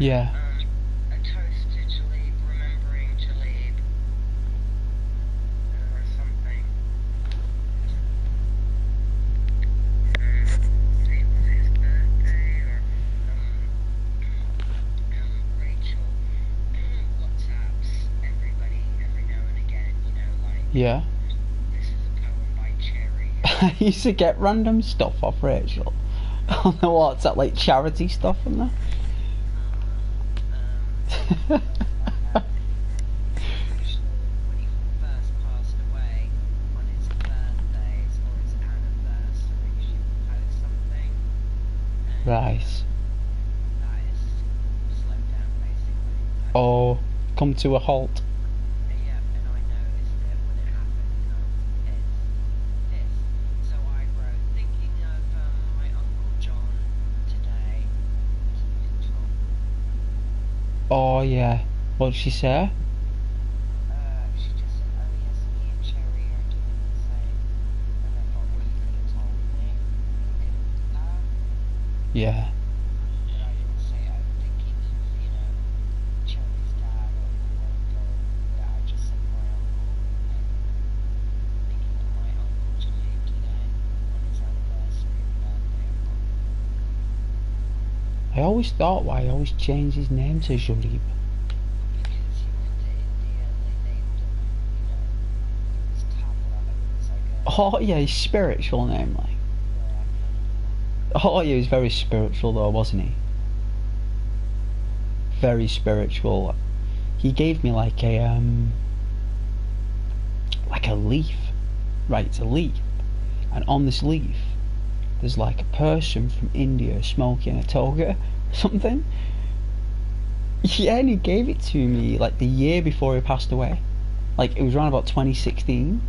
Yeah. A toast to Jalib, remembering Jalib, or something. It was his birthday, or Rachel WhatsApps everybody every now and again, you know, like, Yeah. this is a poem by Cherry. I used to get random stuff off Rachel on the WhatsApp, like charity stuff and that. Usually when he first passed away, on his birthdays or his anniversaries, she would post something. And Right. that is slowed down basically. Or come to a halt. Yeah, and I noticed it when it happened, and I was pissed. So I wrote, thinking of my Uncle John today. Oh yeah. What did she say? She just said, oh yes, me and Cherry are doing the same. And I thought, well, you could have told me. You could have laughed. Yeah. But I didn't say, I'm thinking of, you know, Cherry's dad or uncle. But I just said my uncle. Thinking of my uncle Jalib today on his anniversary birthday. I always thought why he always changed his name to Jalib. Because he went to India and they named him, you know, it was Tabla. It was like a... Oh yeah, his spiritual name, like. Yeah, Oh yeah, he was very spiritual though, wasn't he? Very spiritual. He gave me like a leaf. Right, it's a leaf. And on this leaf there's like a person from India smoking a toga or something. Yeah, and he gave it to me like the year before he passed away. Like it was around about 2016.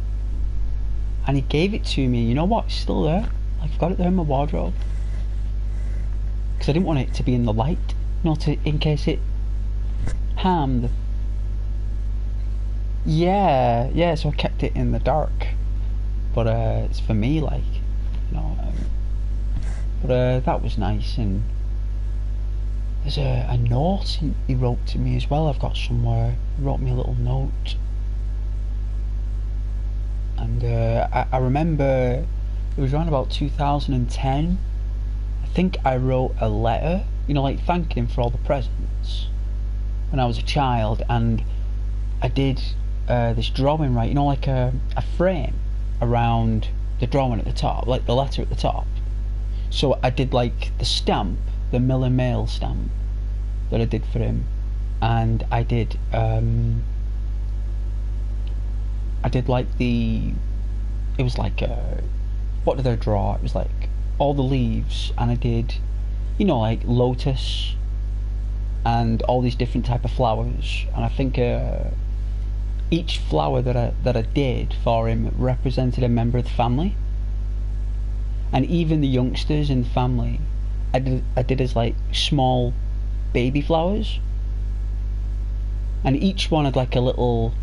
And he gave it to me, you know what, it's still there. Like, I've got it there in my wardrobe. Because I didn't want it to be in the light, in case it harmed. Yeah, so I kept it in the dark. But it's for me, like, you know. But that was nice. And there's a note he wrote to me as well. I've got somewhere. He wrote me a little note. And I remember it was around about 2010. I think I wrote a letter, you know, like thanking him for all the presents when I was a child, and I did this drawing, right, you know, like a frame around the drawing at the top, like the letter at the top. So I did like the stamp, the Miller Mail stamp that I did for him, and I did like it was like what did I draw? It was like all the leaves, and I did, you know, like lotus and all these different type of flowers, and I think each flower that I did for him represented a member of the family, and even the youngsters in the family I did as like small baby flowers, and each one had like a little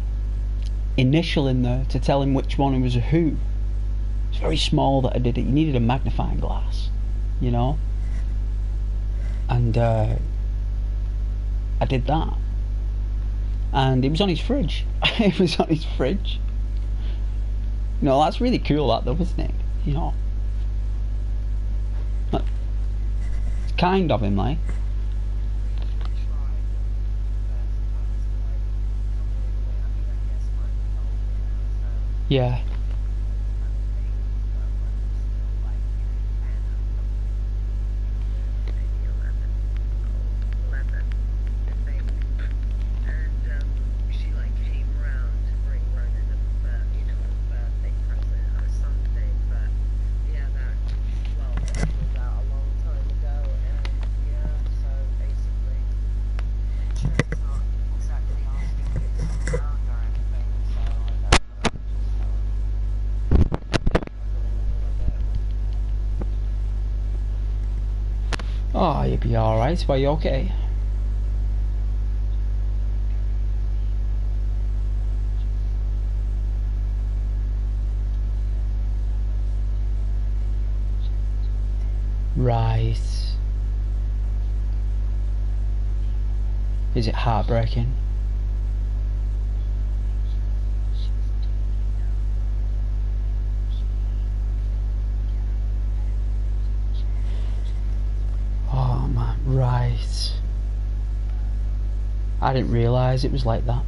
initial in there to tell him which one was who. It's very small that I did it. You needed a magnifying glass, you know. And I did that, and it was on his fridge. It was on his fridge. You know, that's really cool, that though, isn't it? You know, it's kind of him, like. Yeah. Oh, you'll be alright. Are you okay? Right. Is it heartbreaking? Oh man, right. I didn't realise it was like that.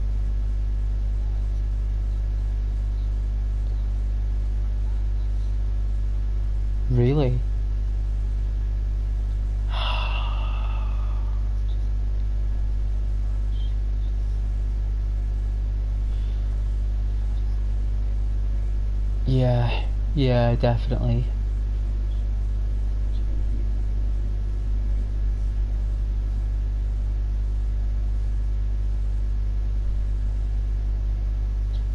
Really? Yeah, yeah, definitely.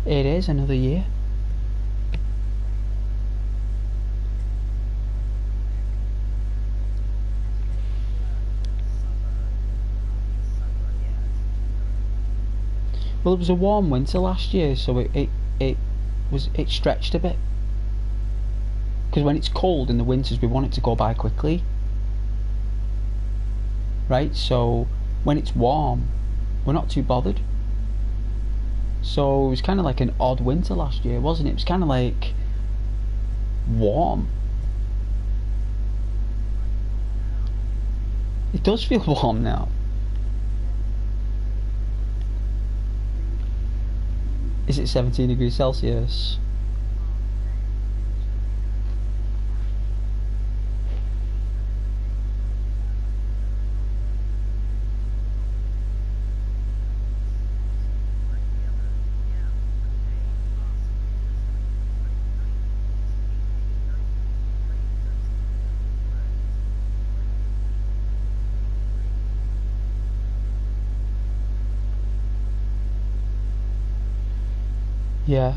It is another year. Well, it was a warm winter last year, so it stretched a bit. Because when it's cold in the winters, we want it to go by quickly, right? So when it's warm, we're not too bothered. So it was kind of like an odd winter last year, wasn't it? It was kind of like warm. It does feel warm now. Is it 17 degrees Celsius? Yeah.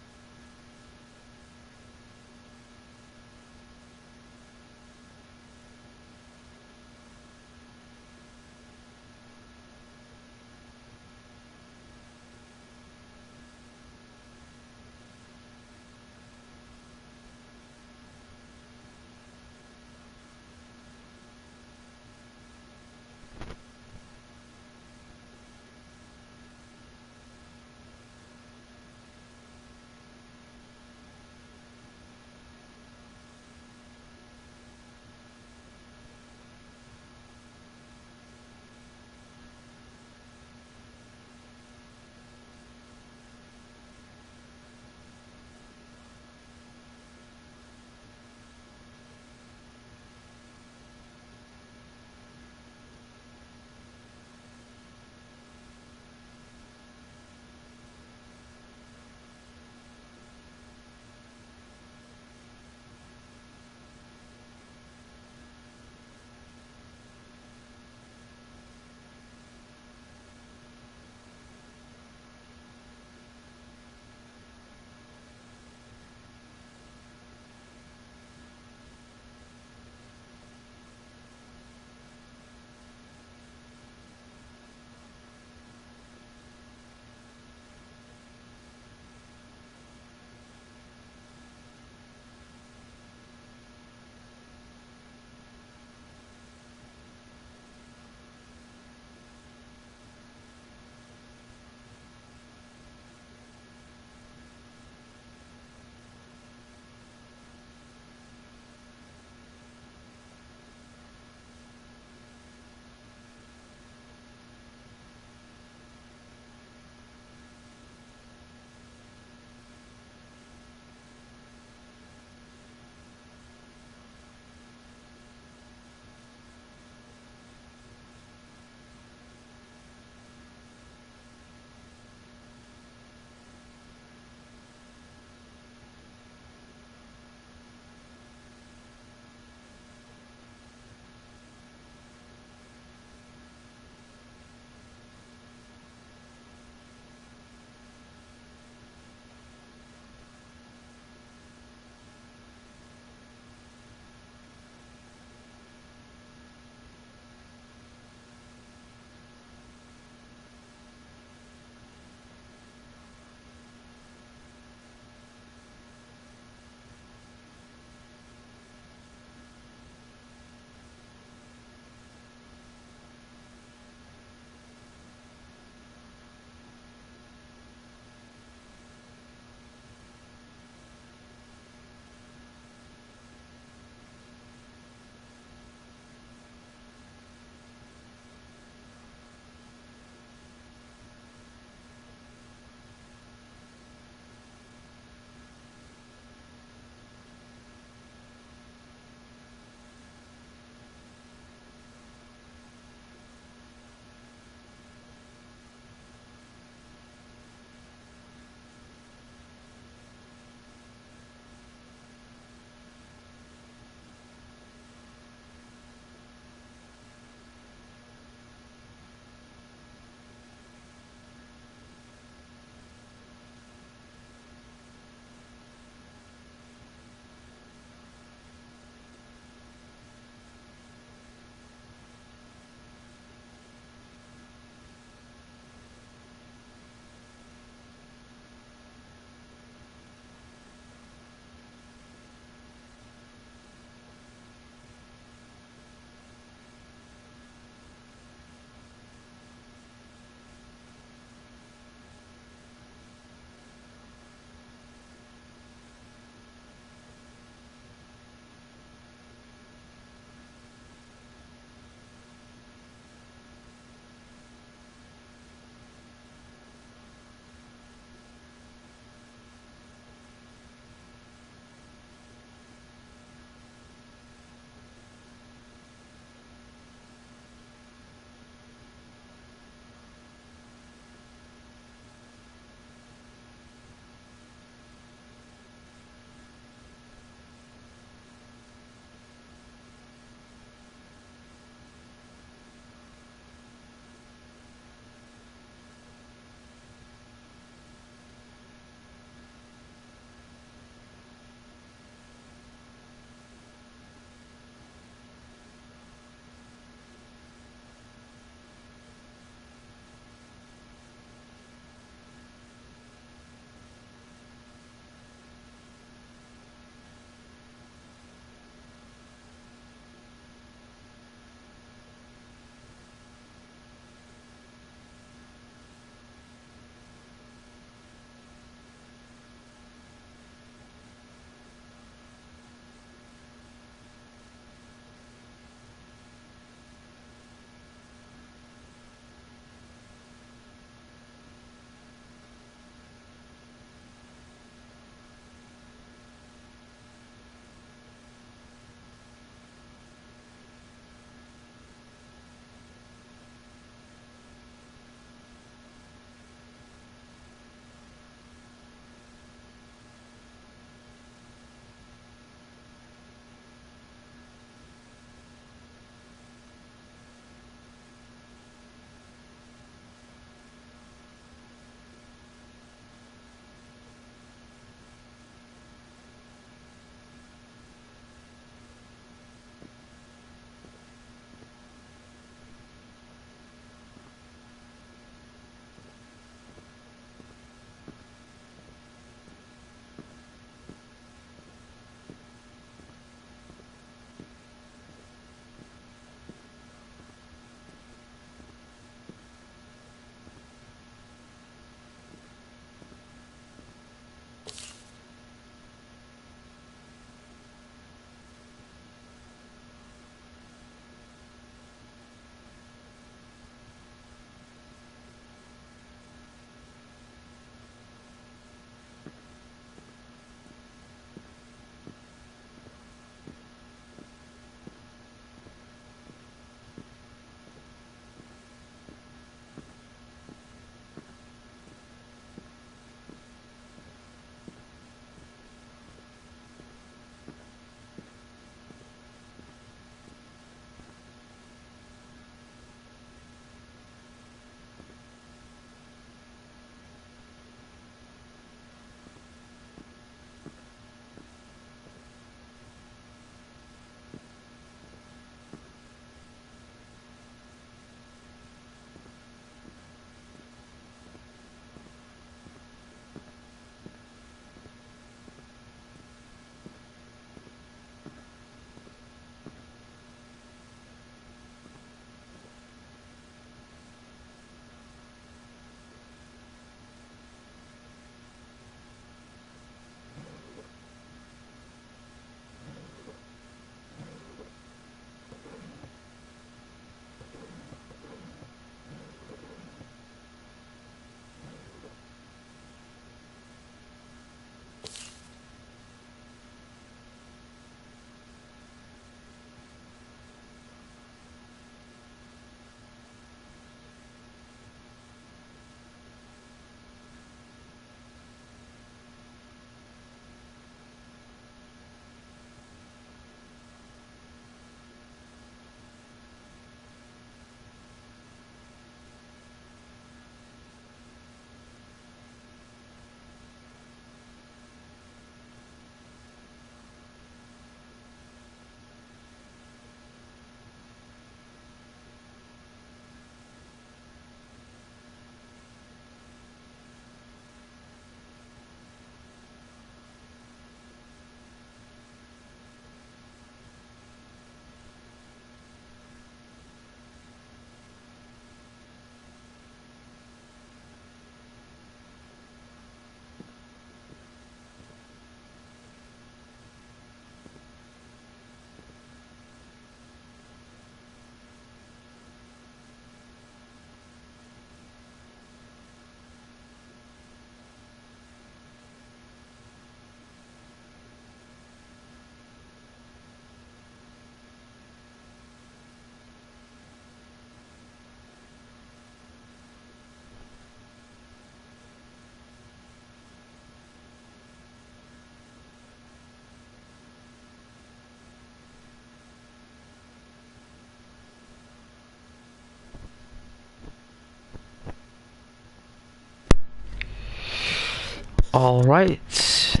Alright.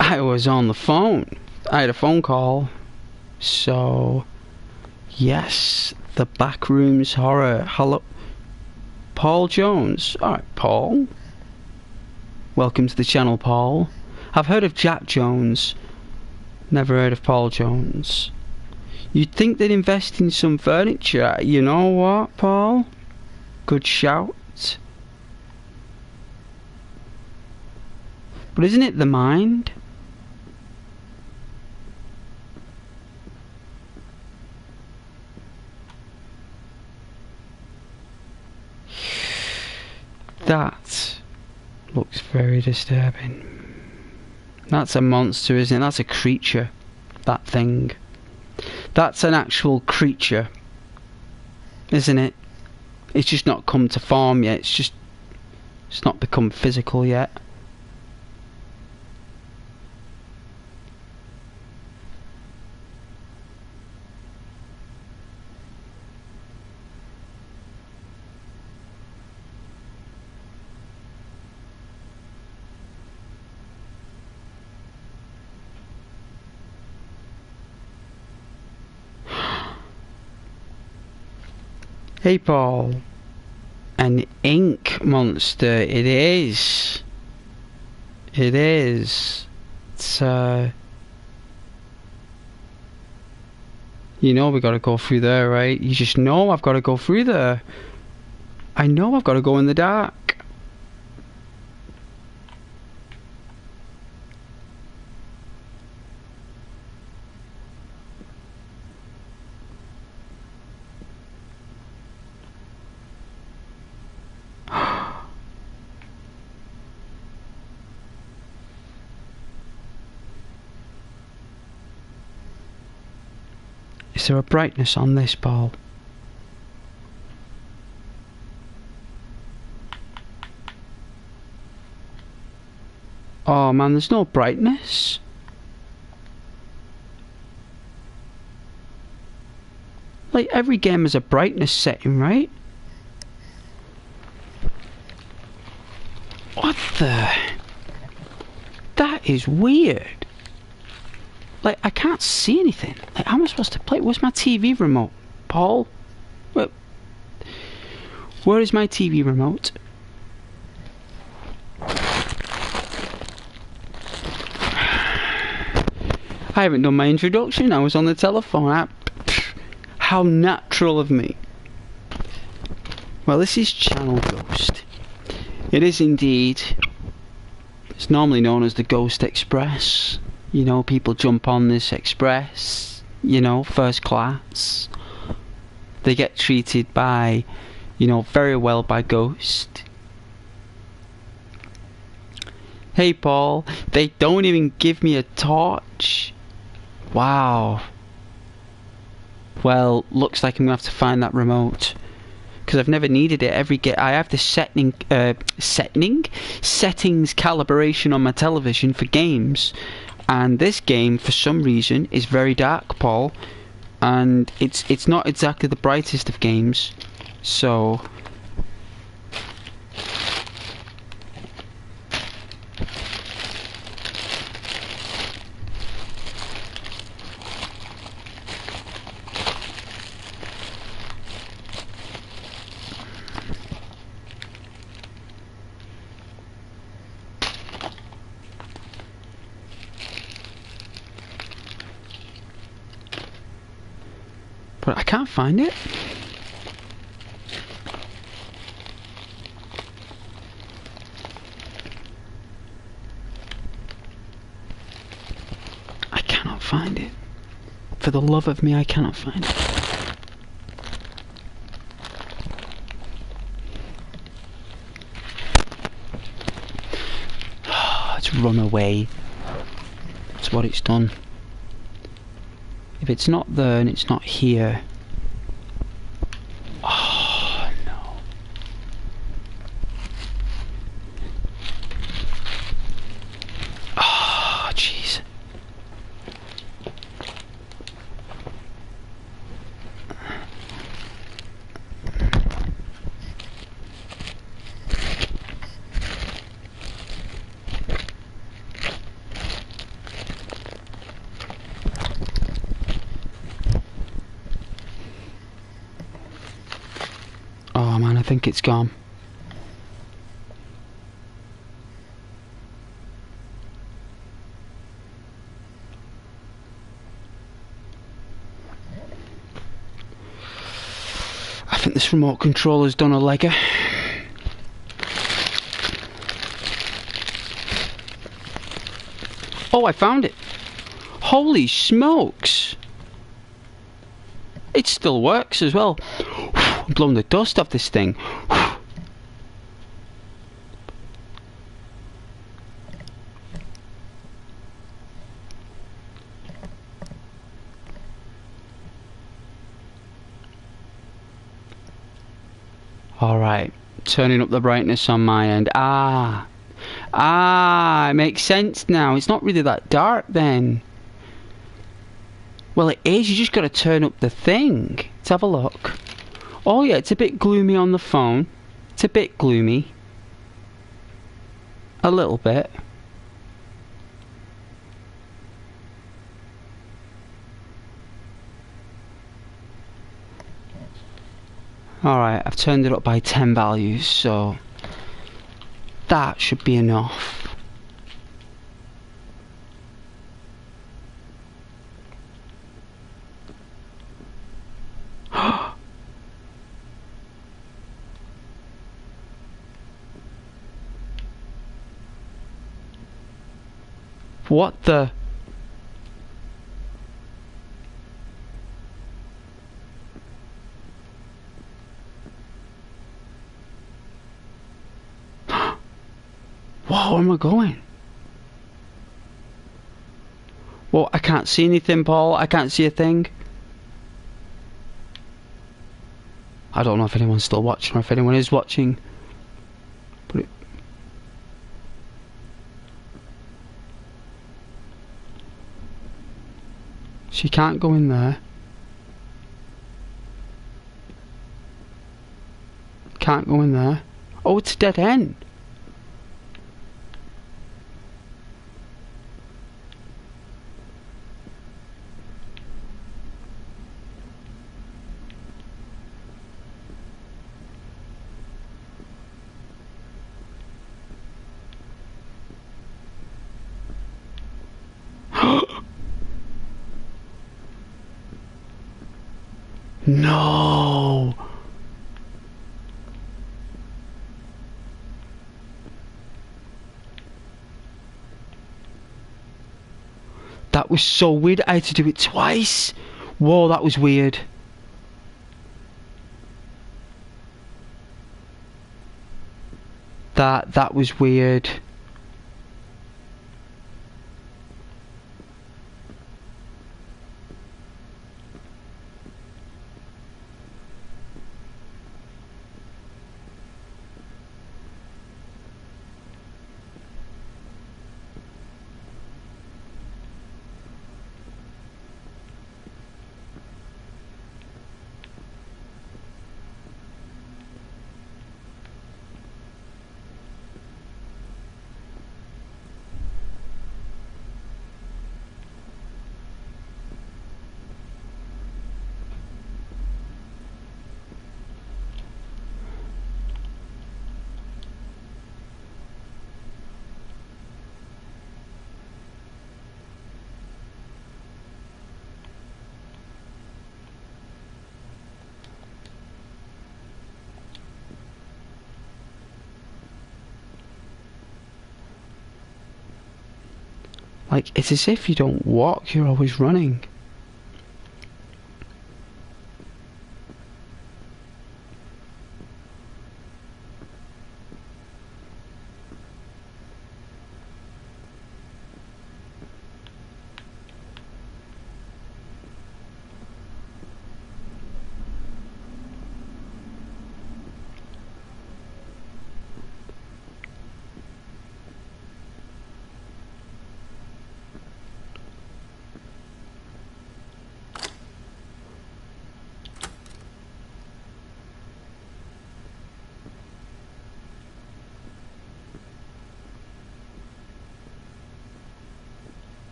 I was on the phone. I had a phone call. So, yes, the Backrooms horror. Hello. Paul Jones. Alright, Paul. Welcome to the channel, Paul. I've heard of Jack Jones. Never heard of Paul Jones. You'd think they'd invest in some furniture. You know what, Paul? Good shout. But isn't it the mind? That looks very disturbing. That's a monster, isn't it? That's a creature. That thing. That's an actual creature. Isn't it? It's just not come to form yet. It's not become physical yet. Hey Paul, an ink monster, it is. It is. It's you know we gotta go through there, right? You just know I've gotta go through there. I know I've gotta go in the dark. Is there a brightness on this, Paul? Oh man, there's no brightness. Like every game has a brightness setting, right? What the? That is weird. Like, I can't see anything. Like, how am I supposed to play? Where's my TV remote? Paul? Where is my TV remote? I haven't done my introduction. I was on the telephone. How natural of me. Well, this is Channel Ghost. It is indeed. It's normally known as the Ghost Express. You know, people jump on this express, you know, first class. They get treated by, you know, very well by Ghost. Hey Paul, they don't even give me a torch. Wow. Well, looks like I'm gonna have to find that remote. Because I've never needed it. I have the settings calibration on my television for games. And this game, for some reason, is very dark, Paul. And it's not exactly the brightest of games. So... But I can't find it. I cannot find it. For the love of me, I cannot find it. It's run away. That's what it's done. If it's not there and it's not here. Oh no. Oh jeez. think it's gone. I think this remote controller's done a legger. Oh, I found it. Holy smokes. It still works as well. I'm blowing the dust off this thing. Alright, turning up the brightness on my end. It makes sense now. It's not really that dark then. Well, it is. You just got to turn up the thing. Let's have a look. Oh yeah, it's a bit gloomy on the phone. It's a bit gloomy. A little bit. Alright, I've turned it up by 10 values, so that should be enough. What the? Whoa, where am I going? Well, I can't see anything, Paul. I can't see a thing. I don't know if anyone's still watching or if anyone is watching. But she can't go in there. Can't go in there. Oh, it's a dead end. No. That was so weird. I had to do it twice. Whoa, that was weird. That was weird. Like, it's as if you don't walk, you're always running.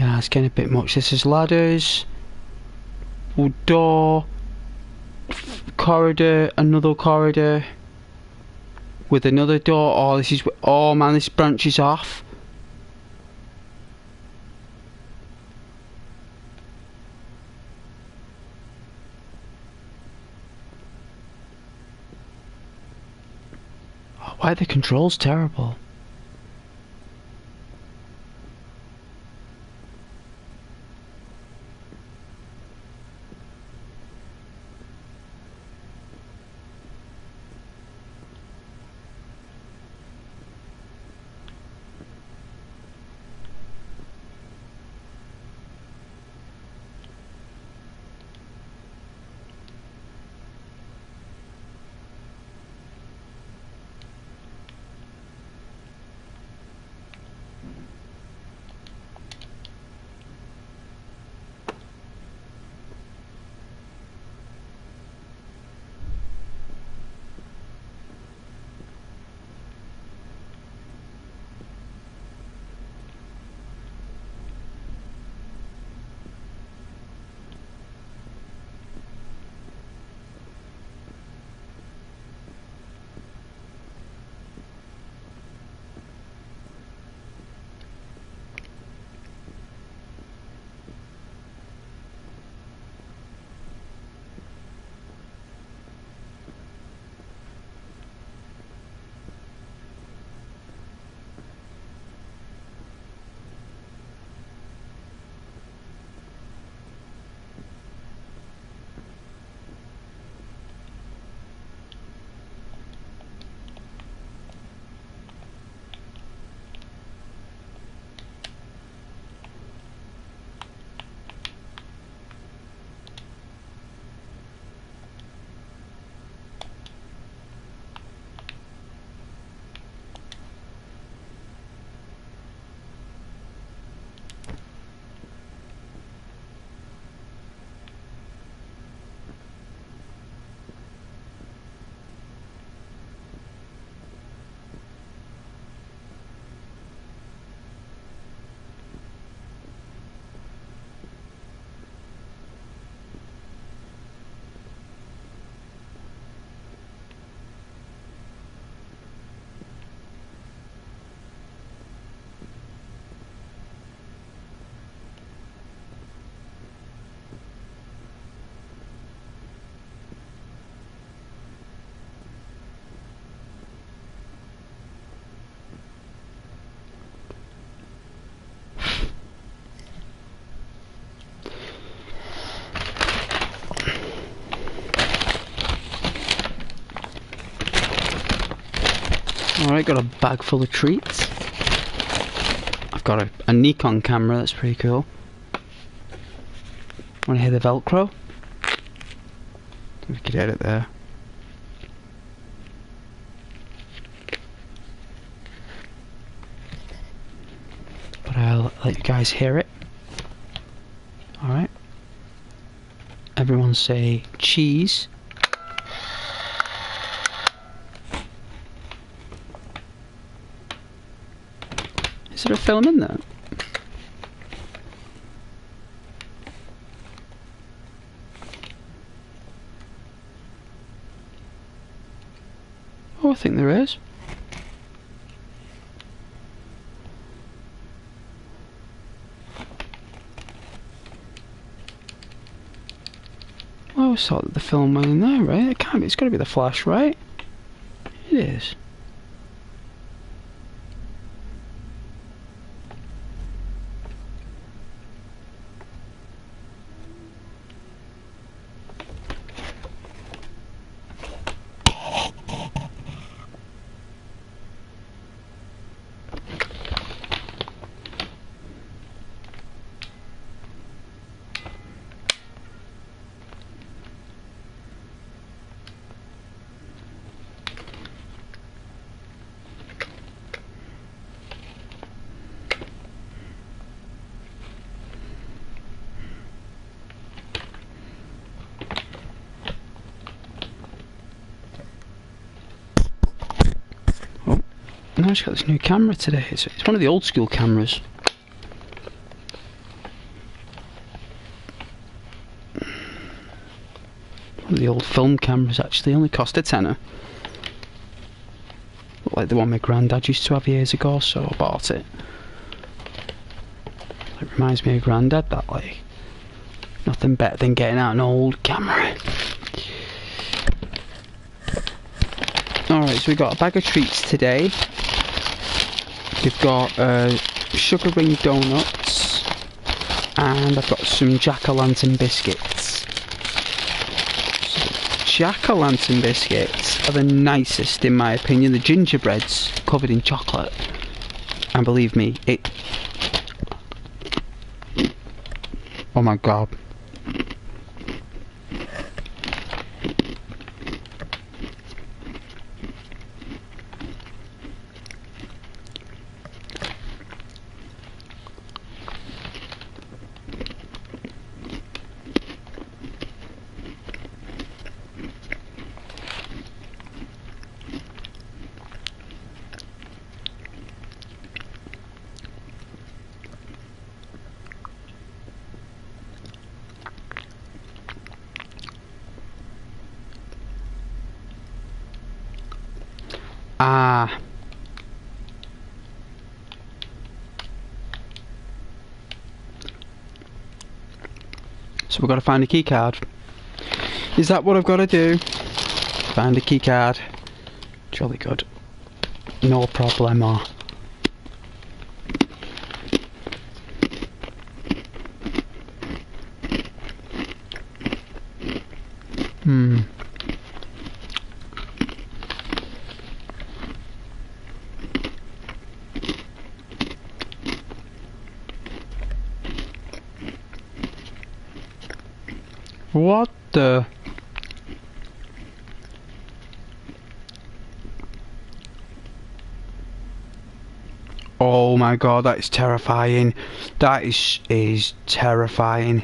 Yeah, it's getting a bit much. This is ladders, wood door, corridor, another corridor with another door. Oh, this is. Oh man, this branches off. Oh, why are the controls terrible? Alright, got a bag full of treats. I've got a Nikon camera, that's pretty cool. Wanna hear the Velcro? We could edit there. But I'll let you guys hear it. Alright. Everyone say cheese. Is there a film in there? Oh, I think there is. I always thought that the film went in there, right? It can't be. It's got to be the flash, right? It is. No, it's got this new camera today. It's one of the old school cameras. the old film cameras actually, only cost a tenner. Like the one my granddad used to have years ago, so I bought it. It reminds me of granddad, that like. Nothing better than getting out an old camera. Alright, so we got a bag of treats today. We've got sugar ring donuts, and I've got some jack-o'-lantern biscuits. So, jack-o'-lantern biscuits are the nicest in my opinion. The gingerbread's covered in chocolate, and believe me, oh my god. Ah. So we've got to find a key card. Is that what I've got to do? Find a key card. Jolly good. No problemo. What the? Oh my god, that is terrifying. That is terrifying.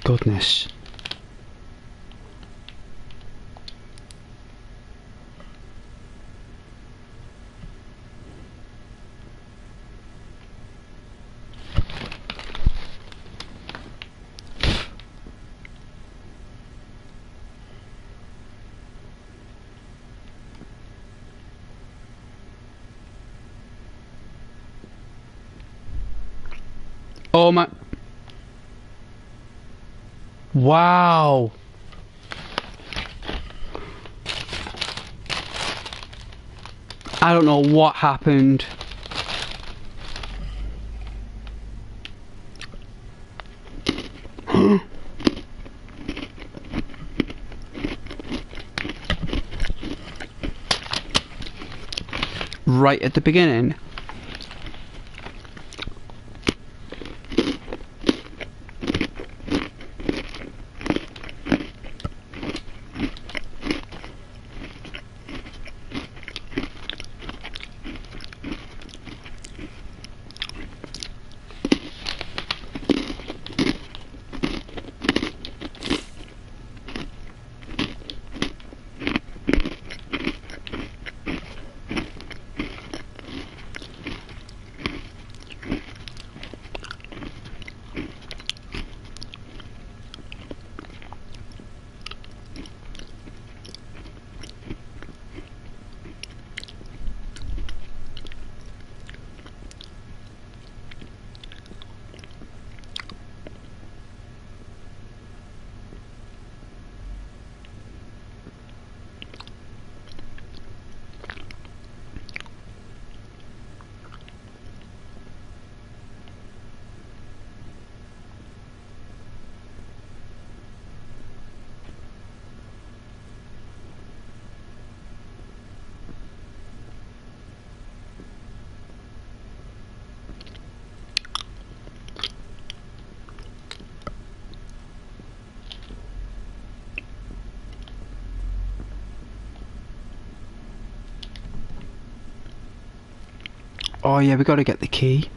Goodness. Oh my. Wow. I don't know what happened. Right at the beginning. Oh yeah, we gotta get the key.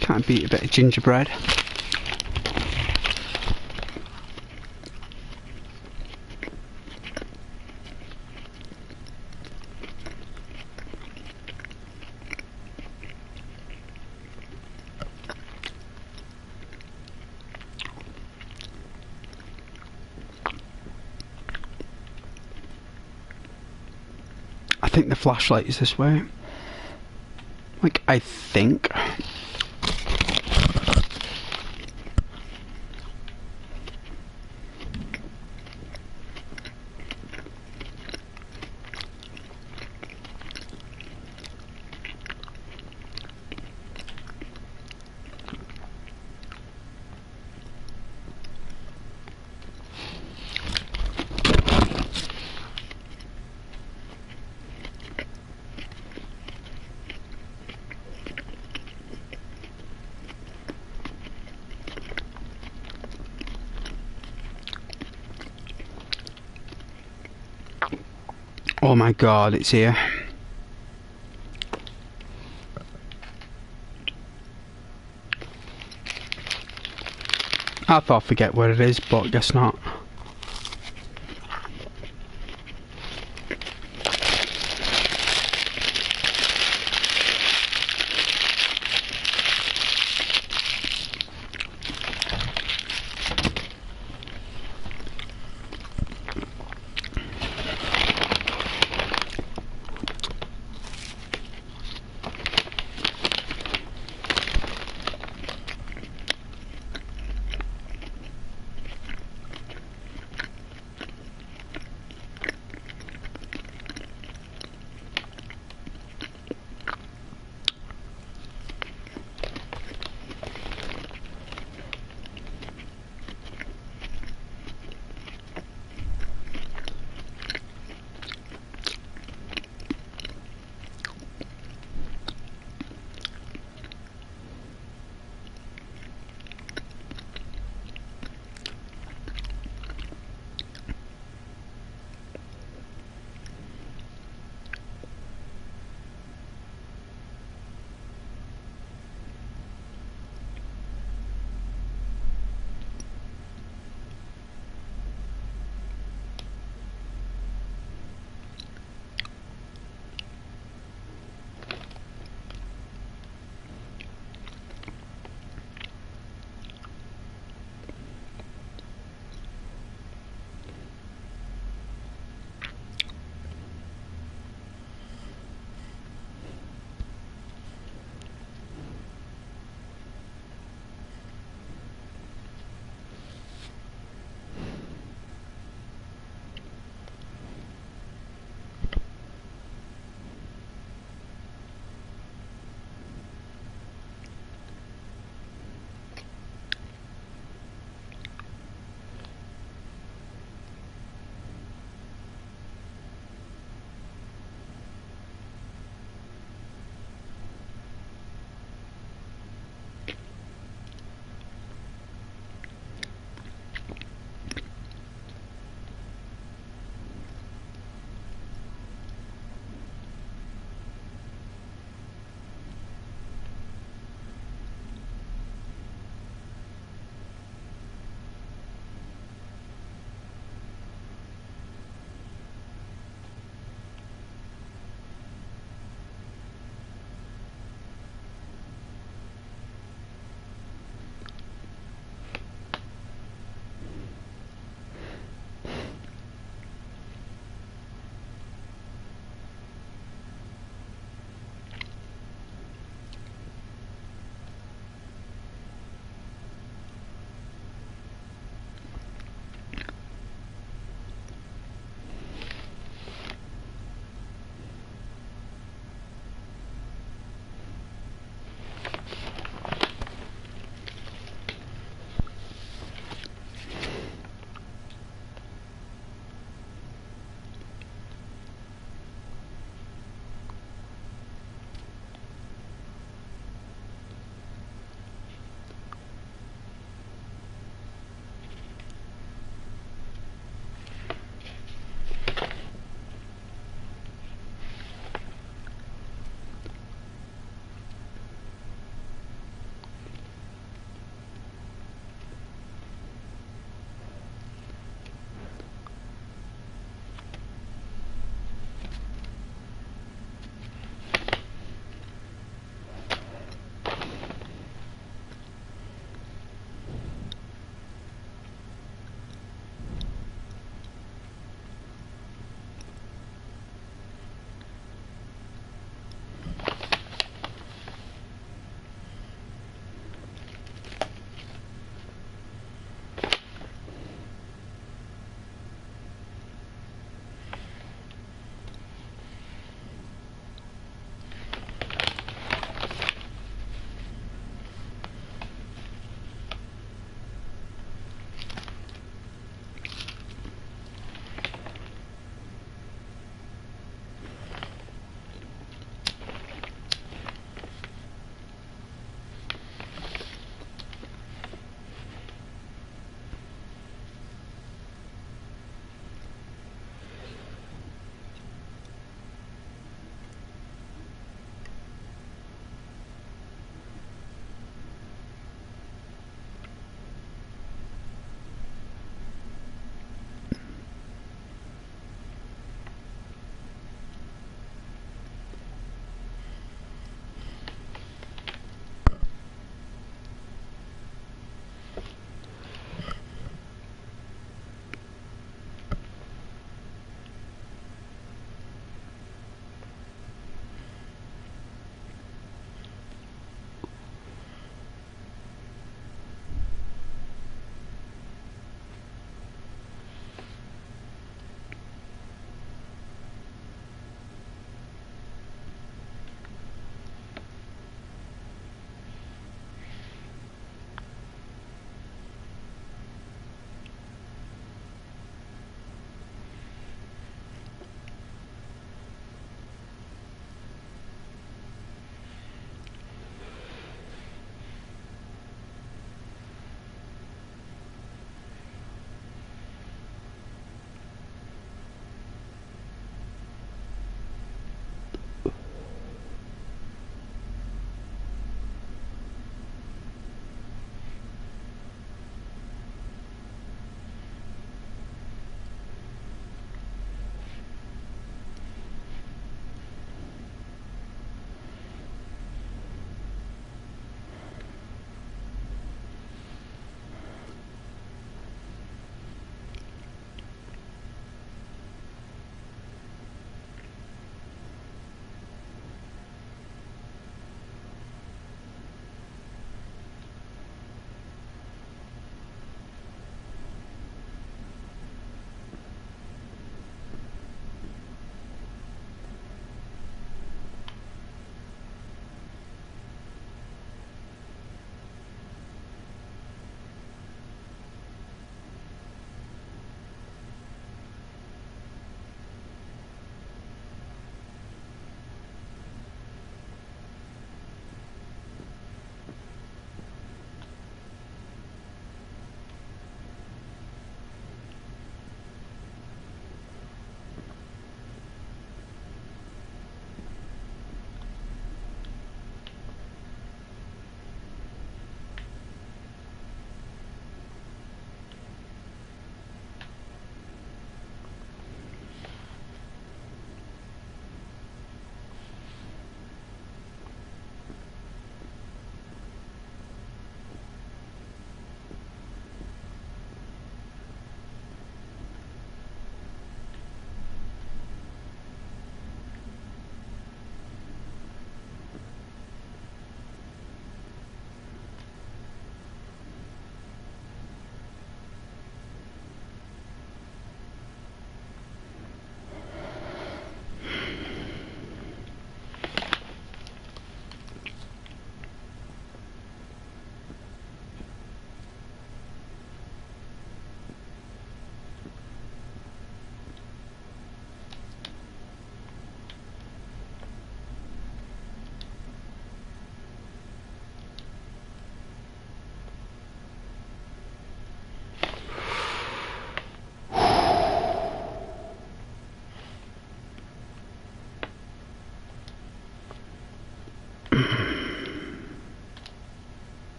Can't beat a bit of gingerbread. I think the flashlight is this way. Like, I think. Oh my god, it's here. I thought I'd forget where it is, but guess not.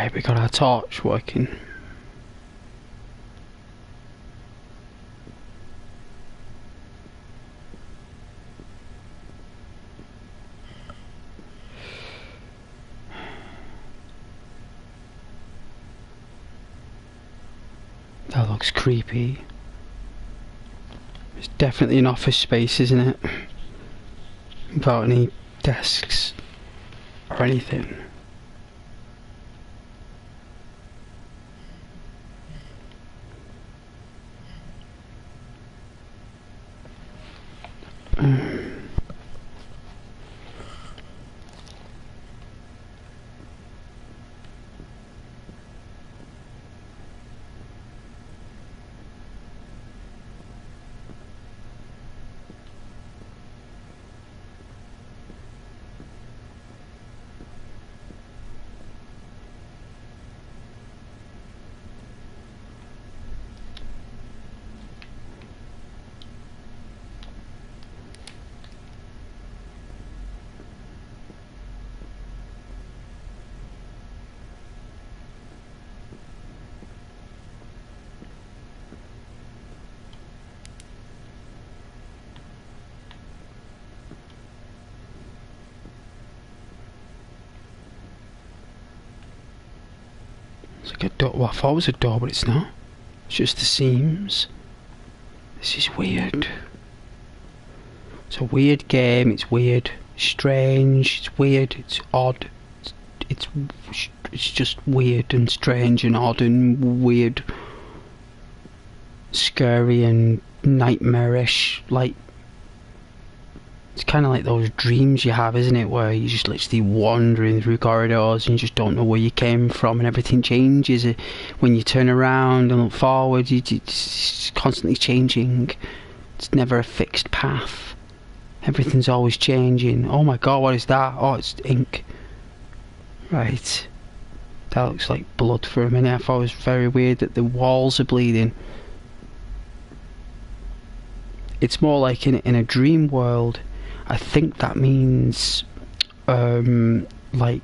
Right, we got our torch working. That looks creepy. It's definitely an office space, isn't it? Without any desks or anything. It's like a door. Well, I thought it was a door, but it's not. It's just the seams. This is weird. It's a weird game. It's weird, strange. It's weird. It's odd. It's just weird and strange and odd and weird, scary and nightmarish. Like, it's kind of like those dreams you have, isn't it, where you're just literally wandering through corridors and you just don't know where you came from, and everything changes when you turn around and look forward. It's constantly changing. It's never a fixed path. Everything's always changing. Oh my god, what is that? Oh, it's ink. Right. That looks like blood for a minute. I thought it was very weird that the walls are bleeding. It's more like in a dream world. I think that means like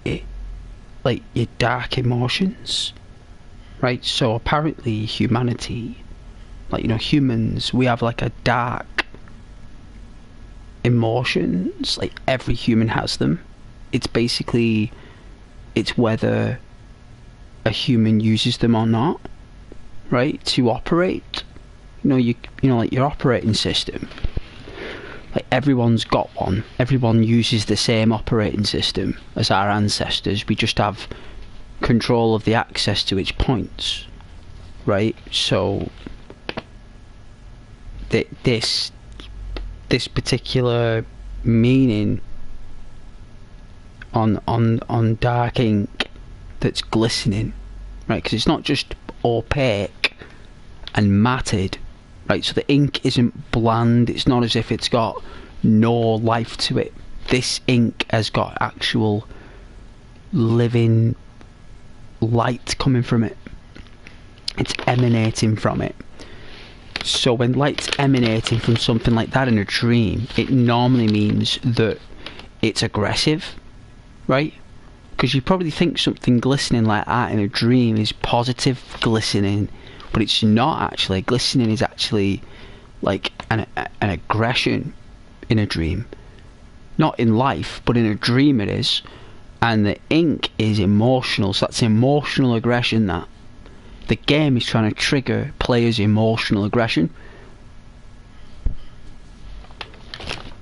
your dark emotions, right? So apparently humanity, like, you know, humans, we have like a dark emotions. Like, every human has them. It's basically, it's whether a human uses them or not, right, to operate. You know, like your operating system. Like, everyone's got one. Everyone uses the same operating system as our ancestors. We just have control of the access to its points, right? So this particular meaning on dark ink that's glistening, right? Because it's not just opaque and matted. Right, so the ink isn't bland. It's not as if it's got no life to it. This ink has got actual living light coming from it. It's emanating from it. So when light's emanating from something like that in a dream, it normally means that it's aggressive, right? Because you probably think something glistening like that in a dream is positive glistening, but it's not actually. Glistening is actually like an aggression in a dream. Not in life, but in a dream it is. And the ink is emotional, so that's emotional aggression. That the game is trying to trigger players' emotional aggression,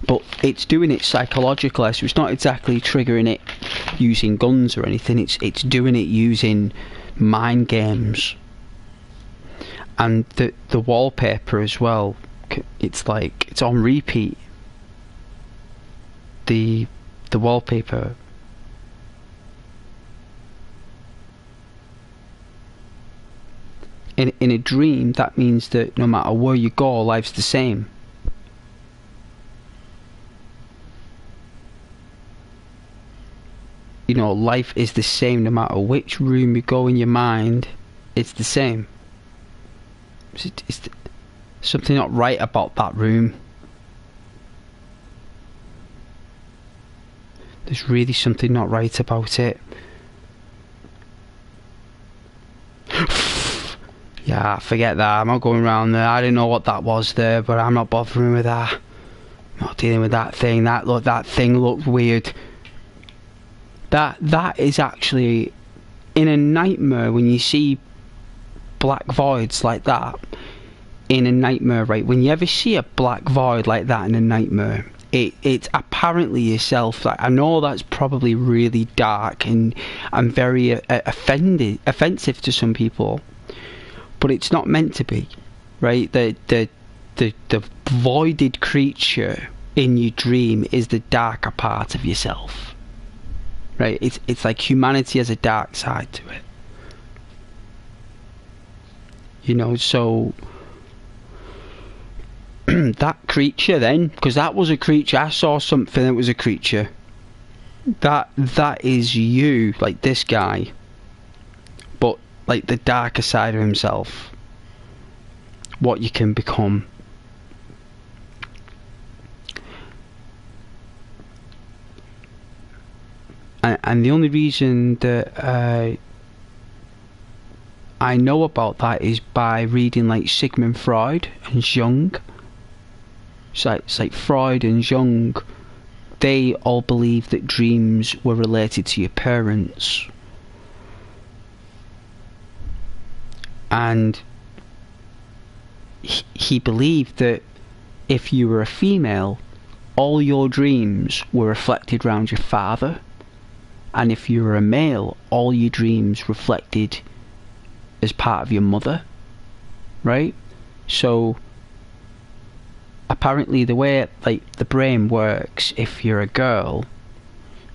but it's doing it psychologically, so it's not exactly triggering it using guns or anything. It's doing it using mind games. And the wallpaper as well, it's like it's on repeat. The wallpaper, in a dream, that means that no matter where you go, life's the same. You know, life is the same no matter which room you go in your mind. It's the same. It's something not right about that room. There's really something not right about it. Yeah, forget that. I'm not going around there. I didn't know what that was there, but I'm not bothering with that. I'm not dealing with that thing. That thing looked weird. That is actually in a nightmare when you see black voids like that. In a nightmare, right? When you ever see a black void like that in a nightmare, it's apparently yourself. Like, I know that's probably really dark and very offensive to some people, but it's not meant to be, right? The voided creature in your dream is the darker part of yourself, right? It's like humanity has a dark side to it, you know. So that creature then, because that was a creature, I saw something that was a creature. That is you, like this guy, but like the darker side of himself, what you can become. And the only reason that I know about that is by reading like Sigmund Freud and Jung. It's like Freud and Jung, they all believed that dreams were related to your parents. And he believed that if you were a female, all your dreams were reflected around your father. And if you were a male, all your dreams reflected as part of your mother. Right? So apparently the way like the brain works, if you're a girl,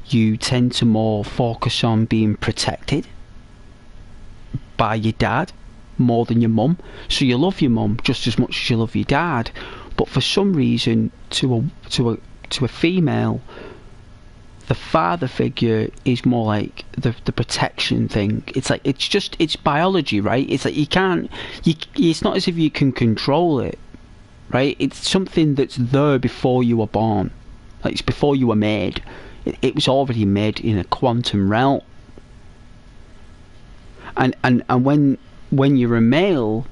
you tend to more focus on being protected by your dad more than your mum. So you love your mum just as much as you love your dad, but for some reason to a female, the father figure is more like the protection thing. It's like it's biology, right? It's like it's not as if you can control it, right? It's something that's there before you were born. Like, it's before you were made. It was already made in a quantum realm. And when you're a male,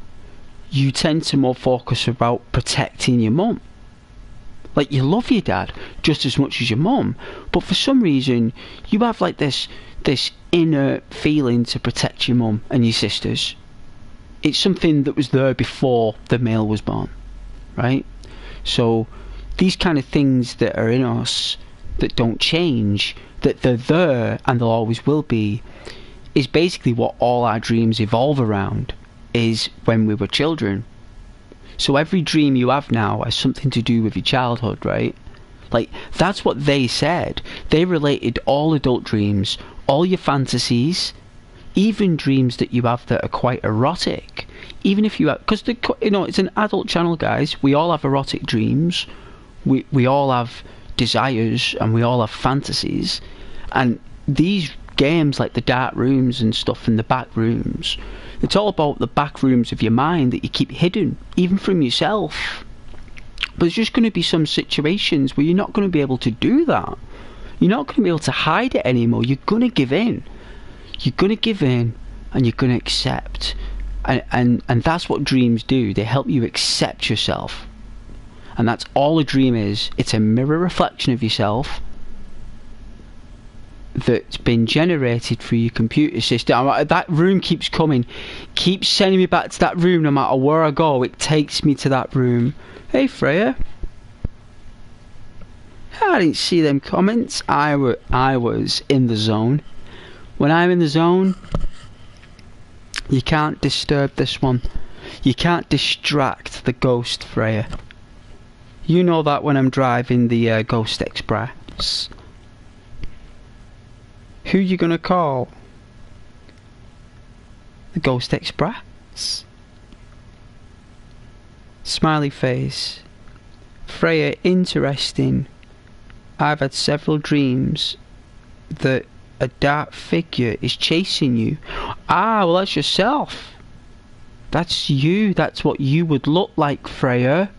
you tend to more focus about protecting your mum. Like, you love your dad just as much as your mum, but for some reason you have like this inner feeling to protect your mum and your sisters. It's something that was there before the male was born, right? So these kind of things that are in us that don't change, that they're there and they'll always will be, is basically what all our dreams evolve around, is when we were children. So every dream you have now has something to do with your childhood, right? Like, that's what they said. They related all adult dreams, all your fantasies, even dreams that you have that are quite erotic. Even if you have, because it's an adult channel, guys. We all have erotic dreams. We all have desires, and we all have fantasies. And these games like the dark rooms and stuff and the back rooms, it's all about the back rooms of your mind that you keep hidden, even from yourself. But there's just going to be some situations where you're not going to be able to do that. You're not going to be able to hide it anymore. You're going to give in. You're going to give in, and you're going to accept. And that's what dreams do. They help you accept yourself. And that's all a dream is. It's a mirror reflection of yourself that's been generated through your computer system. That room keeps coming. Keeps sending me back to that room. No matter where I go, it takes me to that room. Hey, Freya. I didn't see them comments. I was in the zone. When I'm in the zone, you can't disturb this one. You can't distract the Ghost, Freya. You know that when I'm driving the Ghost Express. Who you gonna call? The Ghost Express? Smiley face. Freya, interesting. I've had several dreams that a dark figure is chasing you. Ah, well, that's yourself. That's you. That's what you would look like, Freya.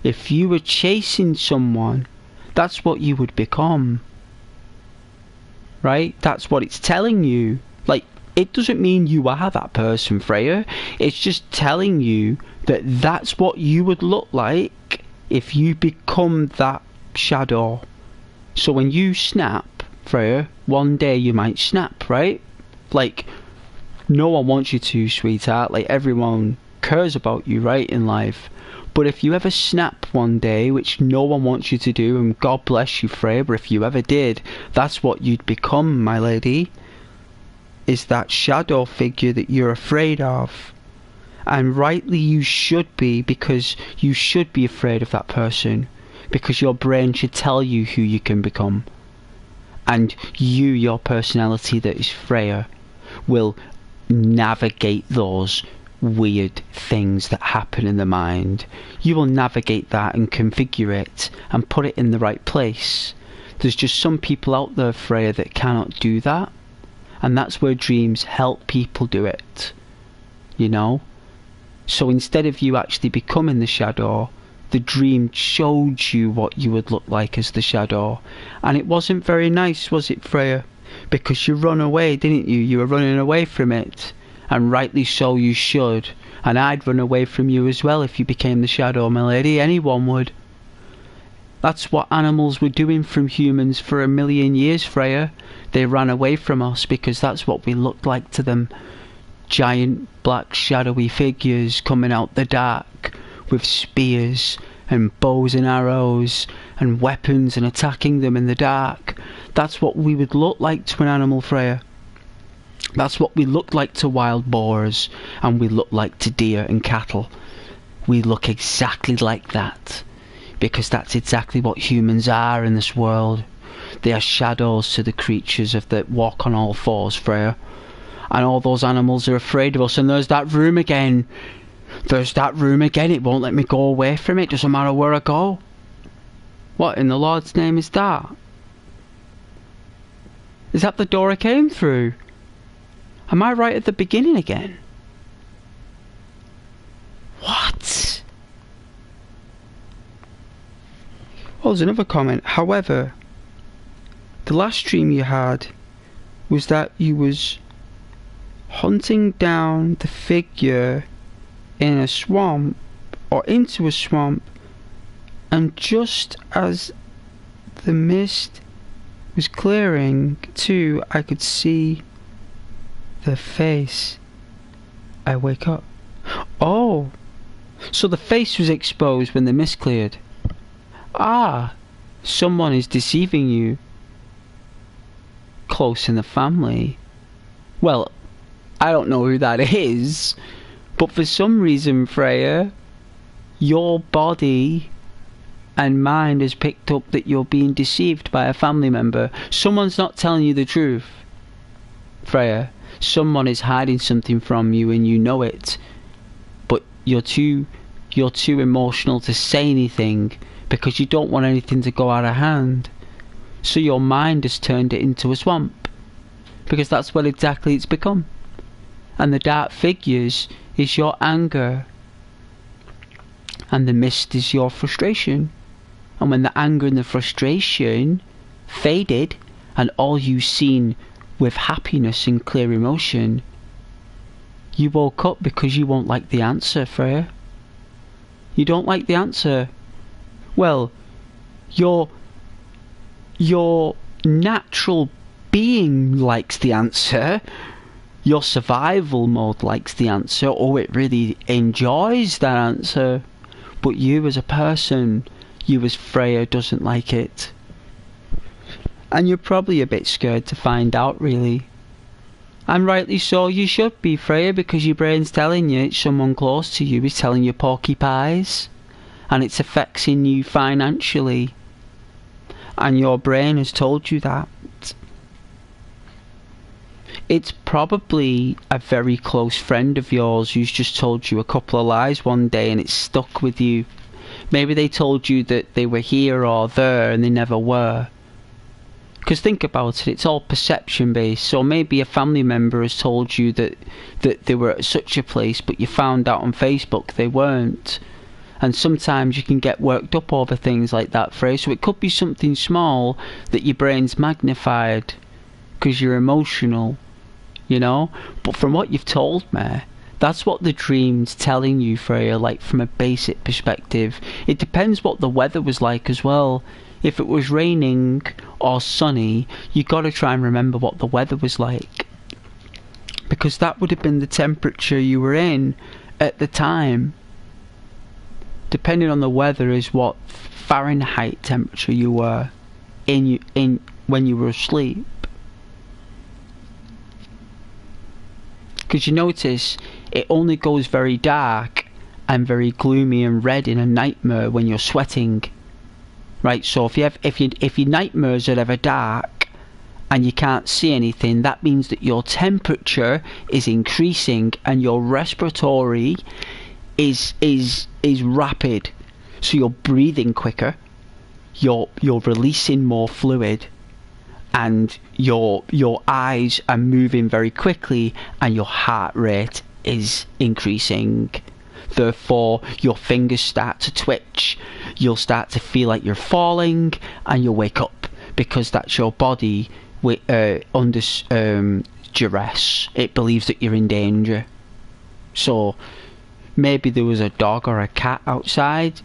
If you were chasing someone, that's what you would become. right? That's what it's telling you. Like, it doesn't mean you are that person, Freya. It's just telling you that that's what you would look like if you become that shadow. So when you snap, Freya, one day you might snap, right? Like, no one wants you to, sweetheart. Like, everyone cares about you, right, in life. But if you ever snap one day, which no one wants you to do, and God bless you, Freya, but if you ever did, that's what you'd become, my lady. Is that shadow figure that you're afraid of. And rightly you should be, because you should be afraid of that person. Because your brain should tell you who you can become. And you, your personality that is Freya, will navigate those weird things that happen in the mind. You will navigate that and configure it and put it in the right place. There's just some people out there, Freya, that cannot do that. And that's where dreams help people do it. You know? So instead of you actually becoming the shadow, the dream showed you what you would look like as the shadow. And it wasn't very nice, was it, Freya? Because you run away, didn't you? You were running away from it. And rightly so you should. And I'd run away from you as well if you became the shadow, my lady. Anyone would. That's what animals were doing from humans for 1,000,000 years, Freya. They ran away from us because that's what we looked like to them. Giant black shadowy figures coming out the dark with spears and bows and arrows and weapons and attacking them in the dark. That's what we would look like to an animal, Freya. That's what we look like to wild boars, and we look like to deer and cattle. We look exactly like that, because that's exactly what humans are in this world. They are shadows to the creatures that walk on all fours, Freya. And all those animals are afraid of us. And there's that room again. There's that room again. It won't let me go away from it. Doesn't matter where I go. What in the Lord's name is that? Is that the door I came through? Am I right at the beginning again? What? Oh, there's another comment. However, the last dream you had was that you was hunting down the figure in a swamp, or into a swamp, and just as the mist was clearing too, I could see the face. I wake up. Oh, so the face was exposed when the mist cleared. Ah, someone is deceiving you. Close in the family. Well, I don't know who that is, but for some reason, Freya, your body and mind has picked up that you're being deceived by a family member. Someone's not telling you the truth, Freya. Someone is hiding something from you and you know it, but you're too emotional to say anything because you don't want anything to go out of hand. So your mind has turned it into a swamp, because that's what exactly it's become. And the dark figures is your anger, and the mist is your frustration. And when the anger and the frustration faded, and all you seen with happiness and clear emotion, you woke up because you won't like the answer, Freya. You don't like the answer. Well, your natural being likes the answer. Your survival mode likes the answer, or it really enjoys that answer. But you as a person, you as Freya, doesn't like it. And you're probably a bit scared to find out, really. And rightly so, you should be, Freya, because your brain's telling you it's someone close to you is telling you porcupines, and it's affecting you financially. And your brain has told you that. It's probably a very close friend of yours who's just told you a couple of lies one day and it's stuck with you. Maybe they told you that they were here or there and they never were. Because think about it, it's all perception based. So maybe a family member has told you that they were at such a place, but you found out on Facebook they weren't. And sometimes you can get worked up over things like that, Freya. So it could be something small that your brain's magnified. because you're emotional, you know. But from what you've told me, that's what the dream's telling you, Freya, like from a basic perspective. It depends what the weather was like as well. If it was raining or sunny, you got to try and remember what the weather was like, because that would have been the temperature you were in at the time. Depending on the weather is what Fahrenheit temperature you were in when you were asleep. Because you notice it only goes very dark and very gloomy and red in a nightmare when you're sweating, right? So if your nightmares are ever dark and you can't see anything, that means that your temperature is increasing and your respiratory is rapid. So you're breathing quicker, you're releasing more fluid, and your eyes are moving very quickly, and your heart rate is increasing. Therefore, your fingers start to twitch, you'll start to feel like you're falling, and you'll wake up, because that's your body under duress. It believes that you're in danger. So maybe there was a dog or a cat outside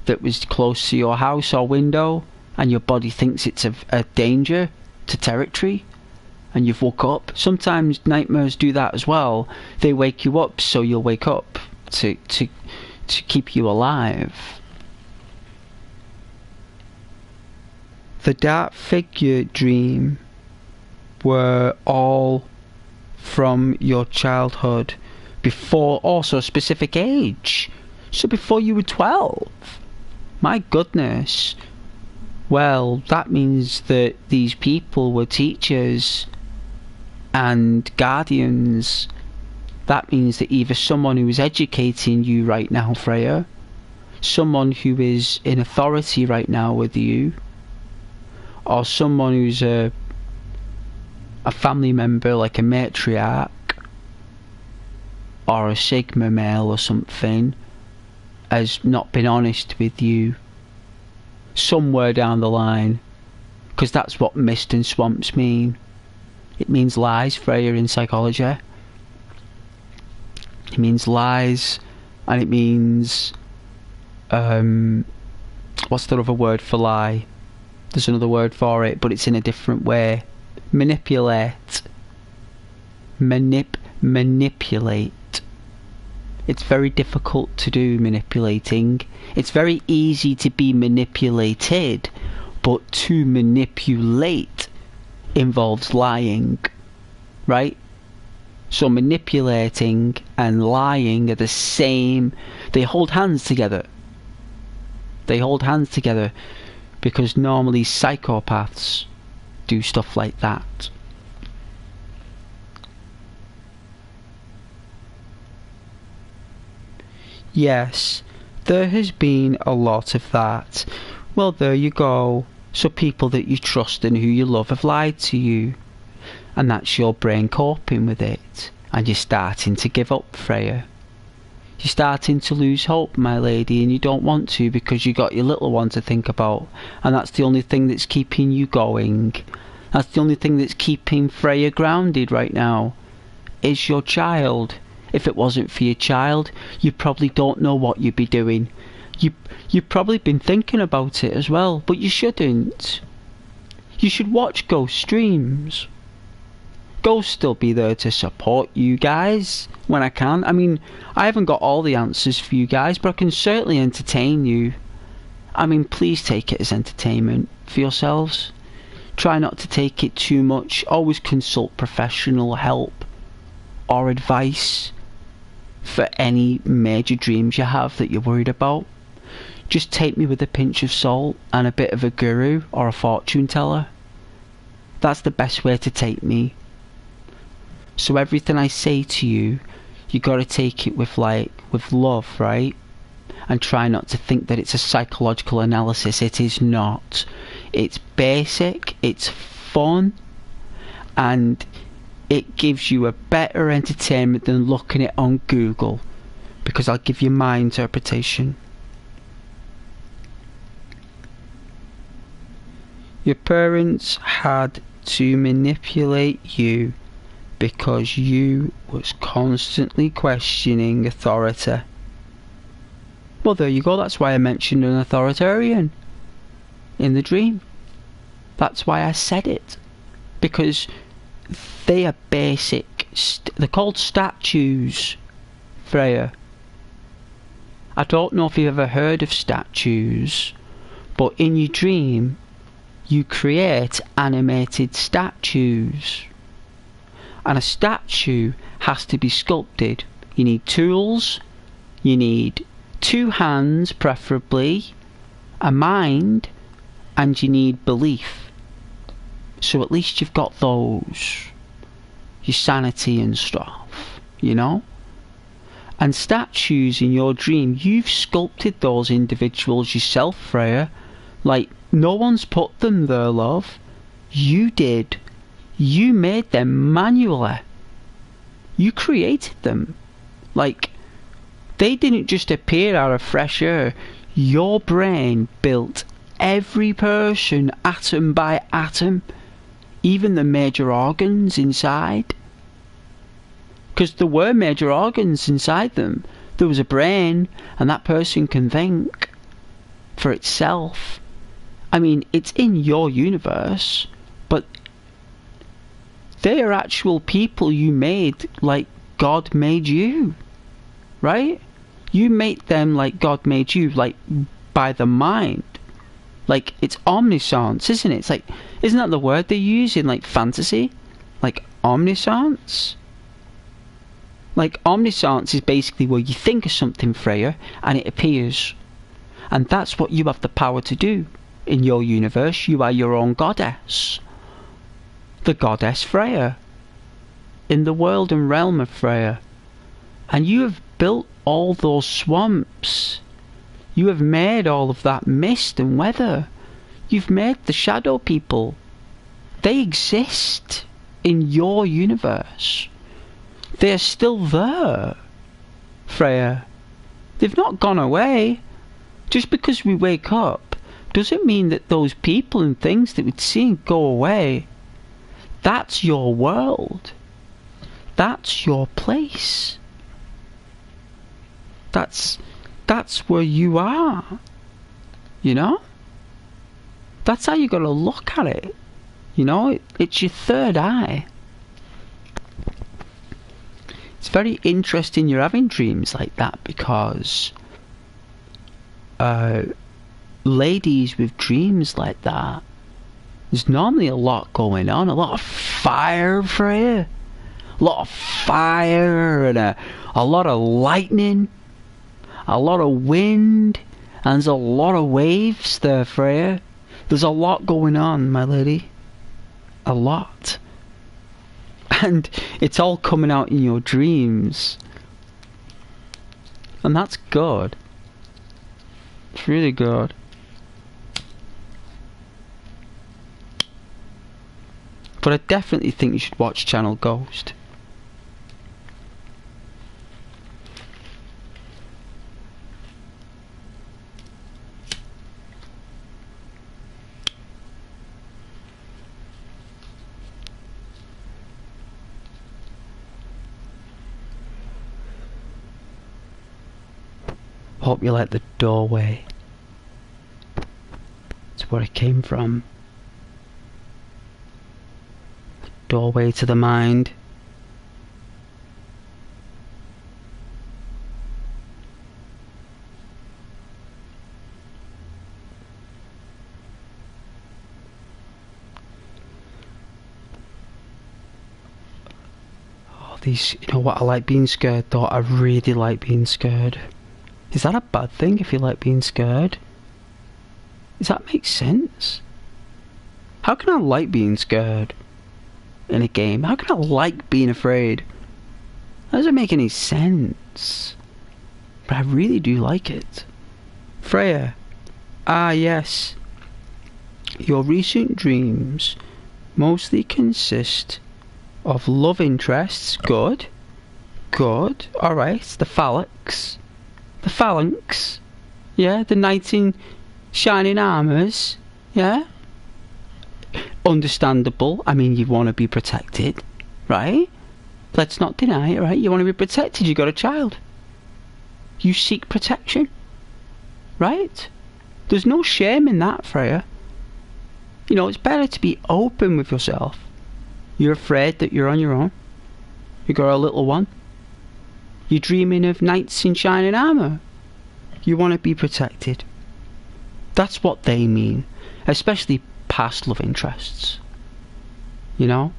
that was close to your house or window, and your body thinks it's a danger to territory, and you've woke up. Sometimes nightmares do that as well. They wake you up, so you'll wake up to keep you alive. The dark figure dream were all from your childhood, before also a specific age. So before you were 12. My goodness. Well, that means that these people were teachers and guardians. That means that either someone who is educating you right now, Freya, someone who is in authority right now with you, or someone who's a family member, like a matriarch or a Sigma male or something, has not been honest with you somewhere down the line. Because that's what mist and swamps mean. It means lies, Freya, in psychology. It means lies, and it means what's the other word for lie? There's another word for it, but it's in a different way. Manipulate. Manipulate. It's very difficult to do manipulating. It's very easy to be manipulated, but to manipulate involves lying, right? So manipulating and lying are the same. They hold hands together. They hold hands together because normally psychopaths do stuff like that. Yes, there has been a lot of that. Well, there you go. So people that you trust and who you love have lied to you. And that's your brain coping with it. And you're starting to give up, Freya. You're starting to lose hope, my lady, and you don't want to because you got your little one to think about. And that's the only thing that's keeping you going. That's the only thing that's keeping Freya grounded right now, is your child. If it wasn't for your child, you probably don't know what you'd be doing. You've probably been thinking about it as well, but you shouldn't. You should watch Ghost streams. Ghost still be there to support you guys when I can. I mean, I haven't got all the answers for you guys, but I can certainly entertain you. I mean, please take it as entertainment for yourselves. Try not to take it too much. Always consult professional help or advice for any major dreams you have that you're worried about. Just take me with a pinch of salt and a bit of a guru or a fortune teller. That's the best way to take me. So everything I say to you, you got to take it with love, right? And try not to think that it's a psychological analysis. It is not. It's basic, it's fun, and it gives you a better entertainment than looking it on Google, because I'll give you my interpretation. Your parents had to manipulate you because you was constantly questioning authority. Well, there you go. That's why I mentioned an authoritarian in the dream. That's why I said it. Because they are basic. They're called statues, Freya. I don't know if you've ever heard of statues, but in your dream, you create animated statues. And a statue has to be sculpted. You need tools, you need 2 hands preferably, a mind, and you need belief. So at least you've got those. Your sanity and stuff, you know? And statues in your dream, you've sculpted those individuals yourself, Freya. Like, no one's put them there, love. You did. You made them manually. You created them. Like, they didn't just appear out of fresh air. Your brain built every person atom by atom, even the major organs inside. Because there were major organs inside them. There was a brain, and that person can think for itself. I mean, it's in your universe, but they are actual people you made like God made you, right? You made them like God made you, like by the mind. Like, it's omniscience, isn't it? It's like, isn't that the word they use in like fantasy? Like omniscience? Like, omniscience is basically where you think of something, Freya, and it appears. And that's what you have the power to do in your universe. You are your own goddess. The goddess Freya. In the world and realm of Freya. And you have built all those swamps. You have made all of that mist and weather. You've made the shadow people. They exist in your universe. They're still there, Freya. They've not gone away. Just because we wake up doesn't mean that those people and things that we'd seen go away. That's your world. That's your place. That's where you are. You know? That's how you got to look at it. You know, it's your third eye. It's very interesting you're having dreams like that, because ladies with dreams like that, there's normally a lot going on, a lot of fire for you. A lot of fire and a lot of lightning, a lot of wind, and there's a lot of waves there, Freya. There's a lot going on, my lady. A lot. And it's all coming out in your dreams. And that's good. It's really good. But I definitely think you should watch Channel Ghost. Hope you like the doorway. It's where it came from. The doorway to the mind. Oh, these, you know what, I like being scared though. I really like being scared. Is that a bad thing if you like being scared? Does that make sense? How can I like being scared in a game? How can I like being afraid? That doesn't make any sense. But I really do like it. Freya. Ah, yes. Your recent dreams mostly consist of love interests. Good. Good. Alright. The phalanx. The phalanx. Yeah, the knight in shining armours. Yeah. understandable. I mean, you want to be protected, right? Let's not deny it, right? You want to be protected. You got a child. You seek protection, right? There's no shame in that, Freya. You know, it's better to be open with yourself. You're afraid that you're on your own. You got a little one. You're dreaming of knights in shining armour. You want to be protected. That's what they mean. Especially past love interests. You know?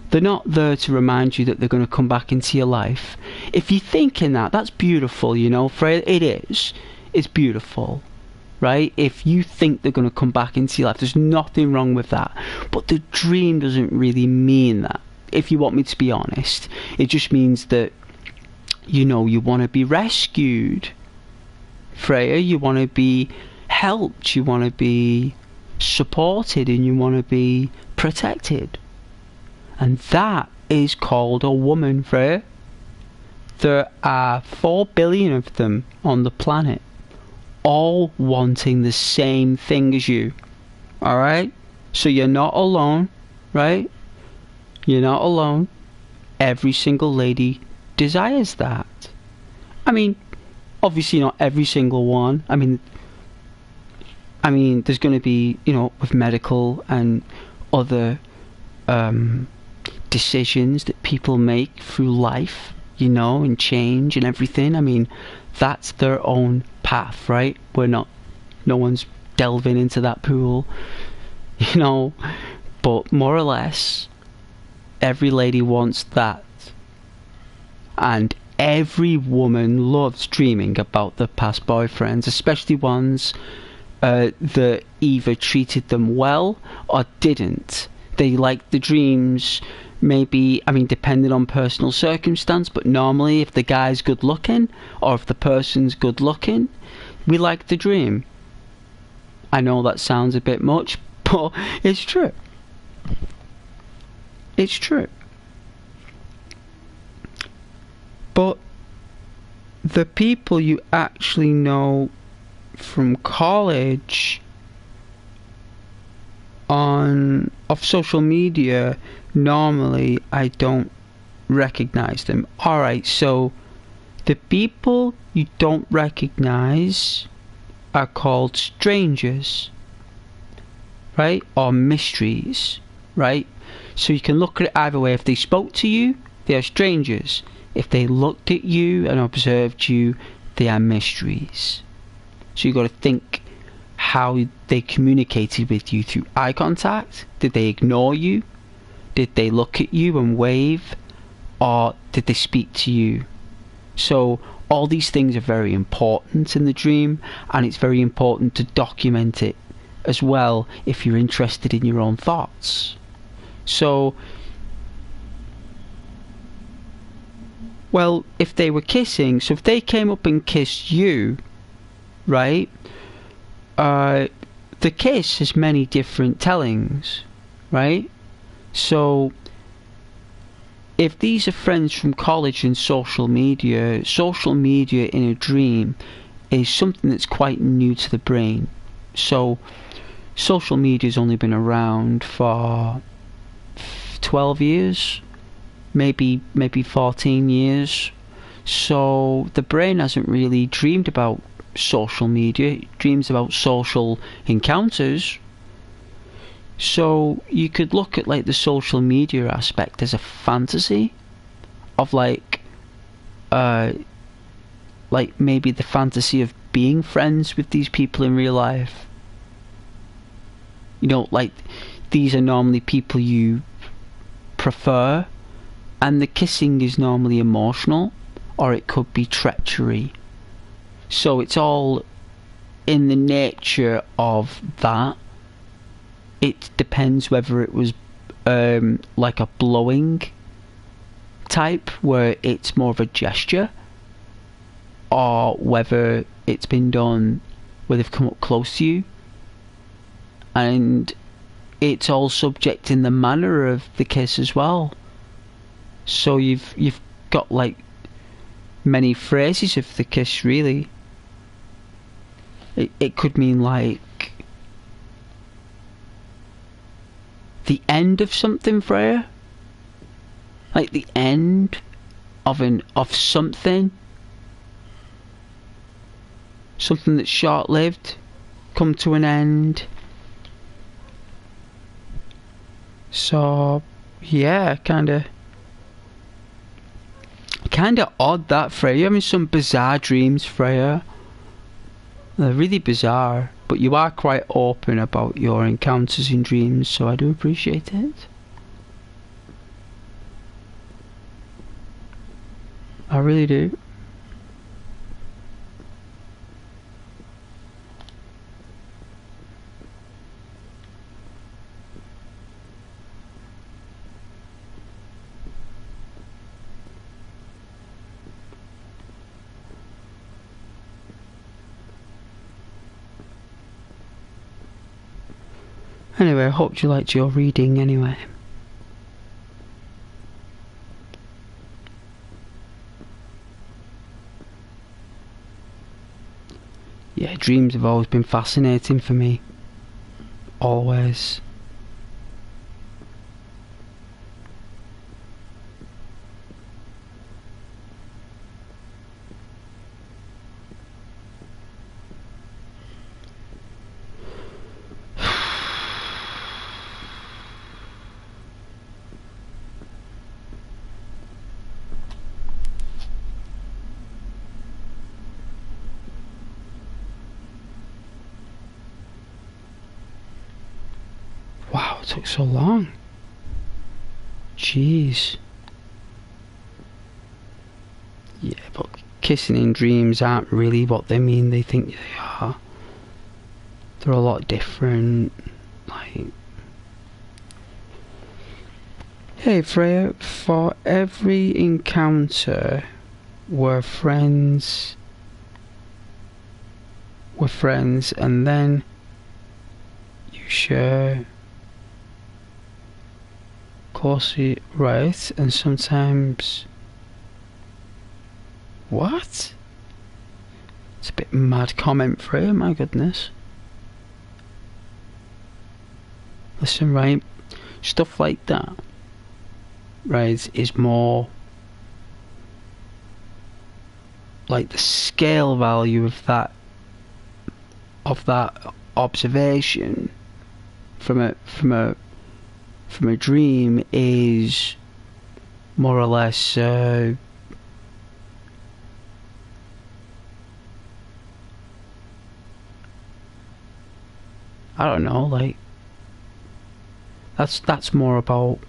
They're not there to remind you that they're going to come back into your life. If you're thinking that, that's beautiful, you know, Freya. It is. It's beautiful. Right? If you think they're going to come back into your life, there's nothing wrong with that. But the dream doesn't really mean that. If you want me to be honest, it just means that, you know, you want to be rescued. Freya, you want to be helped, you want to be supported, and you want to be protected. And that is called a woman, Freya. There are 4 billion of them on the planet, all wanting the same thing as you. Alright? So you're not alone, right? You're not alone. Every single lady desires that. I mean, obviously not every single one. I mean, there's going to be, you know, with medical and other decisions that people make through life, you know, and change and everything. I mean, that's their own path, right? No one's delving into that pool, you know. But more or less, every lady wants that. And every woman loves dreaming about their past boyfriends, especially ones that either treated them well or didn't. They like the dreams, maybe, I mean, depending on personal circumstance, but normally if the guy's good looking or if the person's good looking, we like the dream. I know that sounds a bit much, but it's true. It's true. But the people you actually know from college of social media, normally I don't recognize them. Alright, so the people you don't recognize are called strangers, right? Or mysteries, right? So you can look at it either way. If they spoke to you, they are strangers. If they looked at you and observed you, they are mysteries. So you've got to think how they communicated with you through eye contact. Did they ignore you? Did they look at you and wave? Or did they speak to you? So all these things are very important in the dream, and it's very important to document it as well if you're interested in your own thoughts. So, well, if they were kissing, so if they came up and kissed you, right, the kiss has many different tellings, right? So if these are friends from college and social media in a dream is something that's quite new to the brain. So social media's only been around for 12 years, maybe 14 years. So the brain hasn't really dreamed about social media, it dreams about social encounters. So you could look at like the social media aspect as a fantasy of like maybe the fantasy of being friends with these people in real life. You know, like these are normally people you prefer, and the kissing is normally emotional, or it could be treachery. So it's all in the nature of that. It depends whether it was like a blowing type where it's more of a gesture, or whether it's been done where they've come up close to you. And it's all subject in the manner of the kiss as well. So you've got like many phrases of the kiss, really. It could mean like the end of something, Freya. Like the end of something. Something that's short-lived, come to an end. So, yeah, kinda odd that, Freya. You're having some bizarre dreams, Freya. They're really bizarre, but you are quite open about your encounters in dreams, so I do appreciate it. I really do. Anyway, I hope you liked your reading anyway. Yeah, dreams have always been fascinating for me. Always. Wow, it took so long. Jeez. Yeah, but kissing in dreams aren't really what they mean they think they are. They're a lot different. Like, hey Freya, for every encounter we're friends and then you share closely, right? And sometimes what? It's a bit mad comment, Freya, my goodness. Listen, right, stuff like that, right, is more like the scale value of that observation from a dream is more or less I don't know, like that's more about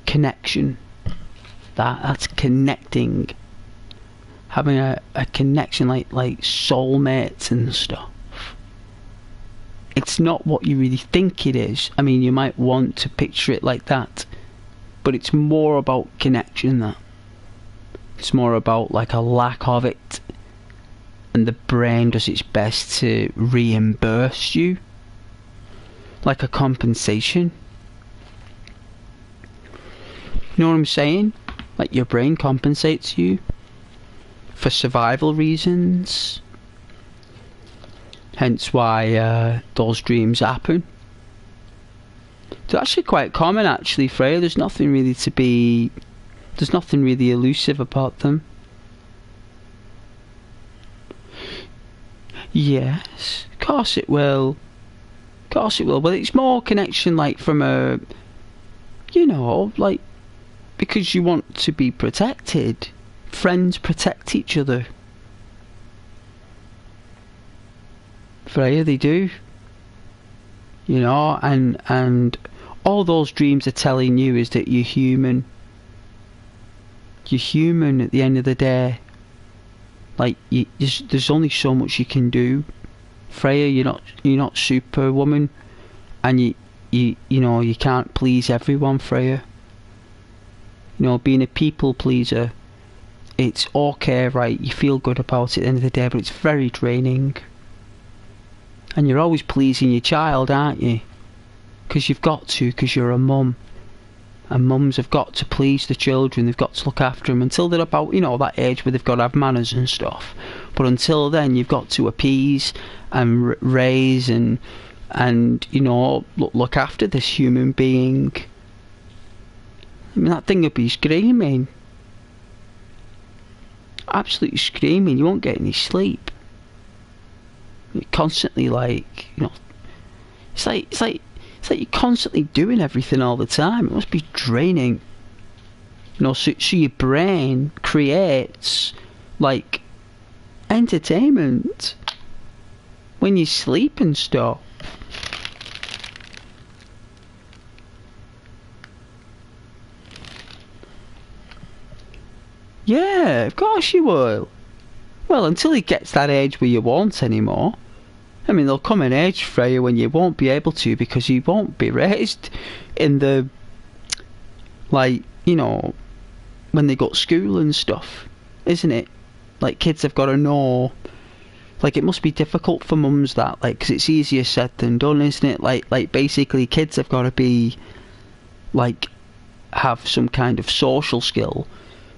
connection. That's connecting, having a connection, like soulmates and stuff. It's not what you really think it is. I mean, you might want to picture it like that, but it's more about connection. That it's more about like a lack of it, and the brain does its best to reimburse you, like a compensation. You know what I'm saying? Like your brain compensates you for survival reasons. Hence why those dreams happen. They're actually quite common, actually, Freya. There's nothing really elusive about them. Yes, of course it will. Of course it will. But it's more connection, like from a, you know, like because you want to be protected. Friends protect each other. Freya, they do. You know, and all those dreams are telling you is that you're human. You're human at the end of the day. Like there's only so much you can do. Freya, you're not Superwoman, and you know you can't please everyone, Freya. You know, being a people pleaser, it's okay, right? You feel good about it at the end of the day, but it's very draining. And you're always pleasing your child, aren't you? Because you've got to, because you're a mum. and mums have got to please the children. They've got to look after them until they're about, you know, that age where they've got to have manners and stuff. But until then, you've got to appease and raise and you know, look after this human being. I mean, that thing would be screaming, absolutely screaming. You won't get any sleep. You're constantly, like, you know, it's like you're constantly doing everything all the time. It must be draining. You know, so your brain creates, like, entertainment when you sleep and stuff. Yeah, of course you will. Well, until he gets that age where you won't anymore. I mean, there'll come an age, Freya, when you won't be able to, because you won't be raised in the, like, you know, when they go to school and stuff, isn't it? Like, kids have got to know. Like, it must be difficult for mums, that, like, because it's easier said than done, isn't it? Like basically, kids have got to be, like, have some kind of social skill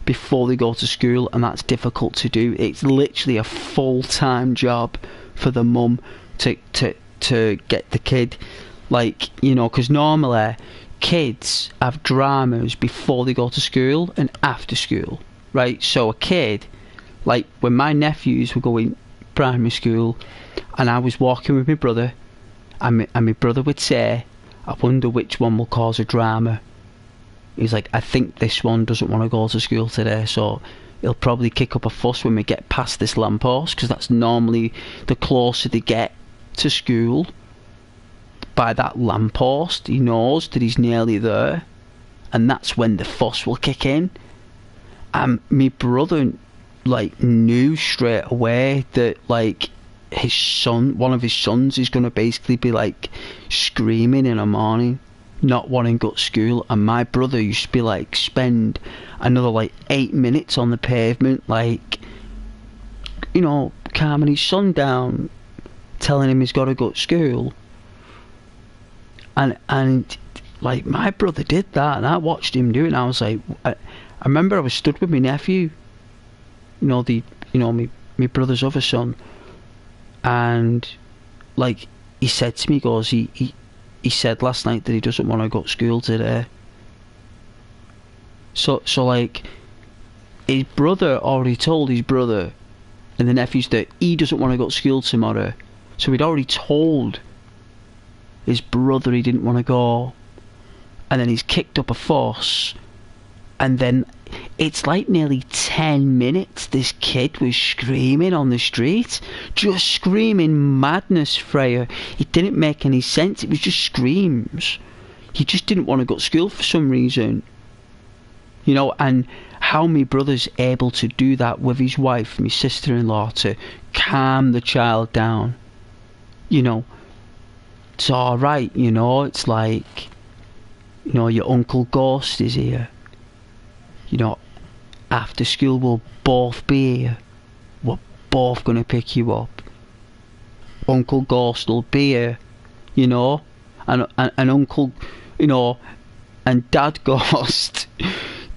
before they go to school, and that's difficult to do. It's literally a full-time job for the mum to get the kid, like, you know, because normally kids have dramas before they go to school and after school, right? So a kid, like, when my nephews were going primary school and I was walking with my brother, and my brother would say, I wonder which one will cause a drama. He's like, I think this one doesn't want to go to school today, so he'll probably kick up a fuss when we get past this lamppost, because that's normally the closer they get to school. By that lamppost, he knows that he's nearly there, and that's when the fuss will kick in. And my brother, like, knew straight away that, like, his son, one of his sons, is going to basically be, like, screaming in the morning, not wanting to go to school. And my brother used to be, like, spend another, like, 8 minutes on the pavement, like, you know, calming his son down, telling him he's got to go to school. And like, my brother did that, and I watched him do it, and I was like, I remember I was stood with my nephew, my brother's other son, and, like, he said to me, he goes, he said last night that he doesn't want to go to school today. So like, his brother already told his brother and the nephews that he doesn't want to go to school tomorrow. So he'd already told his brother he didn't want to go, and then he's kicked up a fuss, and then it's like nearly 10 minutes this kid was screaming on the street, just screaming madness, Freya. It didn't make any sense, it was just screams. He just didn't want to go to school for some reason, you know. And how my brother's able to do that with his wife, my sister-in-law, to calm the child down, you know. It's alright, you know. It's like, you know, your Uncle Ghost is here, you know. After school we'll both be here, we're both gonna pick you up. Uncle Ghost will be here, you know, and Uncle, you know, and Dad Ghost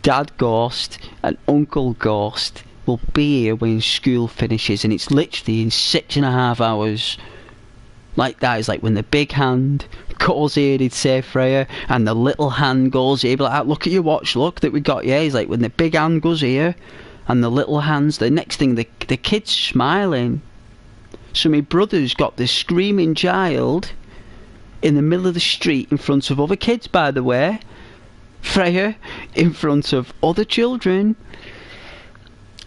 and Uncle Ghost will be here when school finishes, and it's literally in 6.5 hours. Like that is like when the big hand goes here, he'd say, Freya, and the little hand goes here, be like, look at your watch, look that we got here. He's like, when the big hand goes here and the little hands, the next thing the kid's smiling. So my brother's got this screaming child in the middle of the street in front of other kids, by the way, Freya, in front of other children,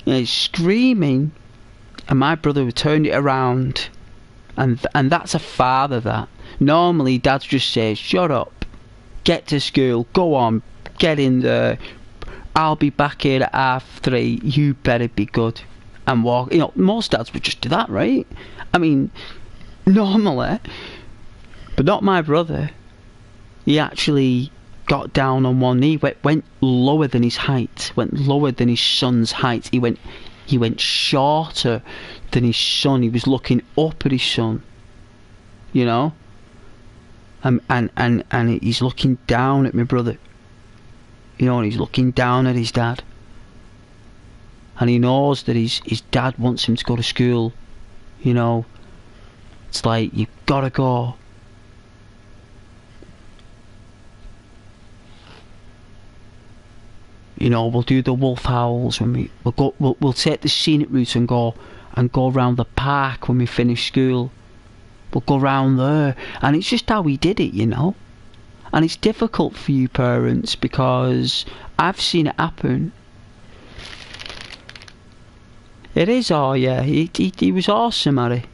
and he's screaming, and my brother turned it around. And that's a father, that. Normally, Dad just says, shut up, get to school, go on, get in there, I'll be back here at 3:30, you better be good, and walk. You know, most dads would just do that, right? I mean, normally. But not my brother. He actually got down on one knee, went lower than his height, went lower than his son's height. He went shorter than his son. He was looking up at his son, you know, and he's looking down at my brother, you know, and he's looking down at his dad. And he knows that his dad wants him to go to school, you know. It's like, you've got to go. You know, we'll do the wolf howls when we'll take the scenic route and go around the park when we finish school. We'll go round there, and it's just how he did it, you know. And it's difficult for you parents because I've seen it happen. It is, oh yeah, he was awesome at it.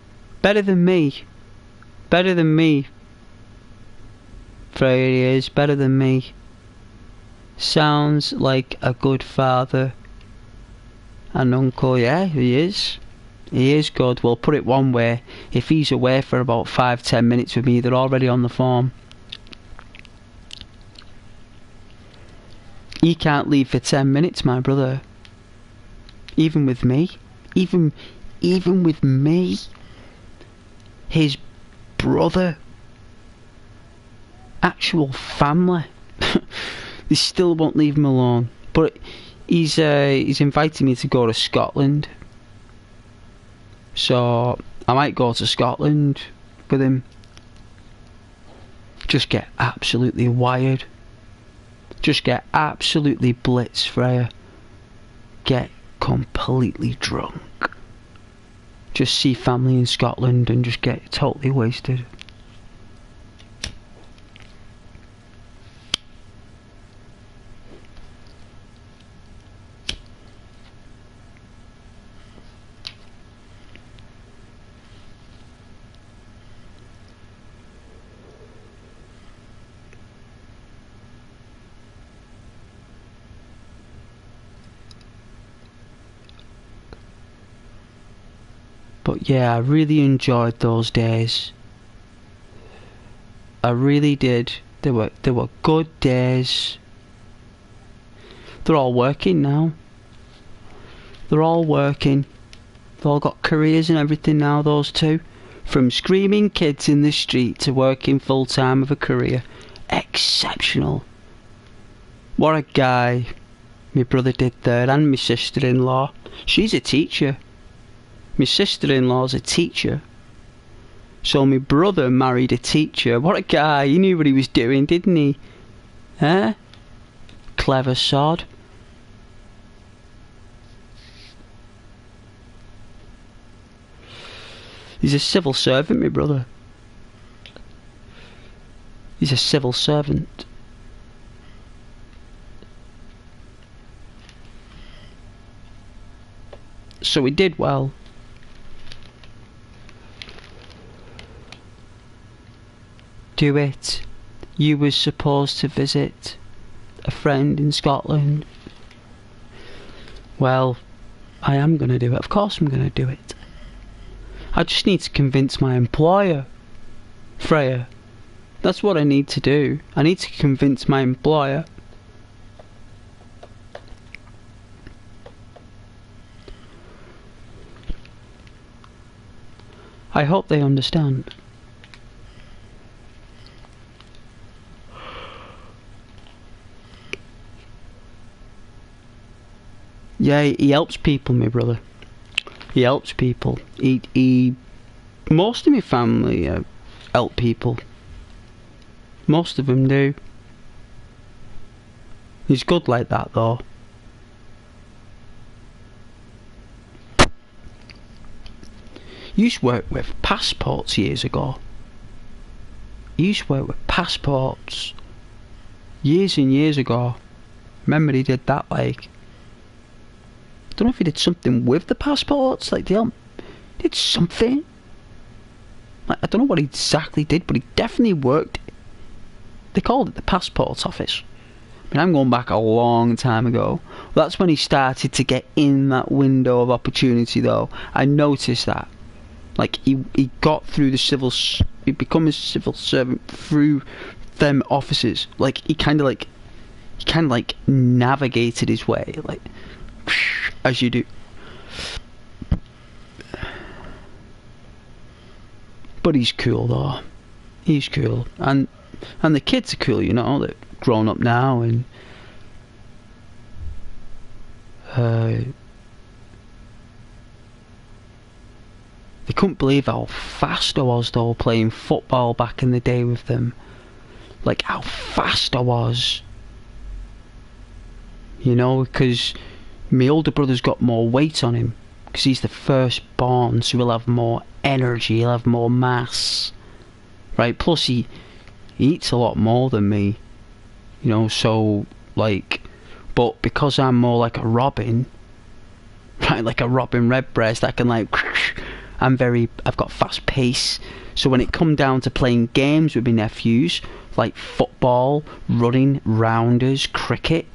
Better than me. Better than me. Freya, he is better than me. Sounds like a good father and uncle. Yeah, he is. He is good. Well, put it one way, if he's away for about 5-10 minutes with me, they're already on the phone. He can't leave for 10 minutes, my brother. Even with me. Even with me. His brother. Actual family. They still won't leave him alone. But he's invited me to go to Scotland. So I might go to Scotland with him. Just get absolutely wired. Just get absolutely blitzed, Freya. Get completely drunk. Just see family in Scotland and just get totally wasted. But yeah, I really enjoyed those days. I really did. They were good days. They're all working now. They're all working. They've all got careers and everything now, those two. From screaming kids in the street to working full time with a career. Exceptional. What a guy my brother did there, and my sister-in-law. She's a teacher. My sister-in-law's a teacher. So my brother married a teacher. What a guy. He knew what he was doing, didn't he? Eh? Clever sod. He's a civil servant, my brother. He's a civil servant. So he did well. Do it. You was supposed to visit a friend in Scotland. Well, I am going to do it. Of course I'm going to do it. I just need to convince my employer, Freya. That's what I need to do. I need to convince my employer. I hope they understand. Yeah, he helps people, my brother. He helps people. Most of my family help people. Most of them do. He's good like that, though. You used to work with passports years ago. He used to work with passports years and years ago. Remember he did that, like... I don't know if he did something with the passports, like they did something. Like, I don't know what he exactly did, but he definitely worked. They called it the passport office. I mean, I'm going back a long time ago. That's when he started to get in that window of opportunity, though. I noticed that. Like, he got through the he become a civil servant through them offices. Like, he kind of like navigated his way, like, as you do. But he's cool, though. He's cool. And the kids are cool, you know. They're grown up now, and they couldn't believe how fast I was though, playing football back in the day with them. Like how fast I was. You know, because my older brother's got more weight on him. Because he's the firstborn, so he'll have more energy, he'll have more mass. Right, plus he eats a lot more than me. You know, so, like, but because I'm more like a robin, right, like a robin redbreast, I can like, I've got fast pace. So when it come down to playing games with my nephews, like football, running, rounders, cricket,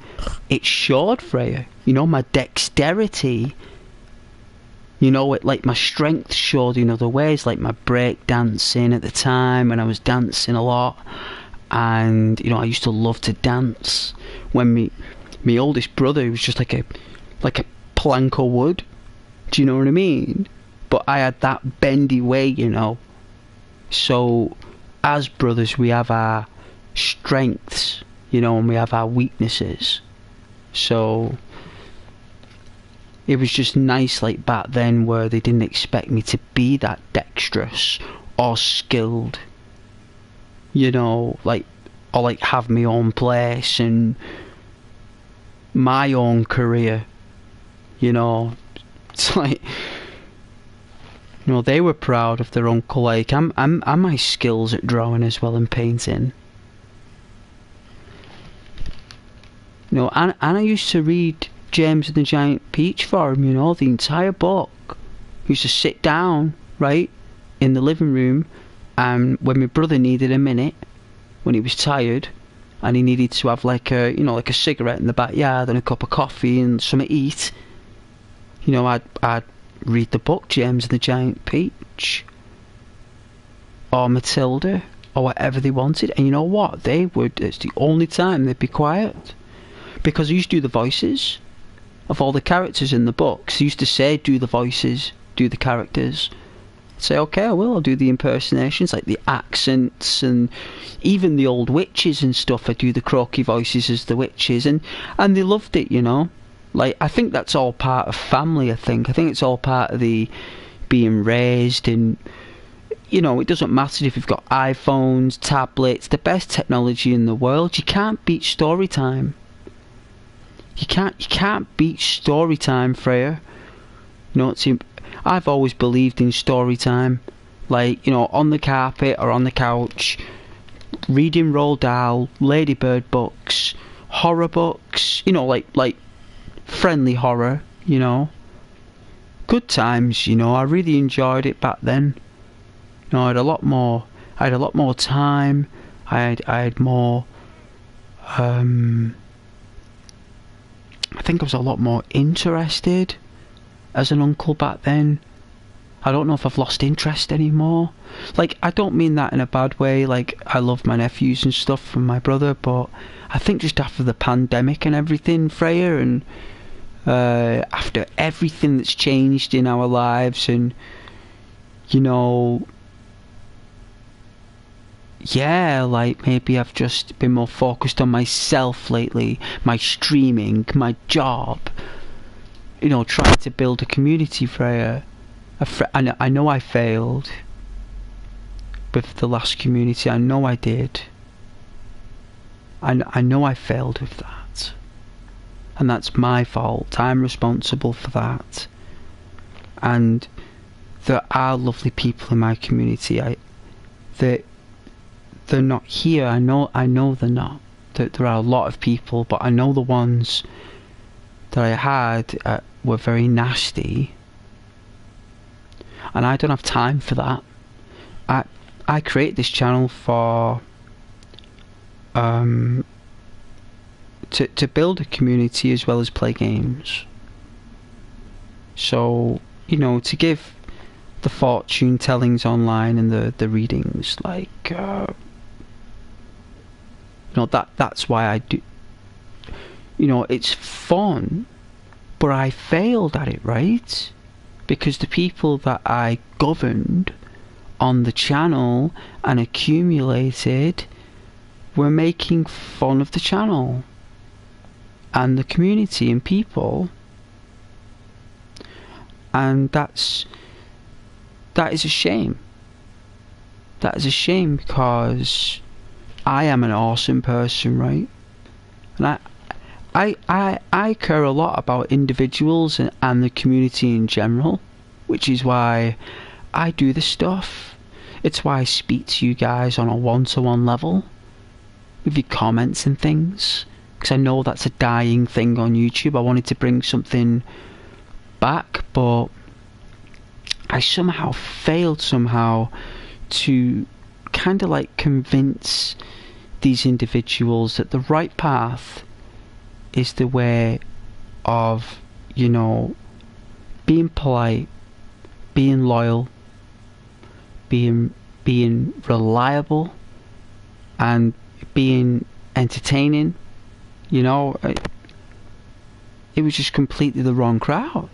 it showed, Freya. You know, my dexterity, you know, it, like my strength showed in other ways, like my break dancing at the time when I was dancing a lot. And, you know, I used to love to dance. When me oldest brother was just like a plank of wood. Do you know what I mean? But I had that bendy way, you know. So, as brothers, we have our strengths, you know, and we have our weaknesses. So, it was just nice, like, back then, where they didn't expect me to be that dexterous or skilled. You know, like, or like have my own place and my own career. You know, it's like, you know, they were proud of their uncle. Like, I'm my skills at drawing as well and painting. You know, and I used to read James and the Giant Peach for him, you know, the entire book. I used to sit down, right, in the living room, and when my brother needed a minute, when he was tired, and he needed to have like a, you know, like a cigarette in the backyard and a cup of coffee and something to eat, you know, I'd read the book James and the Giant Peach, or Matilda, or whatever they wanted. And you know what? It's the only time they'd be quiet, because I used to do the voices of all the characters in the books. I used to say, do the voices, do the characters. I'd say, okay, I'll do the impersonations, like the accents, and even the old witches and stuff. I do the croaky voices as the witches, and they loved it, you know. Like, I think that's all part of family. I think it's all part of the being raised. And you know, it doesn't matter if you've got iPhones, tablets, the best technology in the world. You can't beat story time. You can't beat story time, Freya. You know, I've always believed in story time. Like, you know, on the carpet or on the couch, reading Roald Dahl, Ladybird books, horror books, you know, like friendly horror, you know. Good times, you know. I really enjoyed it back then. You know, I had a lot more time. I had more I think I was a lot more interested as an uncle back then. I don't know if I've lost interest anymore. Like, I don't mean that in a bad way. Like, I love my nephews and stuff from my brother, but I think just after the pandemic and everything, Freya, and after everything that's changed in our lives, and, you know, yeah, like, maybe I've just been more focused on myself lately, my streaming, my job, you know, trying to build a community, Freya. I know I failed with the last community. I know I did. I know I failed with that. And that's my fault. I'm responsible for that. And there are lovely people in my community. They're not here. I know they're not. There are a lot of people, but I know the ones that I had were very nasty. And I don't have time for that. I create this channel for to build a community as well as play games. So, you know, to give the fortune tellings online and the readings, like, you know, that's why I do. You know, it's fun, but I failed at it, right? Because the people that I governed on the channel and accumulated were making fun of the channel and the community and people. and that is a shame. That is a shame, because I am an awesome person, right? And I care a lot about individuals and the community in general, which is why I do this stuff. It's why I speak to you guys on a one-to-one level with your comments and things, because I know that's a dying thing on YouTube. I wanted to bring something back, but I somehow failed to kind of like convince these individuals that the right path is the way of, you know, being polite, being loyal, being reliable, and being entertaining. You know, it was just completely the wrong crowd.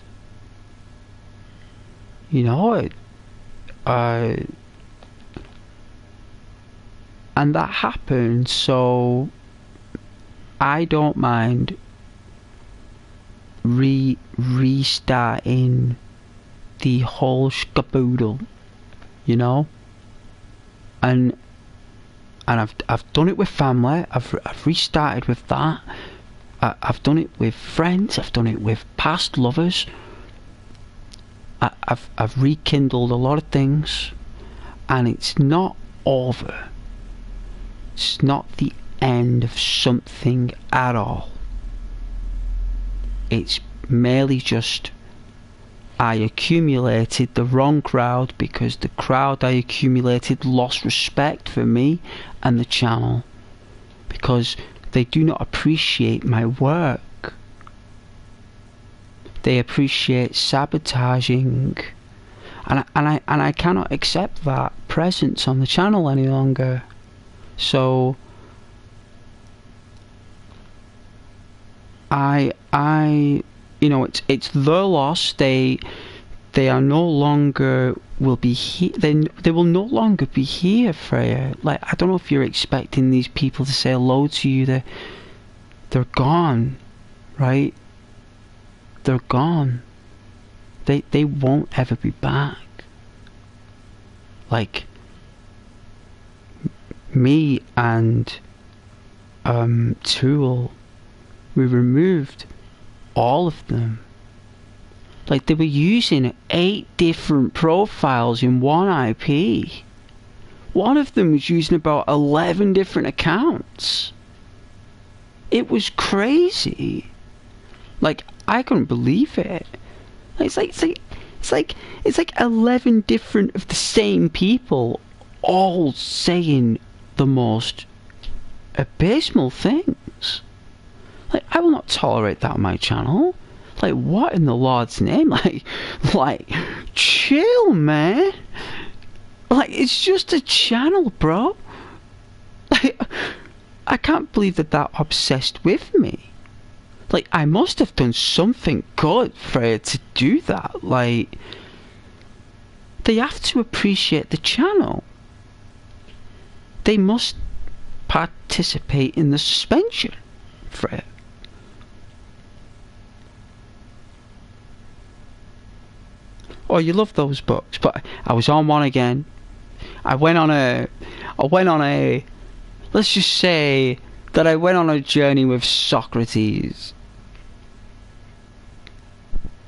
You know, and that happened, so I don't mind restarting the whole skaboodle, you know. And I've done it with family. I've restarted with that. I've done it with friends. I've done it with past lovers. I've rekindled a lot of things, and it's not over. It's not the end of something at all. It's merely just I accumulated the wrong crowd, because the crowd I accumulated lost respect for me and the channel, because they do not appreciate my work. They appreciate sabotaging, and I cannot accept that presence on the channel any longer. So I you know, it's their loss. They are no longer will be here. They will no longer be here, Freya. Like, I don't know if you're expecting these people to say hello to you. They're gone, right? They're gone. They won't ever be back. Like, me and Tool, we removed all of them. Like, they were using 8 different profiles in one IP. One of them was using about 11 different accounts. It was crazy. Like, I couldn't believe it. It's like 11 different of the same people, all saying the most abysmal things. Like, I will not tolerate that on my channel. Like, what in the Lord's name? Like, chill, man. Like, it's just a channel, bro. Like, I can't believe that obsessed with me. Like, I must have done something good for it to do that. Like, they have to appreciate the channel. They must participate in the suspension for it. Oh, you love those books, but I was on one again. I went on a let's just say that I went on a journey with Socrates.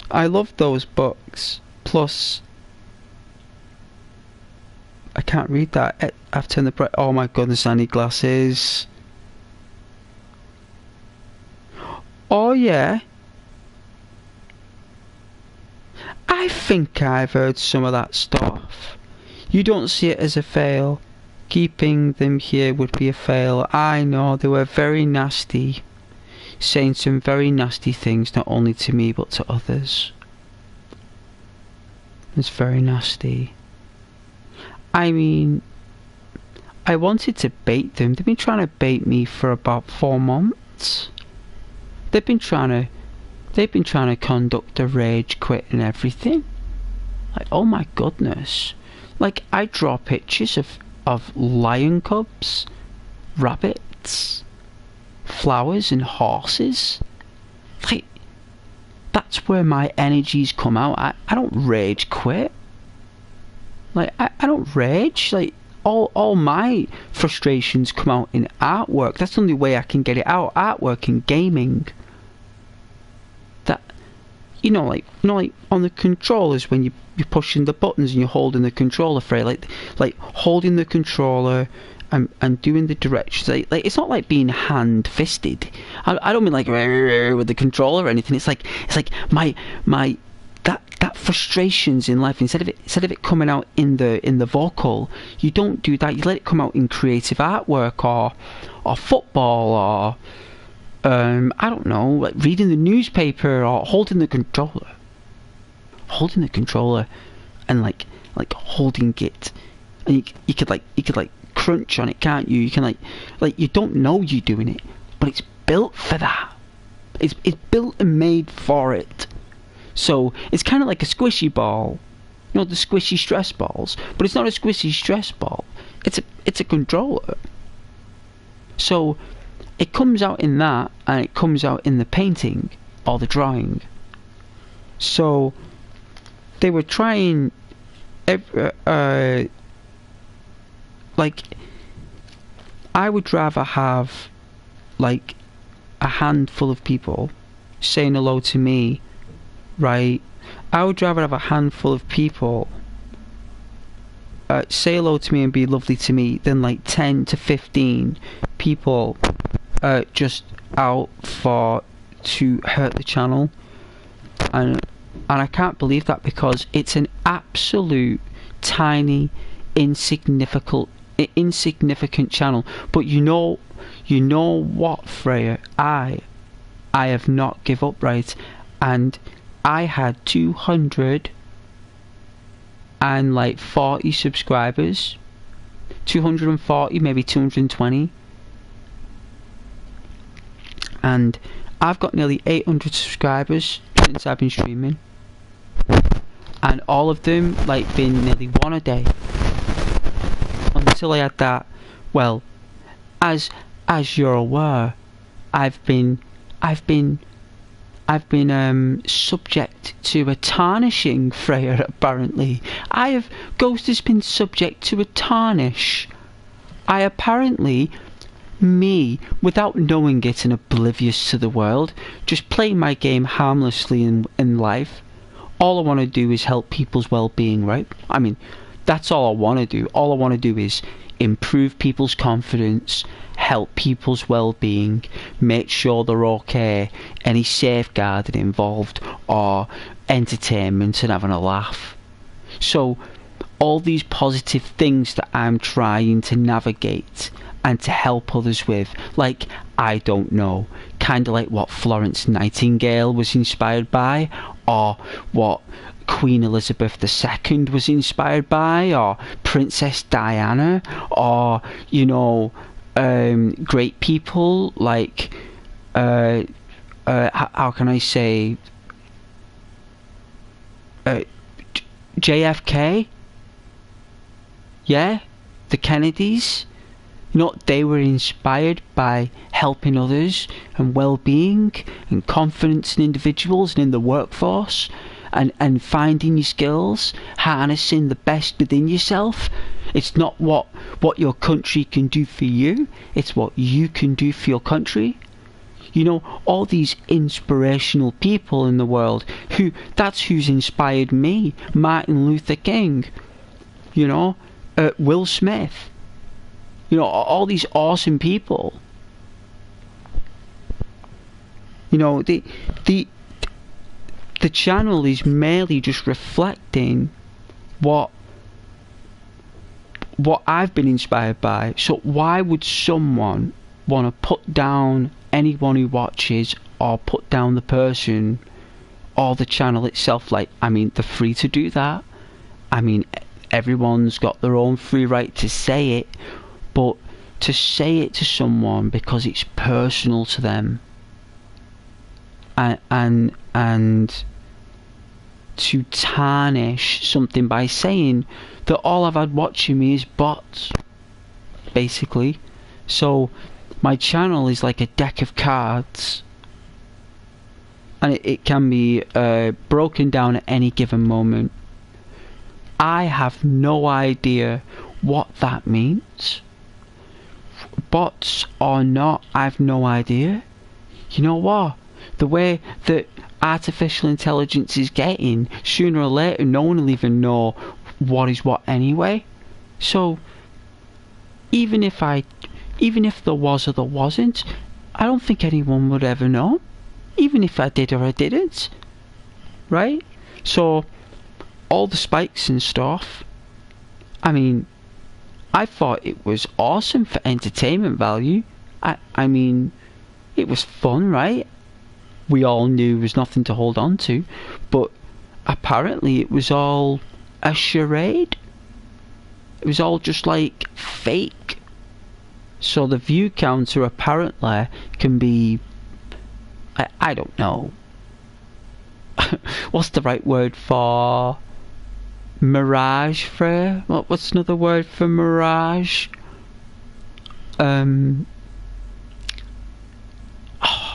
I love those books. Plus, I can't read that. I've turned the oh my goodness, I need glasses. Oh yeah. I think I've heard some of that stuff. You don't see it as a fail. Keeping them here would be a fail. I know, they were very nasty. Saying some very nasty things, not only to me but to others. It's very nasty. I mean, I wanted to bait them. They've been trying to bait me for about 4 months. They've been trying to conduct a rage quit and everything. Like, oh my goodness. Like, I draw pictures of lion cubs, rabbits, flowers and horses. Like, that's where my energies come out. I don't rage quit. Like, I don't rage. Like, all my frustrations come out in artwork. That's the only way I can get it out. Artwork and gaming. That, like on the controllers, when you're pushing the buttons and you're holding the controller for it, like holding the controller and doing the directions. Like it's not like being hand-fisted. I don't mean like with the controller or anything. It's like my that frustrations in life, instead of it coming out in the vocal, you don't do that. You let it come out in creative artwork or football or I don't know, like reading the newspaper or holding the controller and like holding it, and you could crunch on it, can't you? You can like you don't know you're doing it, but it's built for that. It's built and made for it. So it's kind of like a squishy ball, the squishy stress balls, but it's not a squishy stress ball. It's a controller. So it comes out in that, and it comes out in the painting or the drawing. So they were trying, like, I would rather have like a handful of people saying hello to me, right? I would rather have a handful of people say hello to me and be lovely to me than like 10 to 15 people just out to hurt the channel. And I can't believe that, because it's an absolute tiny insignificant channel. But you know what, Freya, I have not give up, right? And I had 240 subscribers, 240, maybe 220, and I've got nearly 800 subscribers since I've been streaming, and all of them like been nearly one a day until I had that. Well, as you're aware, I've been subject to a tarnishing, Freya, apparently. Ghost has been subject to a tarnish. I apparently, me, without knowing it and oblivious to the world, just playing my game harmlessly in life. All I want to do is help people's well-being, right? I mean, that's all I want to do. All I want to do is improve people's confidence, help people's well-being, make sure they're okay, any safeguarding involved, or entertainment and having a laugh. So all these positive things that I'm trying to navigate and to help others with, like, I don't know, kind of like what Florence Nightingale was inspired by, or what Queen Elizabeth II was inspired by, or Princess Diana, or great people like how can I say, JFK, yeah, the Kennedys. They were inspired by helping others and well-being and confidence in individuals and in the workforce, and finding your skills, harnessing the best within yourself. It's not what your country can do for you, it's what you can do for your country. All these inspirational people in the world, that's who's inspired me. Martin Luther King, Will Smith, all these awesome people. The channel is merely just reflecting what I've been inspired by. So why would someone want to put down anyone who watches, or put down the person or the channel itself? Like, I mean, they're free to do that. I mean, everyone's got their own free right to say it, but to say it to someone because it's personal to them, and to tarnish something by saying that all I've had watching me is bots, basically. So my channel is like a deck of cards, and it can be broken down at any given moment. I have no idea what that means. Bots or not, I've no idea. You know what? The way that artificial intelligence is getting, sooner or later, no one will even know what is what anyway. So, even if there was or there wasn't, I don't think anyone would ever know. Even if I did or I didn't. Right? So, all the spikes and stuff, I mean, I thought it was awesome for entertainment value. I mean, it was fun, right? We all knew there was nothing to hold on to, but apparently it was all a charade. It was all just like fake. So the view counter apparently can be, I don't know, what's the right word for mirage for? What's another word for mirage?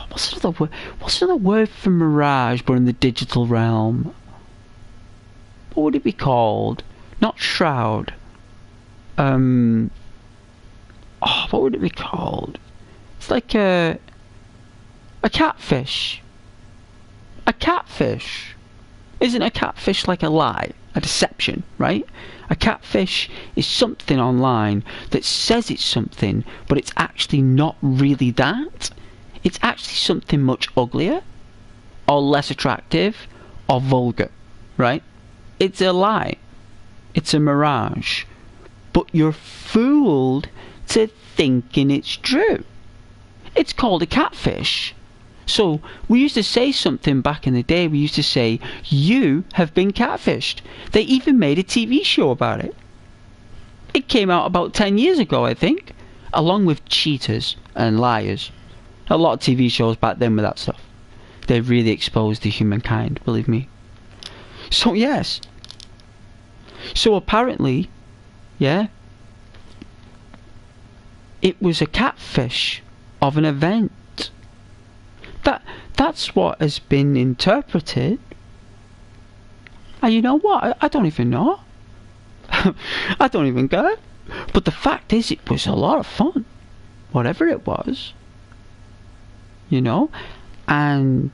What's another word for mirage but in the digital realm? What would it be called? Not shroud. What would it be called? It's like a catfish. A catfish. Isn't a catfish like a lie? A deception, right? A catfish is something online that says it's something, but it's actually not really that. It's actually something much uglier, or less attractive, or vulgar, right? It's a lie. It's a mirage. But you're fooled to thinking it's true. It's called a catfish. So, we used to say something back in the day. We used to say, you have been catfished. They even made a TV show about it. It came out about 10 years ago, I think, along with Cheaters and Liars. A lot of TV shows back then with that stuff. They really exposed the humankind, believe me. So, yes. So, apparently, yeah, it was a catfish of an event. That's what has been interpreted. And you know what? I don't even know. I don't even care. But the fact is, it was a lot of fun. Whatever it was. You know? And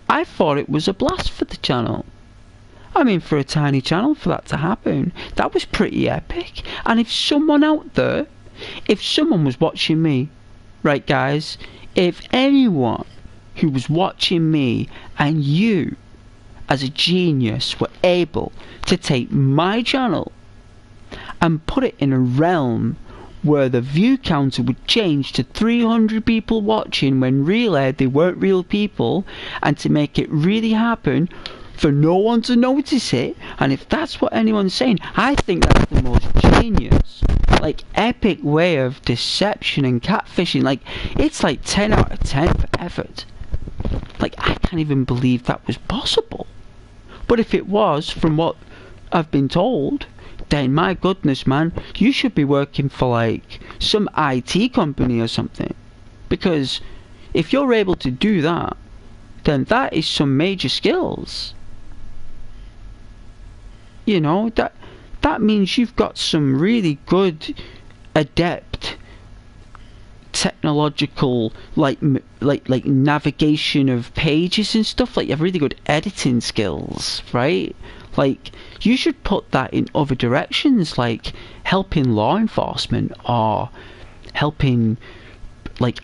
I thought it was a blast for the channel. I mean, for a tiny channel, for that to happen, that was pretty epic. And if someone out there, if someone was watching me, right guys, if anyone who was watching me and you, as a genius, were able to take my channel and put it in a realm where the view counter would change to 300 people watching when really they weren't real people, and to make it really happen for no one to notice it, and if that's what anyone's saying, I think that's the most genius, like, epic way of deception and catfishing. Like, it's like 10 out of 10 for effort. Like, I can't even believe that was possible. But if it was, from what I've been told, then my goodness, man, you should be working for like some IT company or something. Because if you're able to do that, then that is some major skills. You know, that means you've got some really good, adept technological like navigation of pages and stuff. Like, you have really good editing skills, right? Like, you should put that in other directions, like helping law enforcement or helping like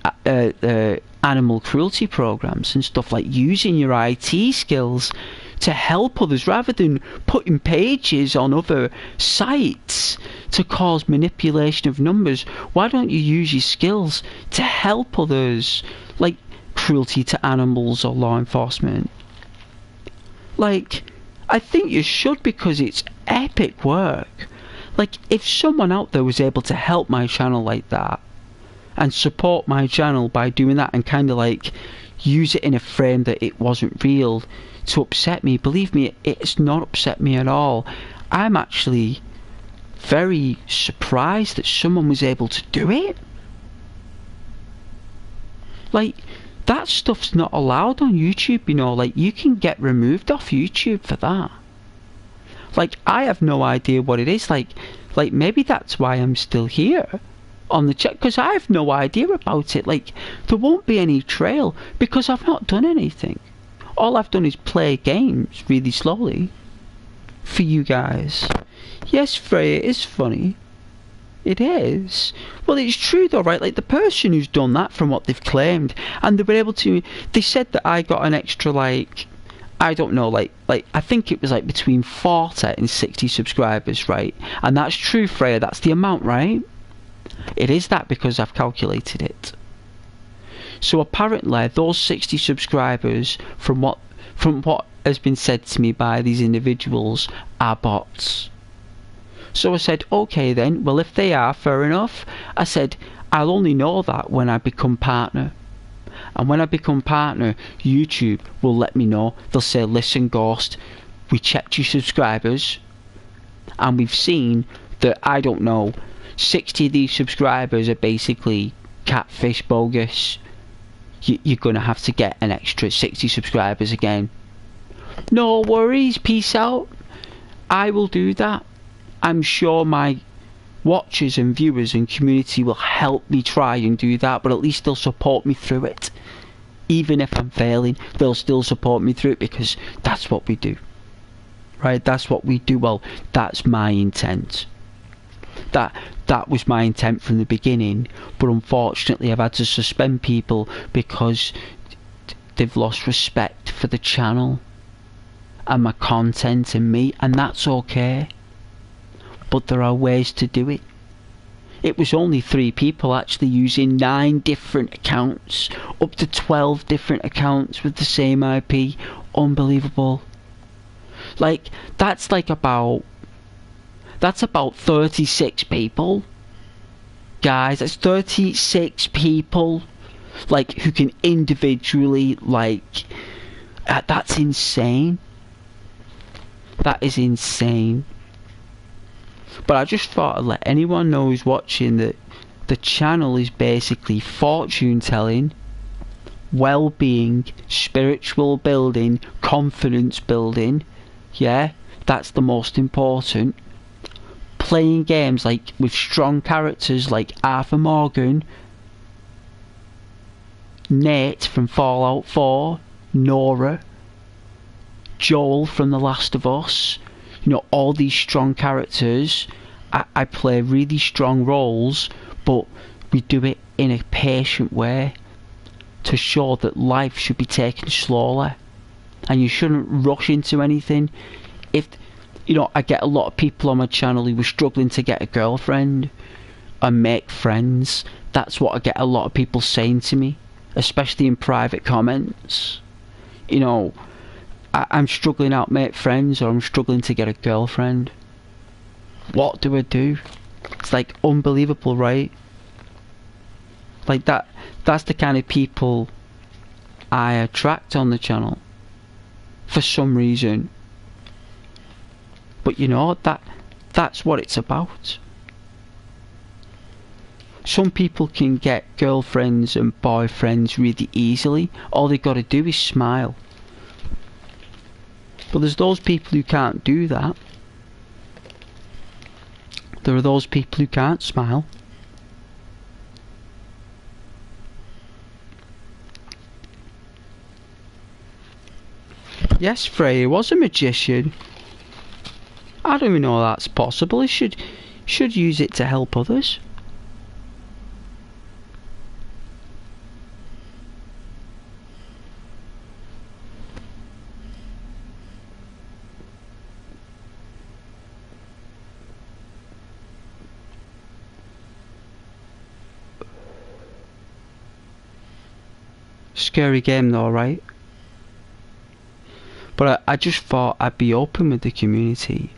animal cruelty programs and stuff, like using your IT skills to help others rather than putting pages on other sites to cause manipulation of numbers. Why don't you use your skills to help others, like cruelty to animals or law enforcement? Like, I think you should, because it's epic work. Like, if someone out there was able to help my channel like that and support my channel by doing that and kind of like use it in a frame that it wasn't real to upset me, believe me, it's not upset me at all. I'm actually very surprised that someone was able to do it. Like, that stuff's not allowed on YouTube, you know, like you can get removed off YouTube for that. Like, I have no idea what it is, like maybe that's why I'm still here on the chat, because I have no idea about it. Like, there won't be any trail because I've not done anything. All I've done is play games really slowly for you guys. Yes, Freya, it is funny. It is. Well, it's true though, right? Like, the person who's done that, from what they've claimed, and they were able to, they said that I got an extra, like, I don't know, like I think it was like between 40 and 60 subscribers, right? And that's true, Freya, that's the amount, right? It is that because I've calculated it. So apparently those 60 subscribers, from what has been said to me by these individuals, are bots. So I said, okay then, well, if they are, fair enough. I said, I'll only know that when I become partner. And when I become partner, YouTube will let me know. They'll say, listen, Ghost, we checked your subscribers and we've seen that, I don't know, 60 of these subscribers are basically catfish, bogus. You're going to have to get an extra 60 subscribers again. No worries, peace out. I will do that. I'm sure my watchers and viewers and community will help me try and do that, but at least they'll support me through it. Even if I'm failing, they'll still support me through it, because that's what we do. Right? That's what we do. Well, that's my intent. That was my intent from the beginning, but unfortunately I've had to suspend people because they've lost respect for the channel and my content and me, and that's okay. But there are ways to do it. It was only 3 people actually using 9 different accounts, up to 12 different accounts with the same IP. Unbelievable. Like, that's about 36 people. Guys, that's 36 people, like, who can individually, like, that's insane. That is insane. But I just thought I'd let anyone know who's watching that the channel is basically fortune telling, well-being, spiritual building, confidence building. Yeah, that's the most important. Playing games like with strong characters like Arthur Morgan, Nate from Fallout 4, Nora, Joel from The Last of Us. You know, all these strong characters. I play really strong roles, but we do it in a patient way to show that life should be taken slowly and you shouldn't rush into anything. If, you know, I get a lot of people on my channel who were struggling to get a girlfriend and make friends. That's what I get a lot of people saying to me, especially in private comments. You know, I'm struggling out make friends, or I'm struggling to get a girlfriend. What do I do? It's like unbelievable, right? Like that's the kind of people I attract on the channel for some reason. But you know, that's what it's about. Some people can get girlfriends and boyfriends really easily. All they've got to do is smile. But there's those people who can't do that. There are those people who can't smile. Yes, Freya was a magician. I don't even know that's possible. He should use it to help others. Scary game though, right? But I just thought I'd be open with the community.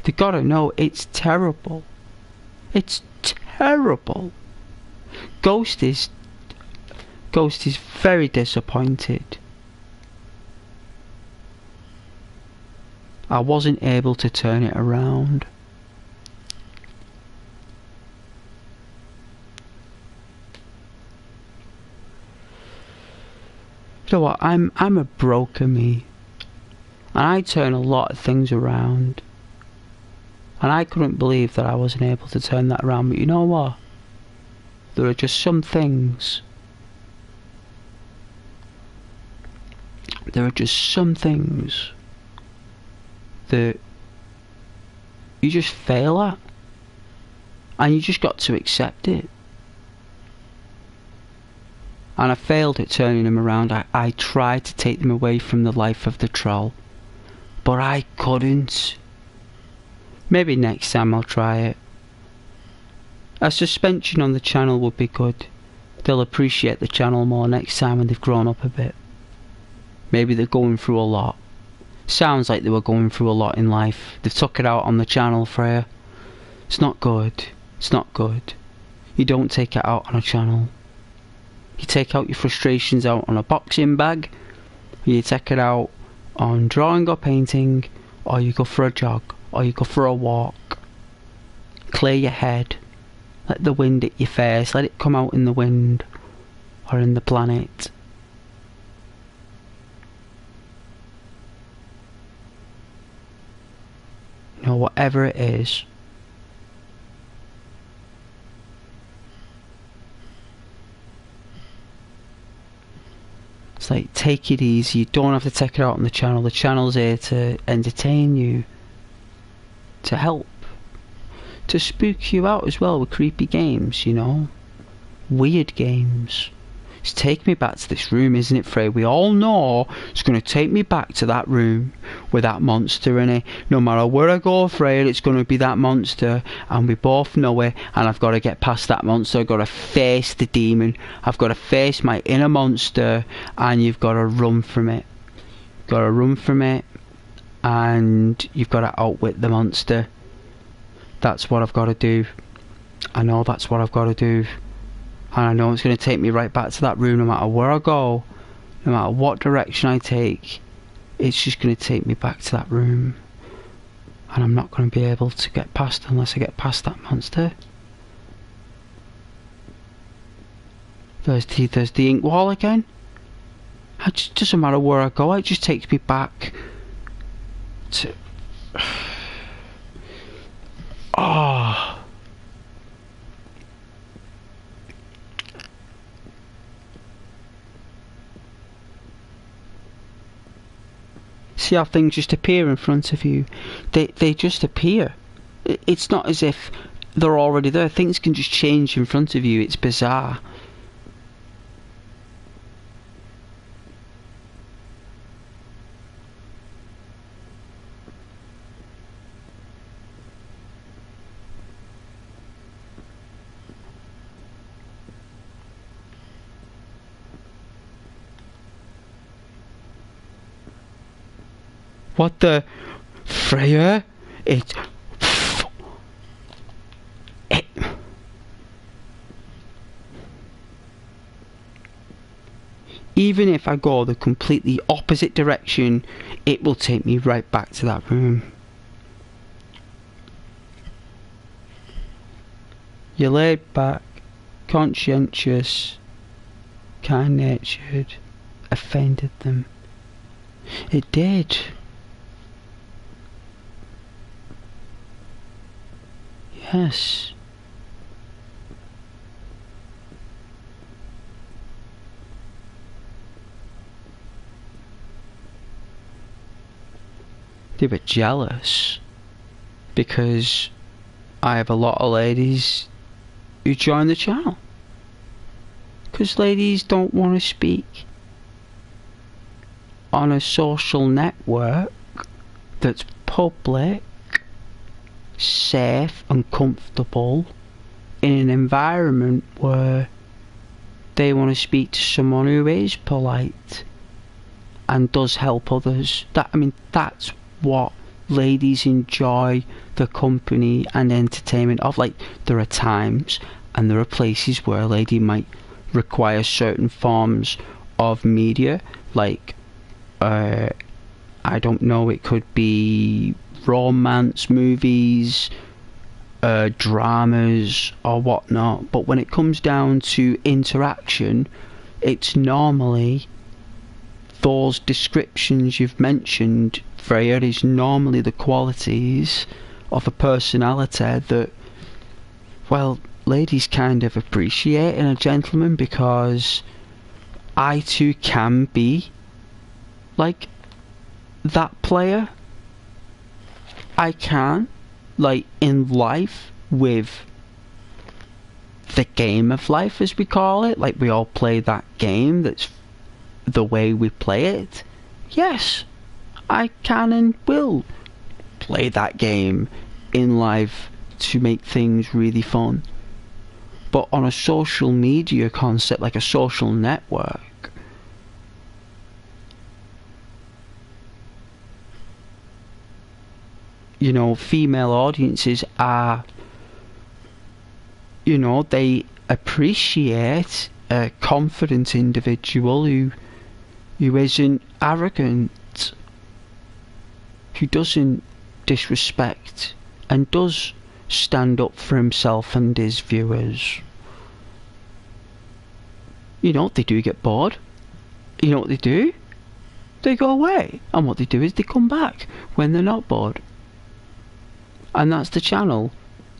They gotta know it's terrible. It's terrible. Ghost is very disappointed. I wasn't able to turn it around. You know what? I'm a broker, me, and I turn a lot of things around. And I couldn't believe that I wasn't able to turn that around. But you know what? There are just some things. There are just some things that you just fail at. And you just got to accept it. And I failed at turning them around. I tried to take them away from the life of the troll. But I couldn't. Maybe next time I'll try it. A suspension on the channel would be good. They'll appreciate the channel more next time when they've grown up a bit. Maybe they're going through a lot. Sounds like they were going through a lot in life. They've took it out on the channel, Freya. It's not good. It's not good. You don't take it out on a channel. You take out your frustrations out on a boxing bag. You take it out on drawing or painting. Or you go for a jog. Or you go for a walk. Clear your head. Let the wind hit your face. Let it come out in the wind. Or in the planet. You know, whatever it is. It's like, take it easy. You don't have to take it out on the channel. The channel's here to entertain you. To help. To spook you out as well with creepy games, you know. Weird games. It's taking me back to this room, isn't it, Frey? We all know it's going to take me back to that room with that monster in it. No matter where I go, Frey, it's going to be that monster. And we both know it. And I've got to get past that monster. I've got to face the demon. I've got to face my inner monster. And you've got to run from it. You've got to run from it. And you've got to outwit the monster. That's what I've got to do. I know that's what I've got to do. And I know it's going to take me right back to that room no matter where I go. No matter what direction I take. It's just going to take me back to that room. And I'm not going to be able to get past unless I get past that monster. There's the ink wall again. It just doesn't matter where I go. It just takes me back to... Oh... See how things just appear in front of you? They just appear. It's not as if they're already there. Things can just change in front of you. It's bizarre. What the... Freya? It... Even if I go the completely opposite direction, it will take me right back to that room. You're laid back, conscientious, kind-natured, offended them. It did. Yes. They were jealous because I have a lot of ladies who join the channel. Because ladies don't want to speak on a social network that's public, safe and comfortable, in an environment where they want to speak to someone who is polite and does help others. That's what ladies enjoy the company and entertainment of. Like, there are times and there are places where a lady might require certain forms of media, like I don't know, it could be romance movies, dramas or whatnot, but when it comes down to interaction, it's normally those descriptions you've mentioned, Freya, is normally the qualities of a personality that, well, ladies kind of appreciate in a gentleman, because I too can be like that player. I can, like, in life, with the game of life, as we call it, like we all play that game, that's the way we play it. Yes, I can and will play that game in life to make things really fun. But on a social media concept, like a social network, you know, female audiences are, you know, they appreciate a confident individual who isn't arrogant, who doesn't disrespect, and does stand up for himself and his viewers. You know, they do get bored. You know what they do? They go away. And what they do is they come back when they're not bored. And that's the channel.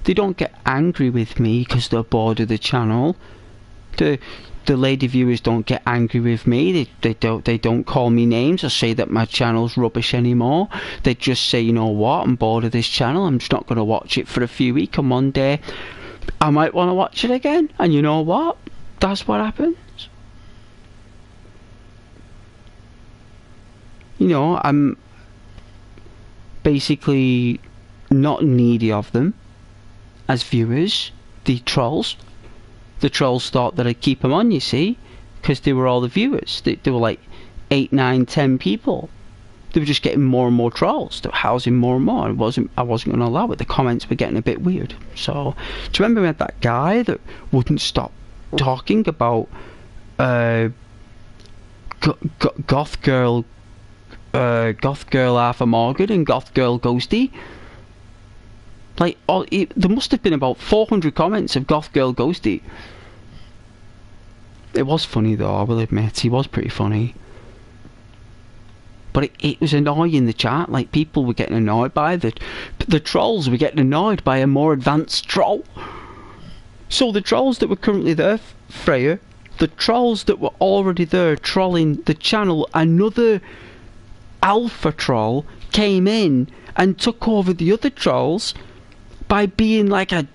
They don't get angry with me because they're bored of the channel. The lady viewers don't get angry with me. They don't call me names or say that my channel's rubbish anymore. They just say, you know what, I'm bored of this channel, I'm just not going to watch it for a few weeks, and one day I might want to watch it again. And you know what? That's what happens. You know, I'm basically not needy of them as viewers. The trolls thought that I'd keep them on, you see, because they were all the viewers. They were like 8, 9, 10 people. They were just getting more and more trolls. They were housing more and more. I wasn't going to allow it. The comments were getting a bit weird. So, do you remember we had that guy that wouldn't stop talking about goth girl Arthur Morgan and goth girl Ghosty? Like, there must have been about 400 comments of goth girl Ghosty. It was funny though, I will admit, he was pretty funny. But it was annoying, the chat. Like, people were getting annoyed by the trolls were getting annoyed by a more advanced troll. So the trolls that were currently there, Freya, the trolls that were already there trolling the channel, another alpha troll came in and took over the other trolls by being like a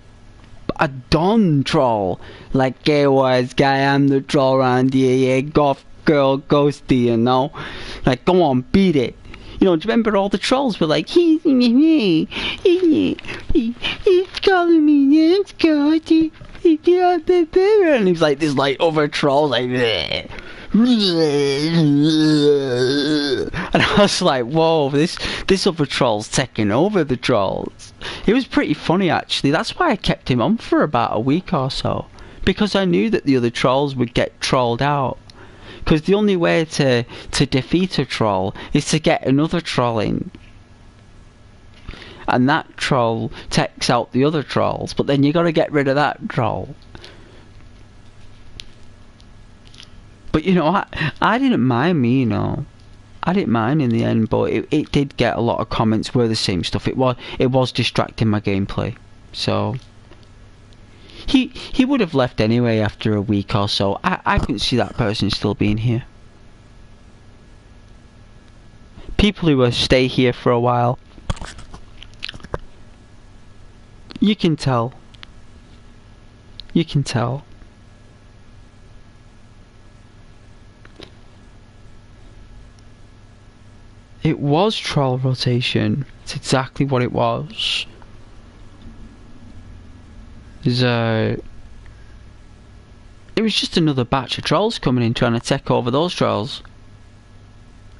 Don troll. Like, hey, wise guy, I'm the troll around here, yeah, goth girl Ghosty, you know? Like, go on, beat it. You know, do you remember all the trolls were like, he's calling me names, Ghosty. And he was like, this like other trolls, like, bleh. And I was like, whoa, this other troll's taking over the trolls. It was pretty funny, actually. That's why I kept him on for about a week or so, because I knew that the other trolls would get trolled out. Because the only way to defeat a troll is to get another troll in, and that troll takes out the other trolls, but then you got to get rid of that troll. But, you know, I didn't mind me, you know. I didn't mind in the end, but it did get a lot of comments were the same stuff. It was distracting my gameplay. So he would have left anyway after a week or so. I couldn't see that person still being here. People who stay here for a while, you can tell. You can tell. It was troll rotation. It's exactly what it was. It was just another batch of trolls coming in trying to take over those trolls.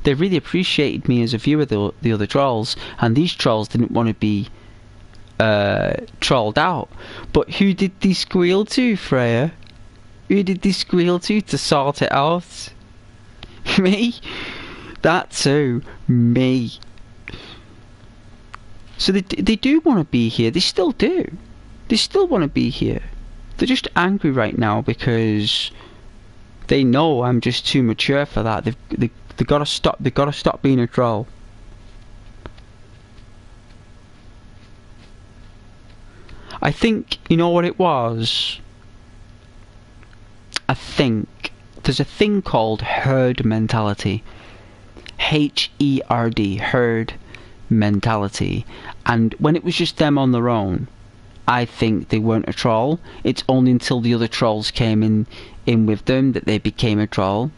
They really appreciated me as a viewer, the other trolls, and these trolls didn't want to be trolled out. But who did they squeal to, Freya? Who did they squeal to sort it out? Me? That too. Me. So they do want to be here. They still do. They still want to be here. They're just angry right now because they know I'm just too mature for that. They gotta stop. They gotta stop being a troll. I think, you know what it was? I think there's a thing called herd mentality. H-E-R-D, herd mentality. And when it was just them on their own, I think they weren't a troll. It's only until the other trolls came in with them that they became a troll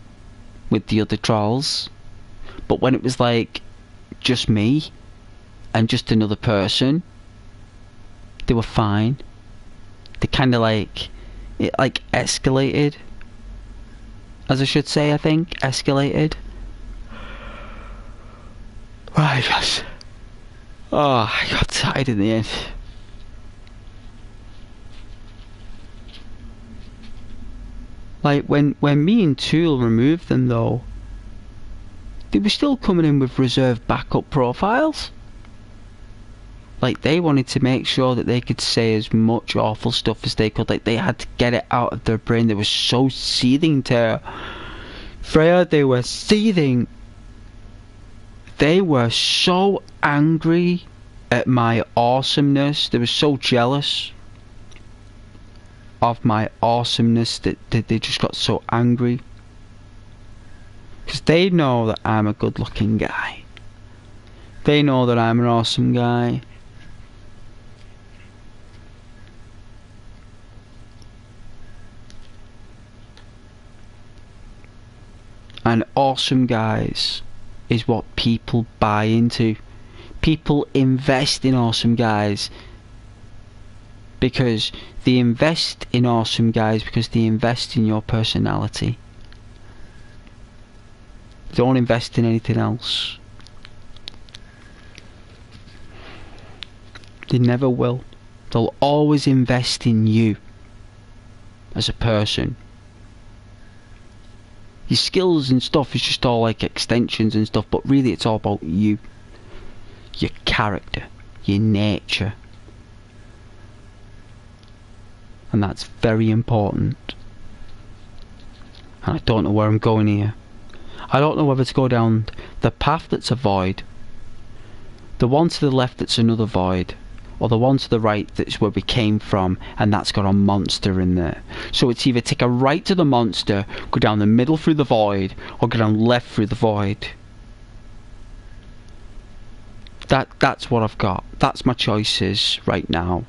with the other trolls. But when it was like just me and just another person, they were fine. They kind of like, it like escalated, as I should say. I think escalated. Right, guys. Oh, I got tired in the end. Like when me and Tool removed them though, they were still coming in with reserved backup profiles. Like they wanted to make sure that they could say as much awful stuff as they could. Like they had to get it out of their brain. They were so seething, Tara. Freya, they were seething. They were so angry at my awesomeness. They were so jealous of my awesomeness that they just got so angry. Because they know that I'm a good looking guy. They know that I'm an awesome guy. And awesome guys is what people buy into. People invest in awesome guys because they invest in awesome guys because they invest in your personality. They don't invest in anything else. They never will. They'll always invest in you as a person. Your skills and stuff is just all like extensions and stuff, but really it's all about you. Your character, your nature. And that's very important. And I don't know where I'm going here. I don't know whether to go down the path that's a void, the one to the left that's another void, or the one to the right that's where we came from and that's got a monster in there. So it's either take a right to the monster, go down the middle through the void, or go down left through the void. That's what I've got. That's my choices right now.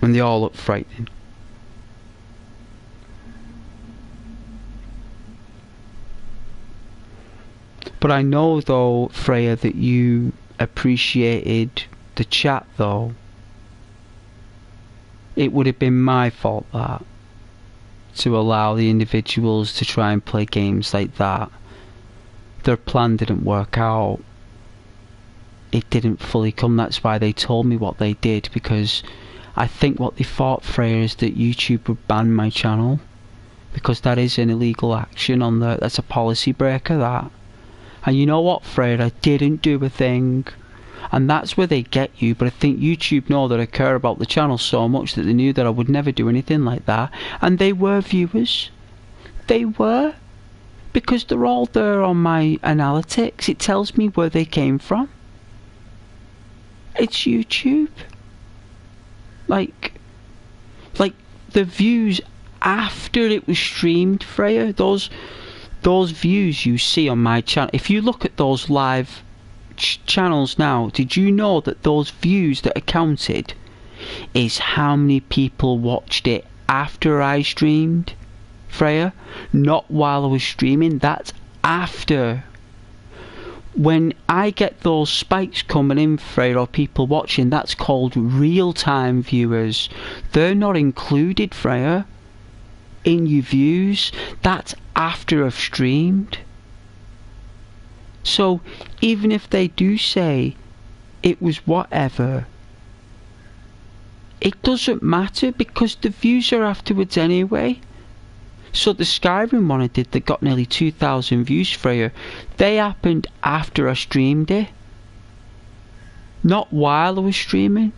And they all look frightening. But I know though, Freya, that you appreciated the chat though. It would have been my fault that, to allow the individuals to try and play games like that. Their plan didn't work out. It didn't fully come. That's why they told me what they did, because I think what they thought, Freya, is that YouTube would ban my channel, because that is an illegal action on the, that's a policy breaker, that. And you know what, Fred, I didn't do a thing. And that's where they get you. But I think YouTube know that I care about the channel so much that they knew that I would never do anything like that. And they were viewers. They were. Because they're all there on my analytics. It tells me where they came from. It's YouTube. Like the views after it was streamed, Freya, those views you see on my channel, if you look at those live channels now, did you know that those views that are counted is how many people watched it after I streamed, Freya? Not while I was streaming, that's after. When I get those spikes coming in, Freya, or people watching, that's called real-time viewers. They're not included, Freya, in your views. That's after I've streamed. So even if they do say it was whatever, it doesn't matter, because the views are afterwards anyway. So the Skyrim one I did that got nearly 2,000 views, Freya, they happened after I streamed it, not while I was streaming.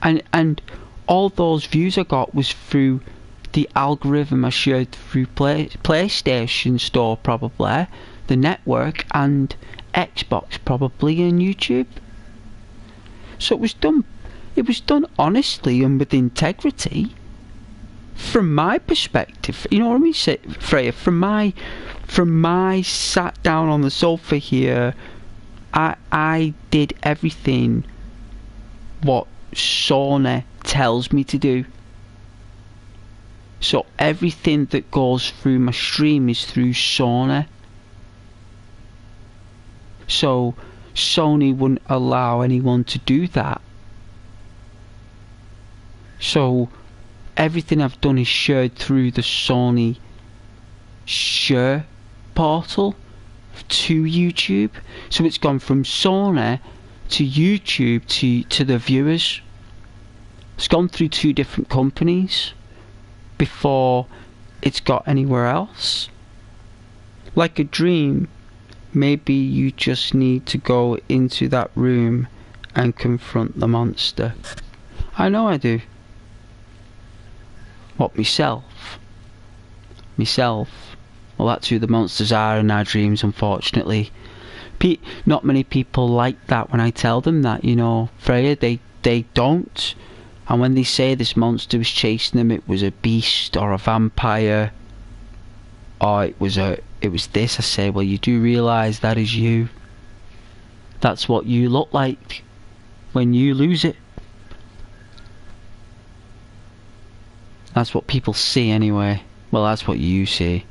And all those views I got was through the algorithm are shared through PlayStation Store probably, the network, and Xbox probably, and YouTube. So it was done honestly and with integrity. From my perspective, you know what I mean, Freya? From my sat down on the sofa here, I did everything what Sony tells me to do. So everything that goes through my stream is through Sony. So Sony wouldn't allow anyone to do that. So everything I've done is shared through the Sony share portal to YouTube. So it's gone from Sony to YouTube to the viewers. It's gone through 2 different companies before it's got anywhere else. Like a dream, maybe you just need to go into that room and confront the monster. I know I do. What, myself? Myself? Well, that's who the monsters are in our dreams, unfortunately. Not many people like that when I tell them that, you know, Freya, they don't. And when they say this monster was chasing them, it was a beast or a vampire, or it was this, I say, well, you do realise that is you. That's what you look like when you lose it. That's what people see anyway. Well, that's what you see.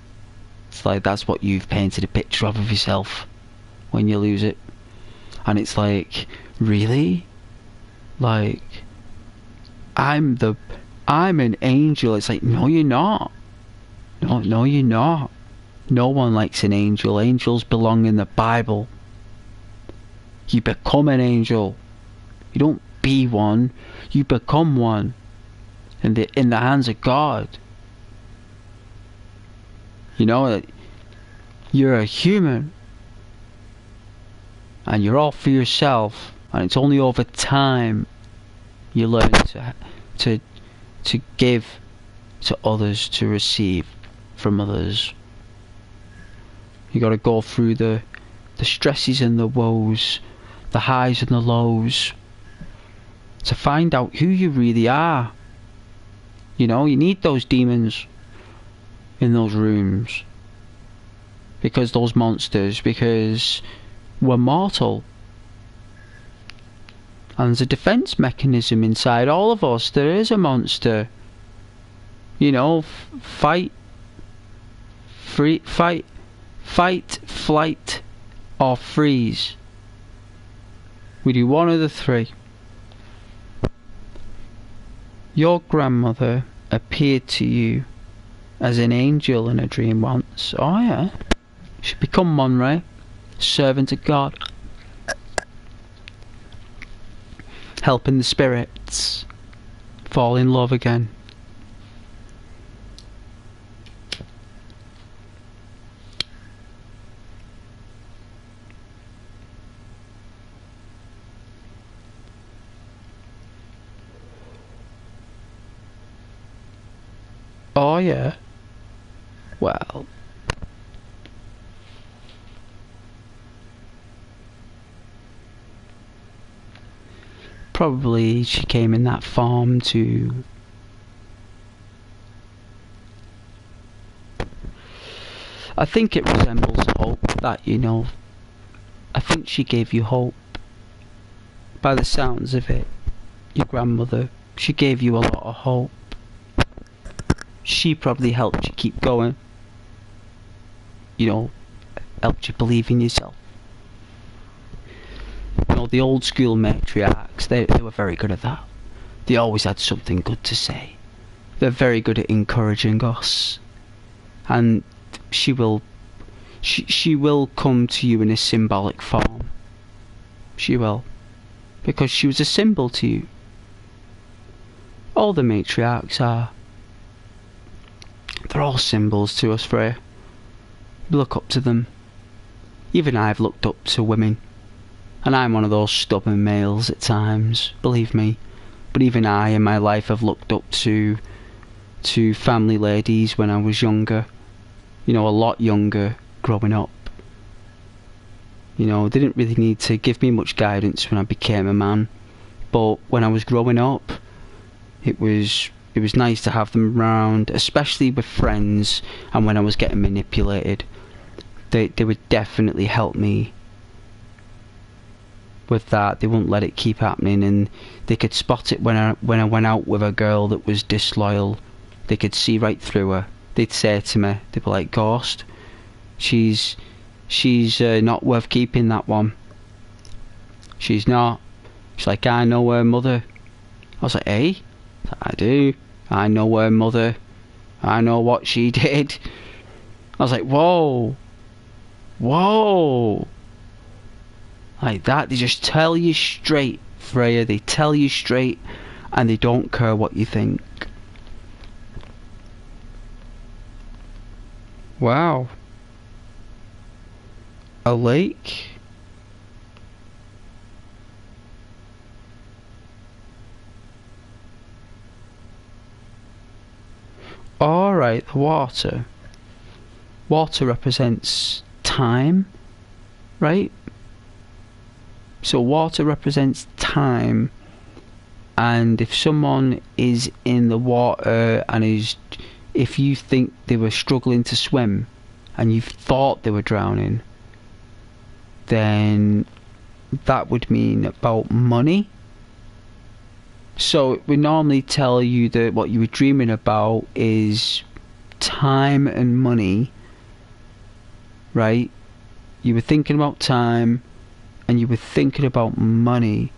It's like that's what you've painted a picture of yourself when you lose it. And it's like, really? Like, I'm an angel. It's like, no, you're not. No, you're not. No one likes an angel. Angels belong in the Bible. You become an angel. You don't be one. You become one. In the hands of God. You know, you're a human. And you're all for yourself. And it's only over time you learn to give to others, to receive from others. You got to go through the stresses and the woes, the highs and the lows, to find out who you really are. You know, you need those demons in those rooms, because those monsters, because we're mortal. And there's a defense mechanism inside all of us. There is a monster. You know, fight, flight, or freeze. We do one of the 3. Your grandmother appeared to you as an angel in a dream once. Oh yeah. She become one, right? Servant of God. Helping the spirits fall in love again. Oh yeah. Well, probably she came in that form to I think it resembles hope, that, you know. I think she gave you hope. By the sounds of it, your grandmother, she gave you a lot of hope. She probably helped you keep going. You know, helped you believe in yourself. You know, the old school matriarchs, they were very good at that. They always had something good to say. They're very good at encouraging us. And she will come to you in a symbolic form. She will. Because she was a symbol to you. All the matriarchs are. They're all symbols to us, Freya. We look up to them. Even I've looked up to women. And I'm one of those stubborn males at times, believe me. But even I in my life have looked up to to family ladies when I was younger. You know, a lot younger, growing up. You know, they didn't really need to give me much guidance when I became a man. But when I was growing up, it was nice to have them around, especially with friends, and when I was getting manipulated. They would definitely help me with that. They wouldn't let it keep happening, and they could spot it when I went out with a girl that was disloyal. They could see right through her. They'd say to me, they'd be like, "Ghost, she's not worth keeping, that one. She's not." She's like, "I know her mother." I was like, "Eh?" "I do. I know her mother. I know what she did." I was like, whoa. Like that, they just tell you straight, Freya. They tell you straight, and they don't care what you think. Wow. A lake? Alright, the water. Water represents time, right? So water represents time, and if someone is in the water and if you think they were struggling to swim and you thought they were drowning, then that would mean about money. So it would normally tell you that what you were dreaming about is time and money, right? You were thinking about time and you were thinking about money,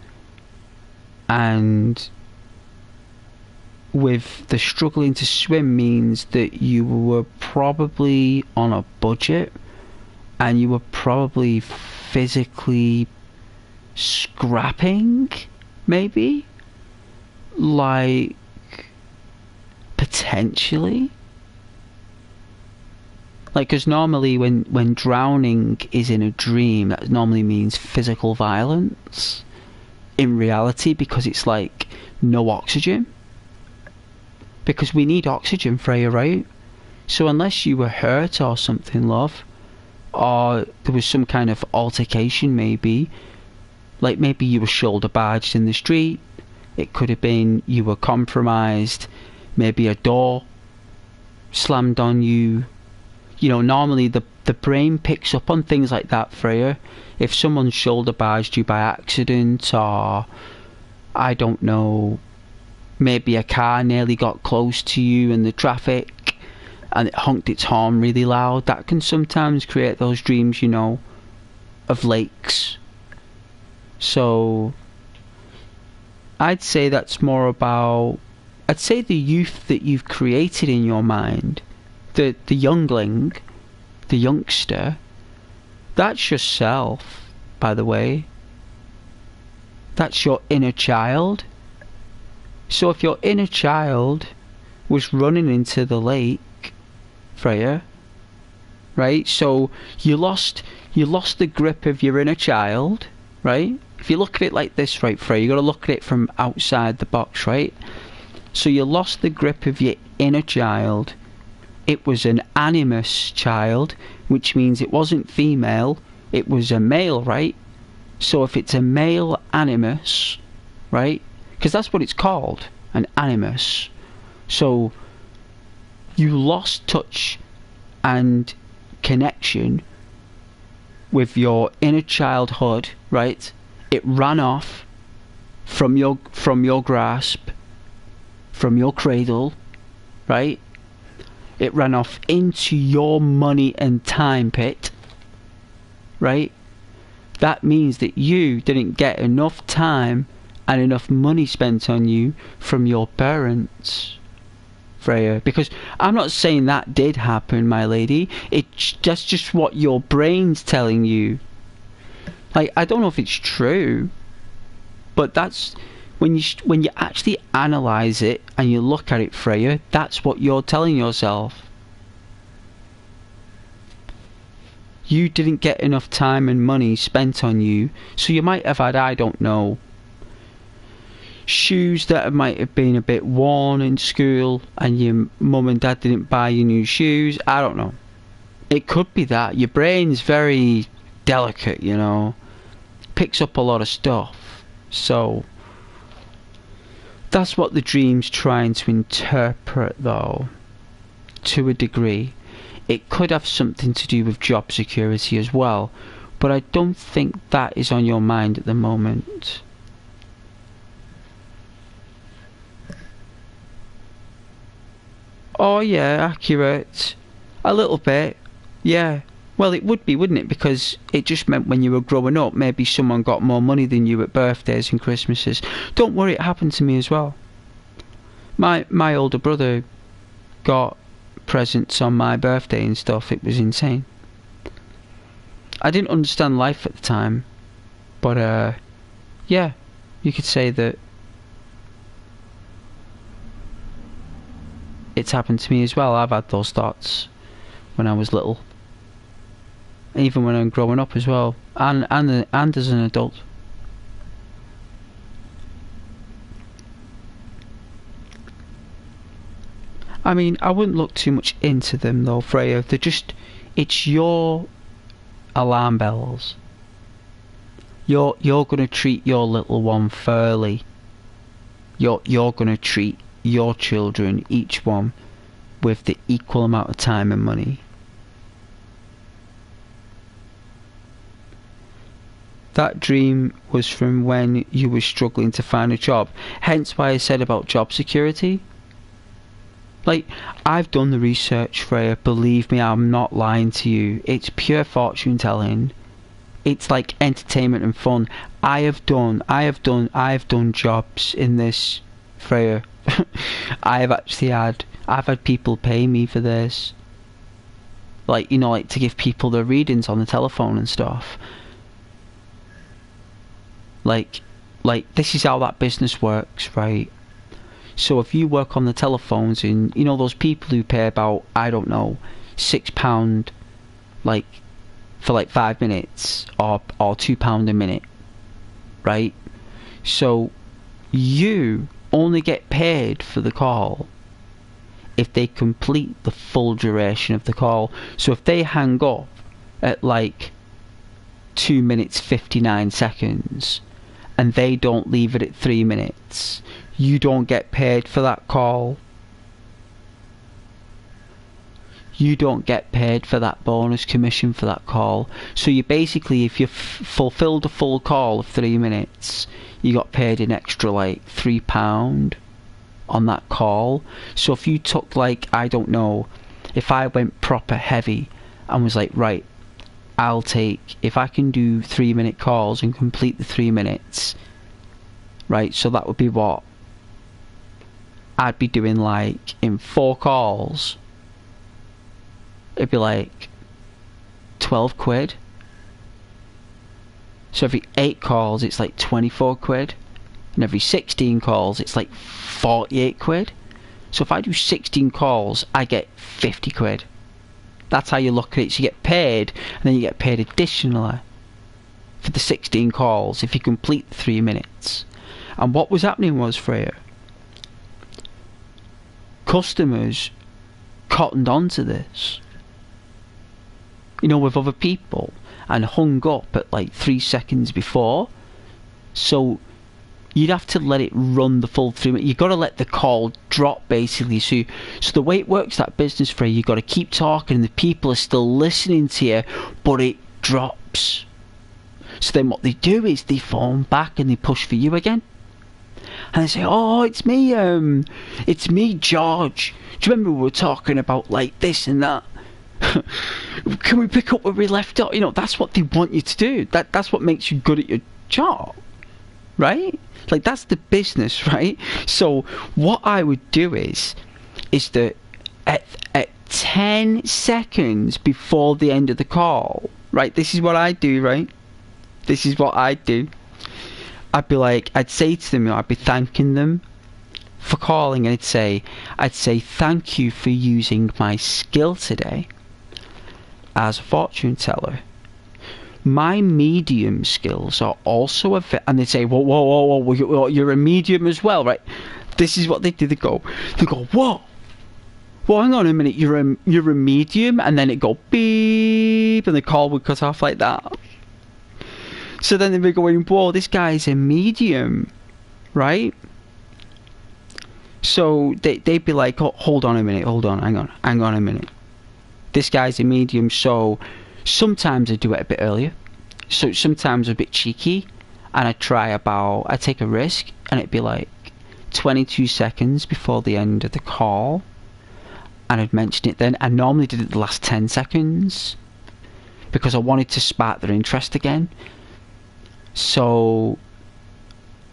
and with the struggling to swim means that you were probably on a budget and you were probably physically scrapping, maybe? Like, potentially? Like, because normally when drowning is in a dream, that normally means physical violence in reality, because it's like no oxygen. Because we need oxygen, Freya, right? So unless you were hurt or something, love, or there was some kind of altercation, maybe, like maybe you were shoulder barged in the street, it could have been you were compromised, maybe a door slammed on you. You know, normally the brain picks up on things like that, Freya. If someone shoulder barged you by accident, or I don't know, maybe a car nearly got close to you in the traffic and it honked its horn really loud, that can sometimes create those dreams, you know, of lakes. So I'd say that's more about, I'd say the youth that you've created in your mind, the youngling, the youngster, that's yourself, by the way. That's your inner child. So if your inner child was running into the lake, Freya, right? So you lost the grip of your inner child, right? If you look at it like this, right, Freya, you got to look at it from outside the box, right? So you lost the grip of your inner child. It was an animus child, which means it wasn't female, it was a male, right? So if it's a male animus, right? Because that's what it's called, an animus. So you lost touch and connection with your inner childhood, right? It ran off from your grasp, from your cradle, right? It ran off into your money and time pit, right? That means that you didn't get enough time and enough money spent on you from your parents, Freya. Because I'm not saying that did happen, my lady. That's just what your brain's telling you. Like, I don't know if it's true, but that's when you actually analyze it and you look at it, Freya, that's what you're telling yourself. You didn't get enough time and money spent on you, so you might have had, I don't know, shoes that might have been a bit worn in school and your mum and dad didn't buy you new shoes. I don't know. It could be that. Your brain's very delicate, you know. Picks up a lot of stuff. So that's what the dream's trying to interpret, though, to a degree. It could have something to do with job security as well, but I don't think that is on your mind at the moment. Oh yeah, accurate. A little bit. Yeah. Well, it would be, wouldn't it? Because it just meant when you were growing up, maybe someone got more money than you at birthdays and Christmases. Don't worry, it happened to me as well. My older brother got presents on my birthday and stuff. It was insane. I didn't understand life at the time, but yeah, you could say that it's happened to me as well. I've had those thoughts when I was little, even when I'm growing up as well, and as an adult. I mean, I wouldn't look too much into them though, Freya. It's your alarm bells. You're gonna treat your little one fairly. You're gonna treat your children, each one, with the equal amount of time and money. That dream was from when you were struggling to find a job, hence why I said about job security. Like, I've done the research, Freya, believe me, I'm not lying to you. It's pure fortune telling. It's like entertainment and fun. I have done jobs in this, Freya. I've had people pay me for this. Like, you know, like to give people their readings on the telephone and stuff. Like this is how that business works, right? So if you work on the telephones and, you know, those people who pay about, I don't know, £6, like, for like 5 minutes, or £2 a minute, right? So you only get paid for the call if they complete the full duration of the call. So if they hang up at like 2 minutes 59 seconds and they don't leave it at 3 minutes, you don't get paid for that call. You don't get paid for that bonus commission for that call. So you basically, if you fulfilled a full call of 3 minutes, you got paid an extra like £3 on that call. So if you took, like, I don't know, if I went proper heavy and was like, right, I'll take, if I can do 3 minute calls and complete the 3 minutes, right, so that would be what I'd be doing, like, in 4 calls, it'd be like 12 quid. So every 8 calls it's like 24 quid, and every 16 calls it's like 48 quid. So if I do 16 calls, I get 50 quid. That's how you look at it. So you get paid, and then you get paid additionally for the 16 calls if you complete the 3 minutes. And what was happening was, Freya, customers cottoned onto this, you know, with other people, and hung up at like 3 seconds before. So you'd have to let it run the full 3 minutes. You've got to let the call drop, basically. So the way it works, that business, Freya, you've got to keep talking and the people are still listening to you, but it drops. So then what they do is they phone back and they push for you again. And they say, oh, it's me, George. Do you remember we were talking about like this and that? Can we pick up where we left off? You know, that's what they want you to do. That's what makes you good at your job, right? Like, that's the business, right? So what I would do is that at 10 seconds before the end of the call, right? This is what I do, right? This is what I do. I'd be like, I'd say to them, you know, I'd be thanking them for calling, and I'd say thank you for using my skill today as a fortune teller. my medium skills are also and they say, whoa, you're a medium as well, right? This is what they do. They go, whoa, hang on a minute, you're a medium, and then it go beep, and the call would cut off like that. So then they'd be going, whoa, this guy's a medium, right? So they'd be like, oh, hold on a minute, hang on a minute. This guy's a medium, so sometimes I do it a bit earlier. So sometimes a bit cheeky, and I take a risk, and it'd be like 22 seconds before the end of the call, and I'd mention it then. I normally did it the last 10 seconds, because I wanted to spark their interest again. So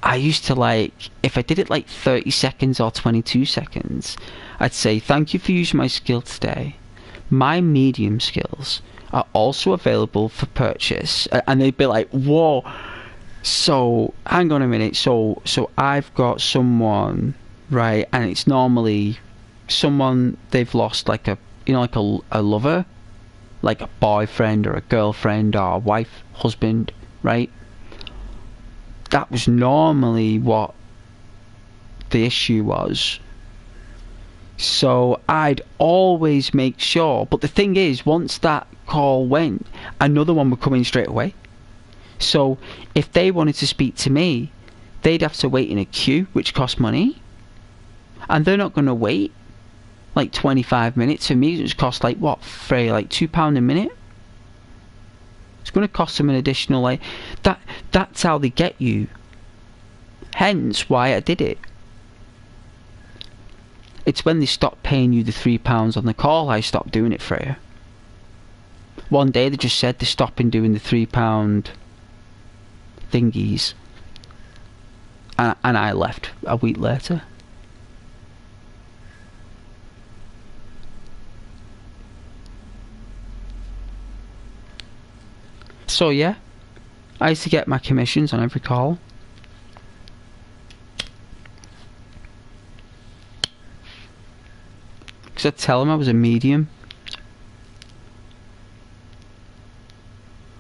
I used to, like, if I did it like 30 seconds or 22 seconds, I'd say, thank you for using my skill today. My medium skills are also available for purchase. And they'd be like, whoa, so hang on a minute, so I've got someone, right, and it's normally someone they've lost, like a lover, like a boyfriend or a girlfriend or a wife, husband, right? That was normally what the issue was. So I'd always make sure, but the thing is, once that call went, another one would come in straight away. So if they wanted to speak to me, they'd have to wait in a queue, which cost money, and they're not going to wait like 25 minutes. For me, it would cost like what, for like £2 a minute. It's going to cost them an additional, like, that's how they get you. Hence why I did it. It's when they stopped paying you the £3 on the call, I stopped doing it for you. One day they just said they're stopping doing the £3 thingies. And I left a week later. So yeah, I used to get my commissions on every call. Because I'd tell them I was a medium.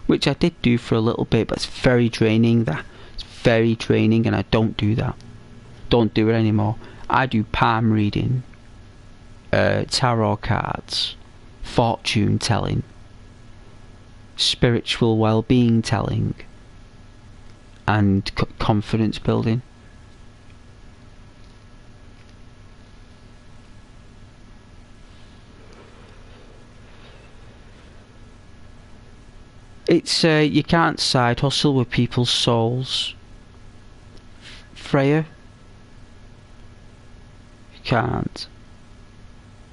Which I did do for a little bit, but it's very draining. It's very draining, and I don't do that. Don't do it anymore. I do palm reading, tarot cards, fortune telling, spiritual well-being telling, and confidence building. It's you can't side hustle with people's souls, Freya. You can't.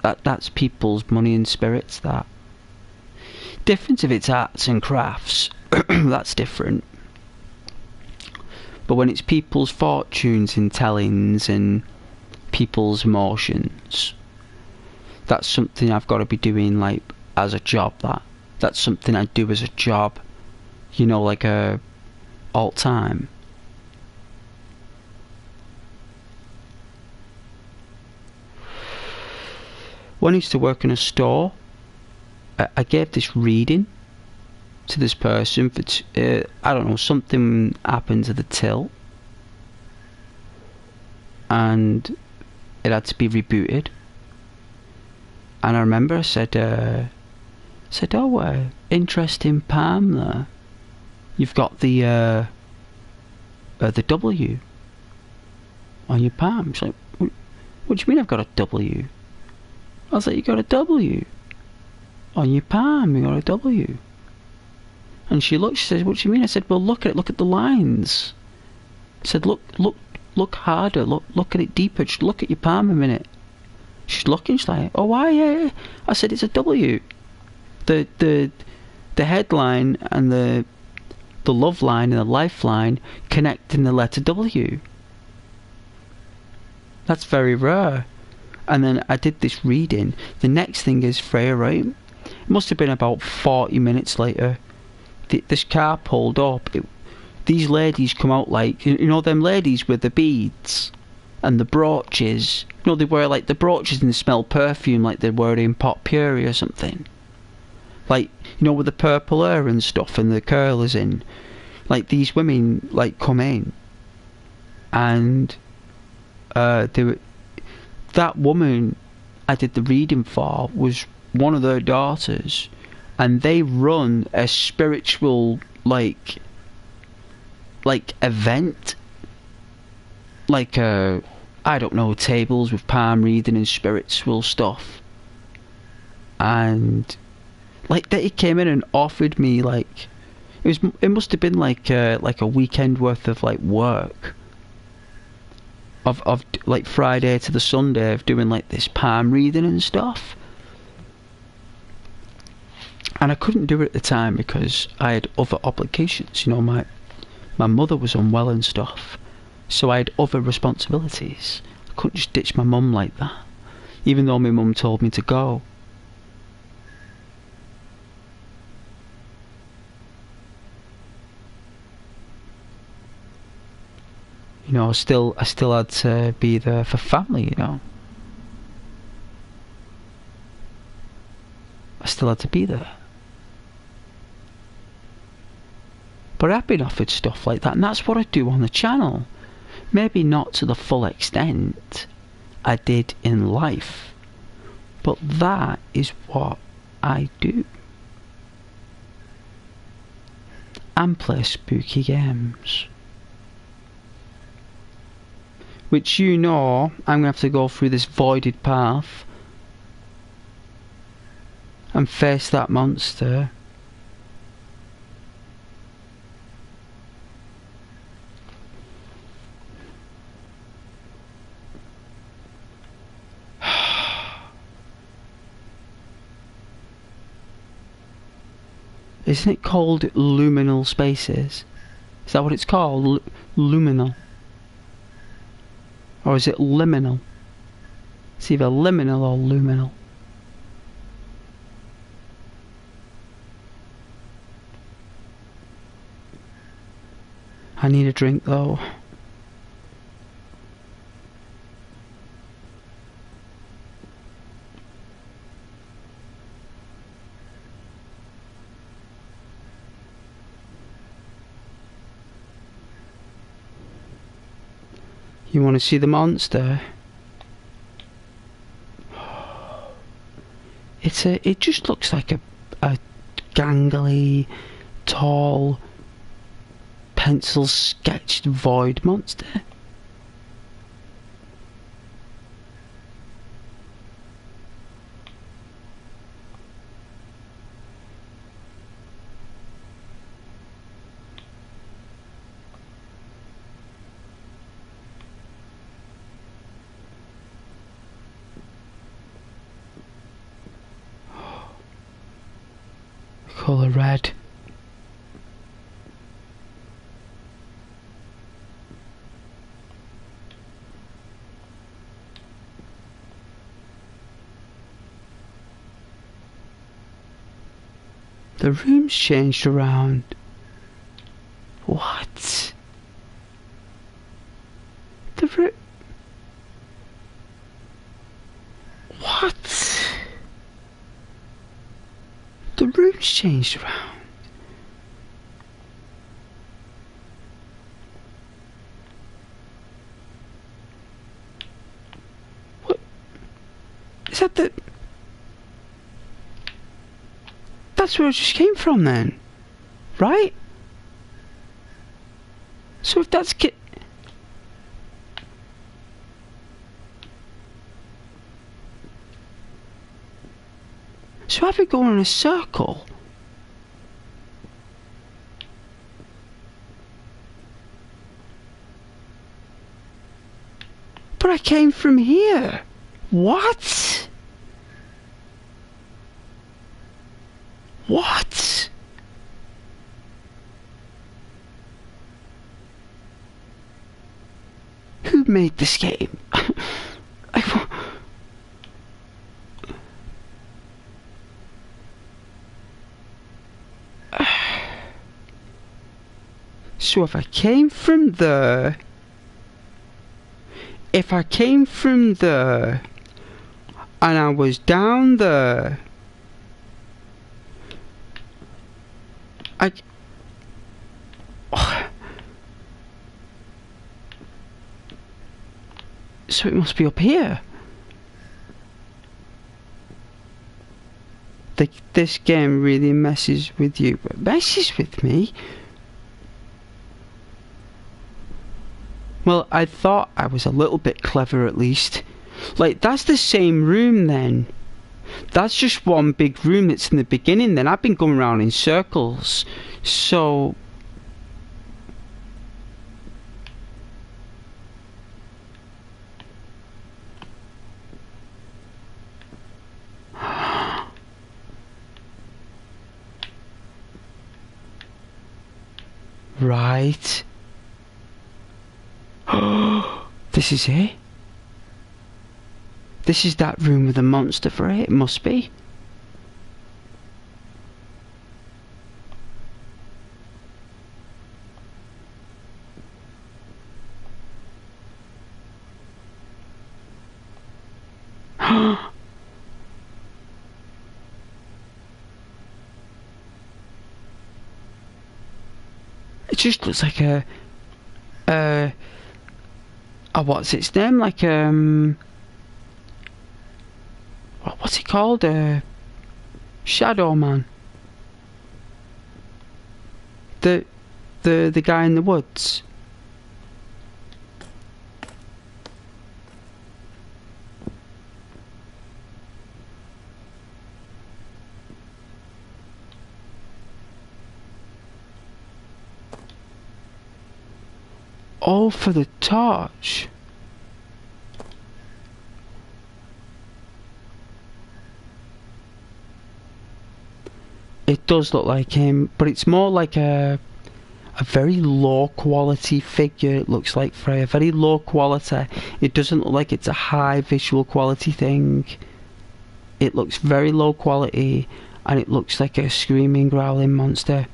That's people's money and spirits. That different if it's arts and crafts. That's different. But when it's people's fortunes and tellings and people's emotions, that's something I've got to be doing like as a job. That's something I do as a job, you know, like all time. When I used to work in a store, I gave this reading to this person for I don't know, something happened to the till, and it had to be rebooted. And I remember I said, oh, interesting palm there. You've got the W on your palm. She's like, what do you mean I've got a W? I was like, you got a W on your palm. You got a W. And she looked. She says, what do you mean? I said, well, look at it. Look at the lines. I said, look harder. Look at it deeper. Just look at your palm a minute. She's looking. She's like, oh, why? Yeah. I said, it's a W. The headline and the love line and the lifeline connect in the letter W. That's very rare. And then I did this reading. The next thing is Freya, right? It must have been about 40 minutes later. This car pulled up. These ladies come out like, you know them ladies with the beads and the brooches. You know, they wear like the brooches and they smell perfume like they're wearing pot puree or something. like, you know, with the purple hair and stuff and the curlers in, like, these women, like, come in, and they were, that woman I did the reading for was one of their daughters, and they run a spiritual, like event, like I don't know, tables with palm reading and spiritual stuff. And like, they came in and offered me, like, it must have been like a weekend worth of like work of like Friday to the Sunday of doing like this palm reading and stuff. And I couldn't do it at the time because I had other obligations. You know, my mother was unwell and stuff, so I had other responsibilities. I couldn't just ditch my mum like that, even though my mum told me to go. You know, I still had to be there for family, you know. I still had to be there. But I've been offered stuff like that, and that's what I do on the channel. Maybe not to the full extent I did in life, but that is what I do. And play spooky games. Which, you know, I'm going to have to go through this voided path and face that monster. Isn't it called luminal spaces? Is that what it's called? Luminal? Or is it liminal? It's either liminal or luminal. I need a drink though. You want to see the monster? It just looks like a gangly, tall, pencil sketched void monster. Colour red. The room's changed around. What? The room... What? The room's changed around. What? Is that the... That's where it just came from then, right? So if that's so I've been going in a circle. But I came from here. What? What? Who made this game? So if I came from there, and I was down there, I... So it must be up here. This game really messes with you. But messes with me? Well, I thought I was a little bit clever at least. Like, that's the same room then. That's just one big room that's in the beginning then. I've been going around in circles. So... Right. This is it? This is that room with the monster for it, it must be. It just looks like a what's its name? Like what's it called? Shadow Man. The guy in the woods. Oh, for the torch. It does look like him, but it's more like a very low quality figure. It looks like Freya, very low quality. It doesn't look like it's a high visual quality thing. It looks very low quality, and it looks like a screaming, growling monster.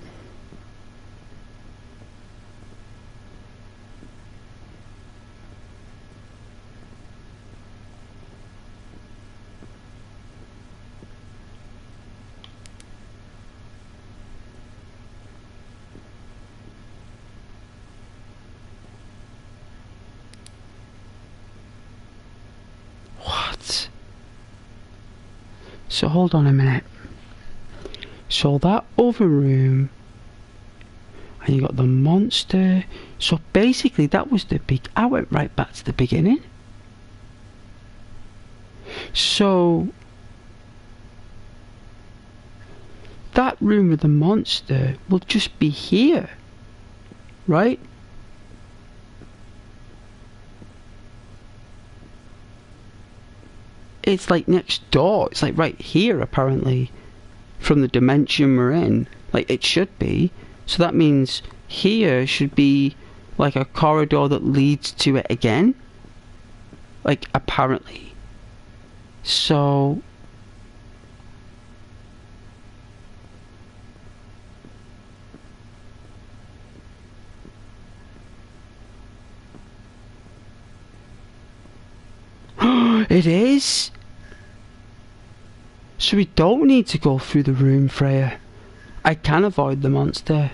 What? So hold on a minute. So that other room, and you got the monster. So basically that was the big... I went right back to the beginning. So that room with the monster will just be here, right? It's like next door. It's like right here apparently, from the dimension we're in. Like it should be. So that means here should be like a corridor that leads to it again. Like apparently. So it is. So we don't need to go through the room, Freya. I can avoid the monster.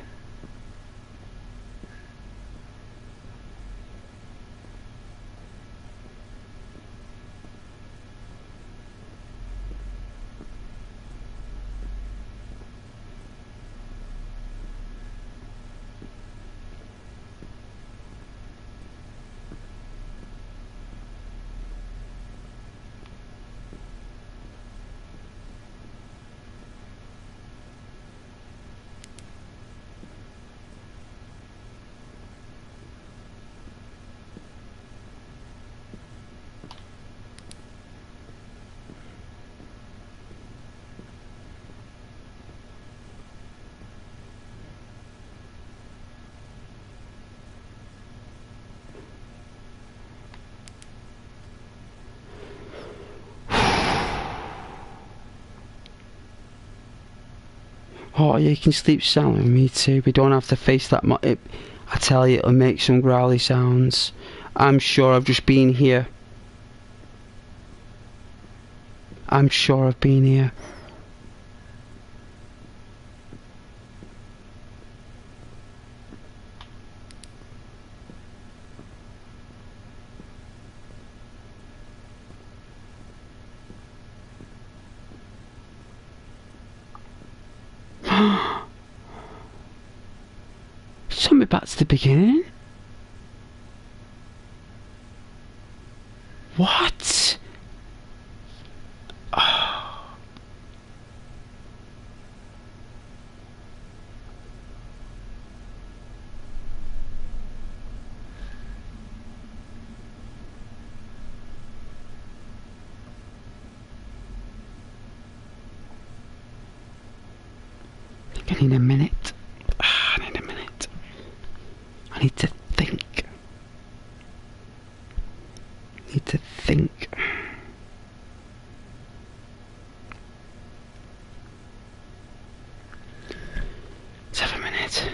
Oh, you can sleep sound with me too. We don't have to face that much. I tell you, it'll make some growly sounds. I'm sure I've just been here. I'm sure I've been here. me back to the beginning? What? Oh. I need a minute. I need a minute. I need to think. I need to think. Let's have a minute.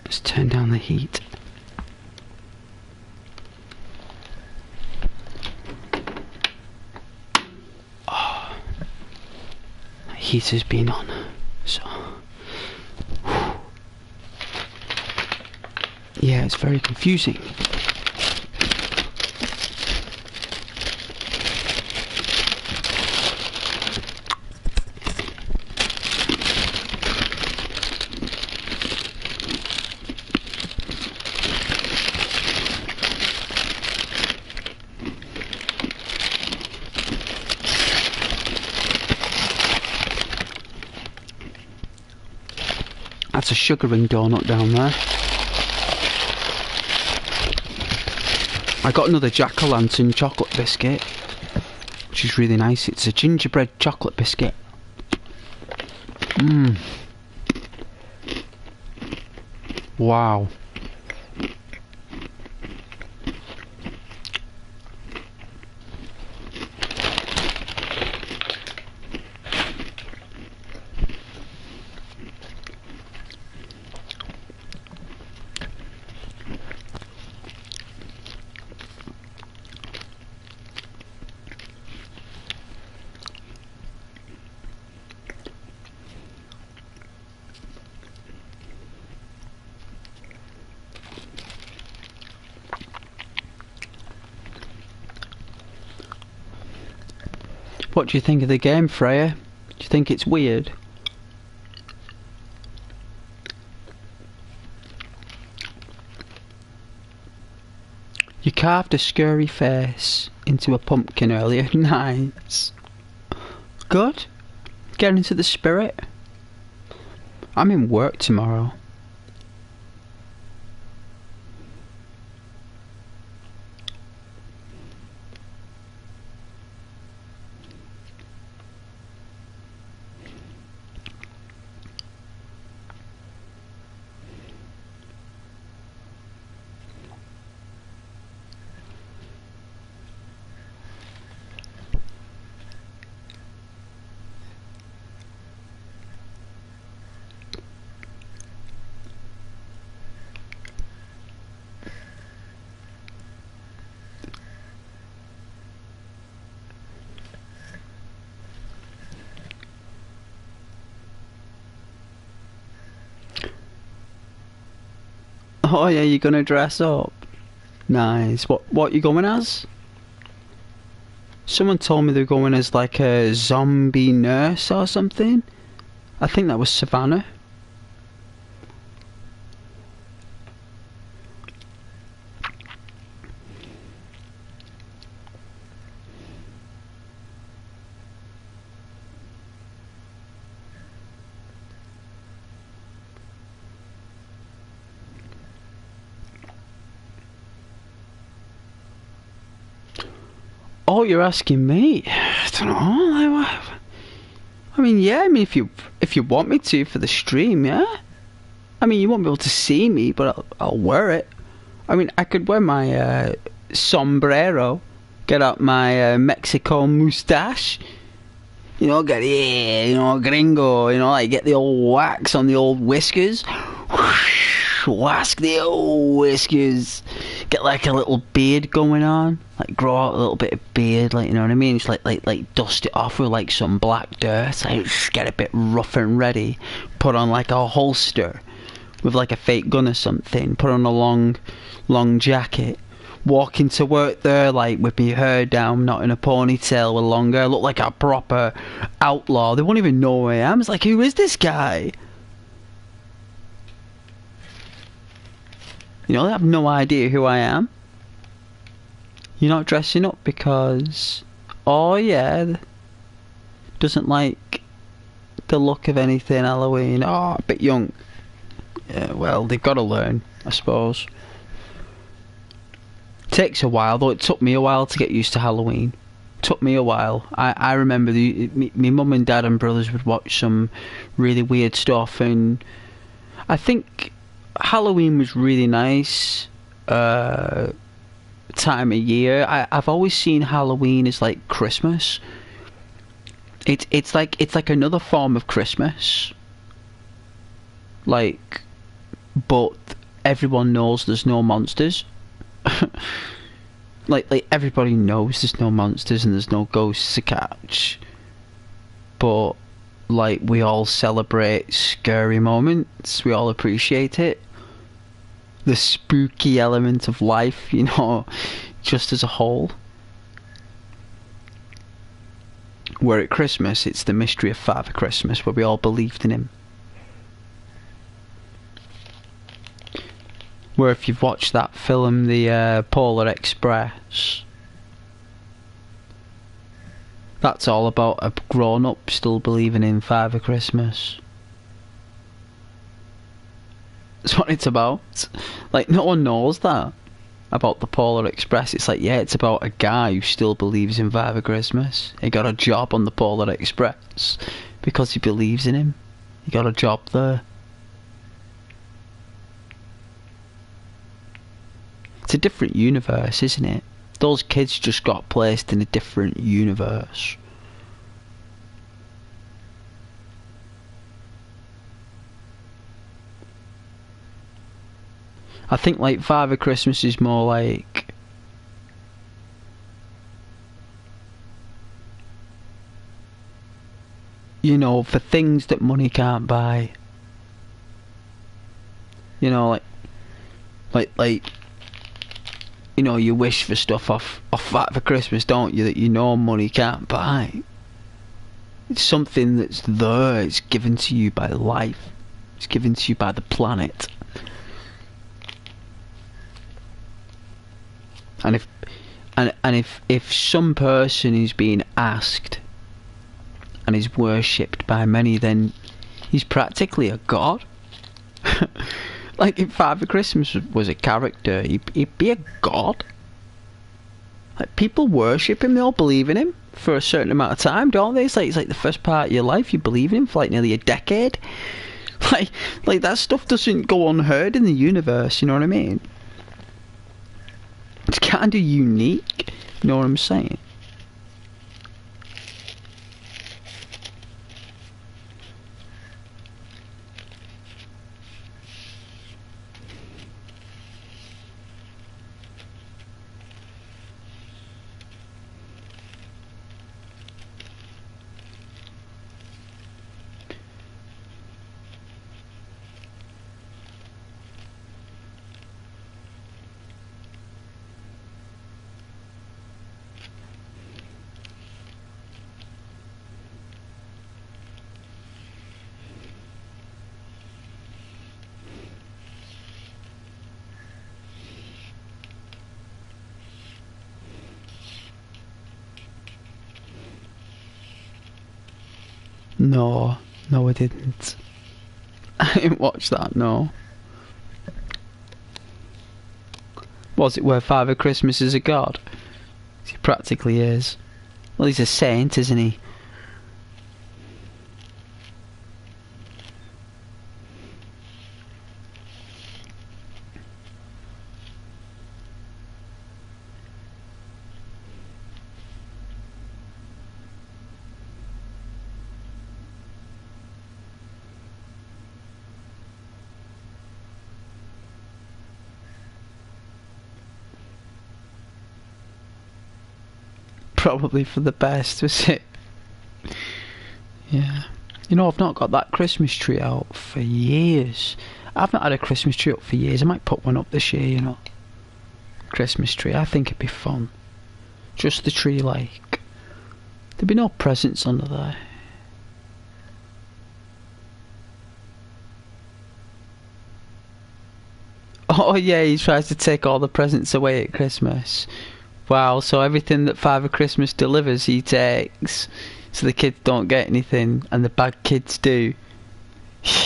Just turn down the heat. Heater's been on, so yeah, it's very confusing. That's a sugaring donut down there. I got another jack-o'-lantern chocolate biscuit, which is really nice. It's a gingerbread chocolate biscuit. Mmm. Wow. What do you think of the game, Freya? Do you think it's weird? You carved a scurry face into a pumpkin earlier. Nice. Good. Get into the spirit. I'm in work tomorrow. Oh yeah, you're gonna dress up. Nice. What you going as? Someone told me they're going as like a zombie nurse or something. I think that was Savannah. Oh, you're asking me? I don't know. I mean, yeah. I mean, if you want me to for the stream, yeah. I mean, you won't be able to see me, but I'll wear it. I mean, I could wear my sombrero, get out my Mexico mustache. You know, get gringo. You know, like get the old wax on the old whiskers. Wask the old whiskers. Get like a little beard going on, like grow out a little bit of beard, like, you know what I mean? Just like dust it off with like some black dirt, like just get a bit rough and ready. Put on like a holster with like a fake gun or something. Put on a long jacket. walking to work there, like, with my hair down, not in a ponytail with long hair. I look like a proper outlaw. They won't even know who I am. It's like, who is this guy? You know, they have no idea who I am. You're not dressing up because, oh yeah, doesn't like the look of anything Halloween. Oh, a bit young. Yeah, well, they've got to learn, I suppose. Takes a while, though. It took me a while to get used to Halloween. Took me a while. I remember my mum and dad and brothers would watch some really weird stuff, and I think Halloween was really nice time of year. I've always seen Halloween as like Christmas. It's like another form of Christmas. Like, but everyone knows there's no monsters. like everybody knows there's no monsters and there's no ghosts to catch. But like, we all celebrate scary moments. We all appreciate it. The spooky element of life, you know, just as a whole. Where at Christmas, it's the mystery of Father Christmas, where we all believed in him. Where if you've watched that film, the Polar Express, that's all about a grown-up still believing in Father Christmas. That's what it's about. Like, no one knows that about the Polar Express. It's like, yeah, it's about a guy who still believes in Father Christmas. He got a job on the Polar Express because he believes in him. He got a job there. It's a different universe, isn't it? Those kids just got placed in a different universe. I think like Father Christmas is more like, you know, for things that money can't buy. You know, like you know, you wish for stuff off Father Christmas, don't you, that you know money can't buy. It's something that's there. It's given to you by life. It's given to you by the planet. And if some person is being asked and is worshipped by many, then he's practically a god. Like, if Father Christmas was a character, he'd be a god. Like, people worship him, they all believe in him for a certain amount of time, don't they? It's like the first part of your life, you believe in him for like nearly a decade. Like that stuff doesn't go unheard in the universe, you know what I mean? It's kind of unique, you know what I'm saying? No, I didn't. I didn't watch that, no. Was it where Father Christmas is a god? He practically is. Well, he's a saint, isn't he? Probably for the best, was it? Yeah. You know, I've not got that Christmas tree out for years. I've not had a Christmas tree up for years. I might put one up this year, you know. Christmas tree. I think it'd be fun. Just the tree, like. There'd be no presents under there. Oh yeah, he tries to take all the presents away at Christmas. Wow, so everything that Father Christmas delivers he takes. So the kids don't get anything and the bad kids do.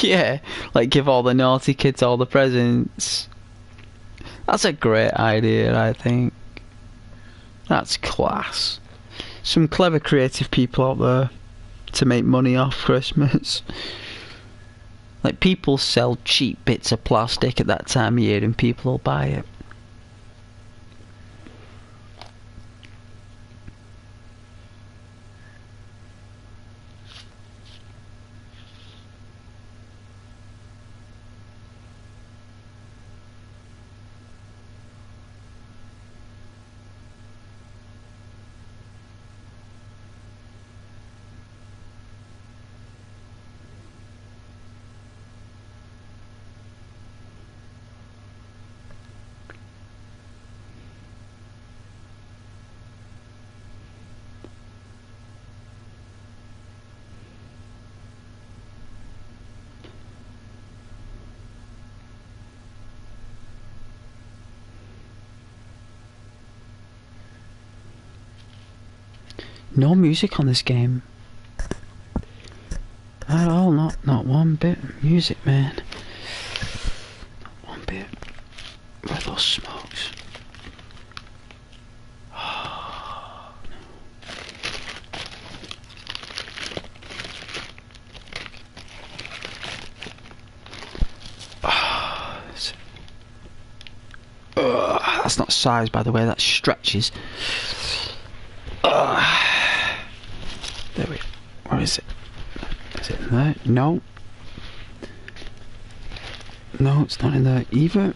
Yeah, like give all the naughty kids all the presents. That's a great idea, I think. That's class. Some clever creative people out there to make money off Christmas. Like, people sell cheap bits of plastic at that time of year and people will buy it. No music on this game. At all, not one bit of music, man. Not one bit. Where are those smokes? Oh, no. That's not size, by the way, that stretches. There we go. Where is it? Is it in there? No. No, it's not in there either.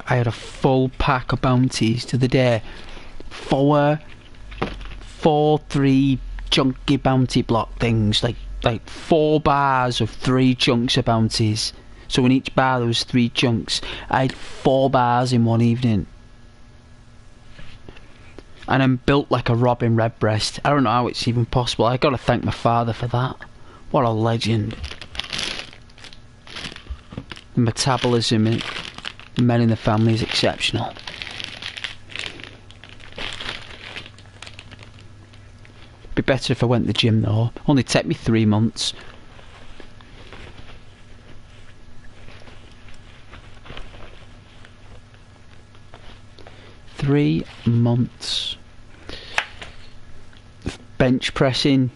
I had a full pack of bounties to the day. Four 3 chunky bounty block things, like 4 bars of 3 chunks of bounties. So in each bar there was 3 chunks. I had 4 bars in one evening. And I'm built like a Robin Redbreast. I don't know how it's even possible. I gotta thank my father for that. What a legend. The metabolism in men in the family is exceptional. Be better if I went to the gym though. Only take me 3 months. Three months. Bench pressing.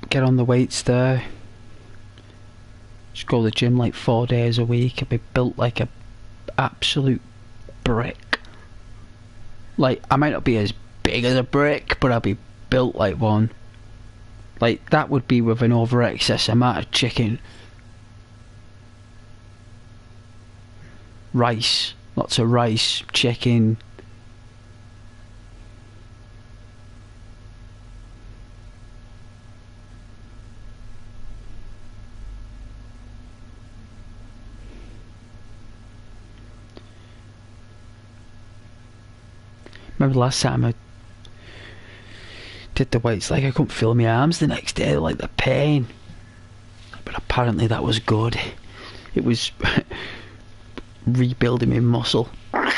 Get on the weights there. Just go to the gym like 4 days a week. I'd be built like a absolute brick. Like, I might not be as big as a brick, but I'll be built like one. Like, that would be with an over excess amount of chicken. Rice. Lots of rice, chicken. Remember the last time I did the weights, like I couldn't feel my arms the next day, like the pain. But apparently that was good. It was rebuilding my muscle. I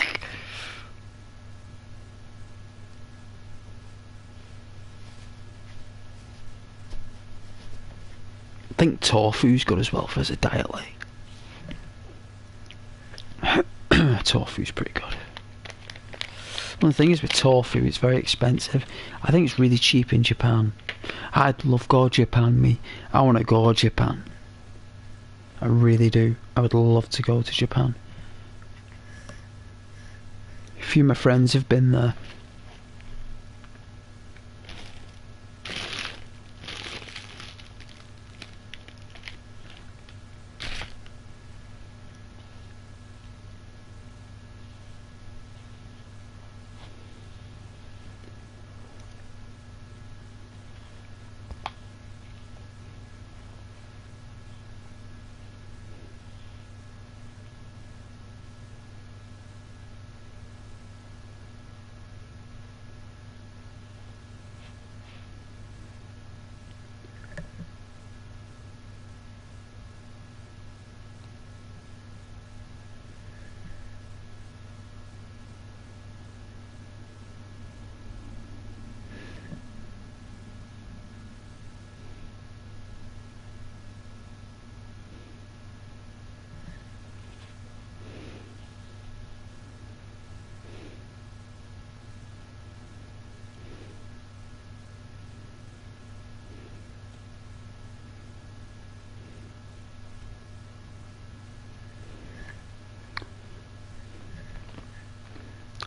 think tofu's good as well for as a diet, like. Tofu's pretty good. One thing is with tofu, it's very expensive. I think it's really cheap in Japan. I'd love go to Japan, me. I want to go to Japan. I really do. I would love to go to Japan. few of my friends have been there.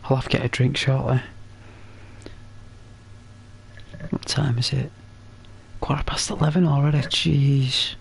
I'll have to get a drink shortly. What time is it? 11:15 already, jeez.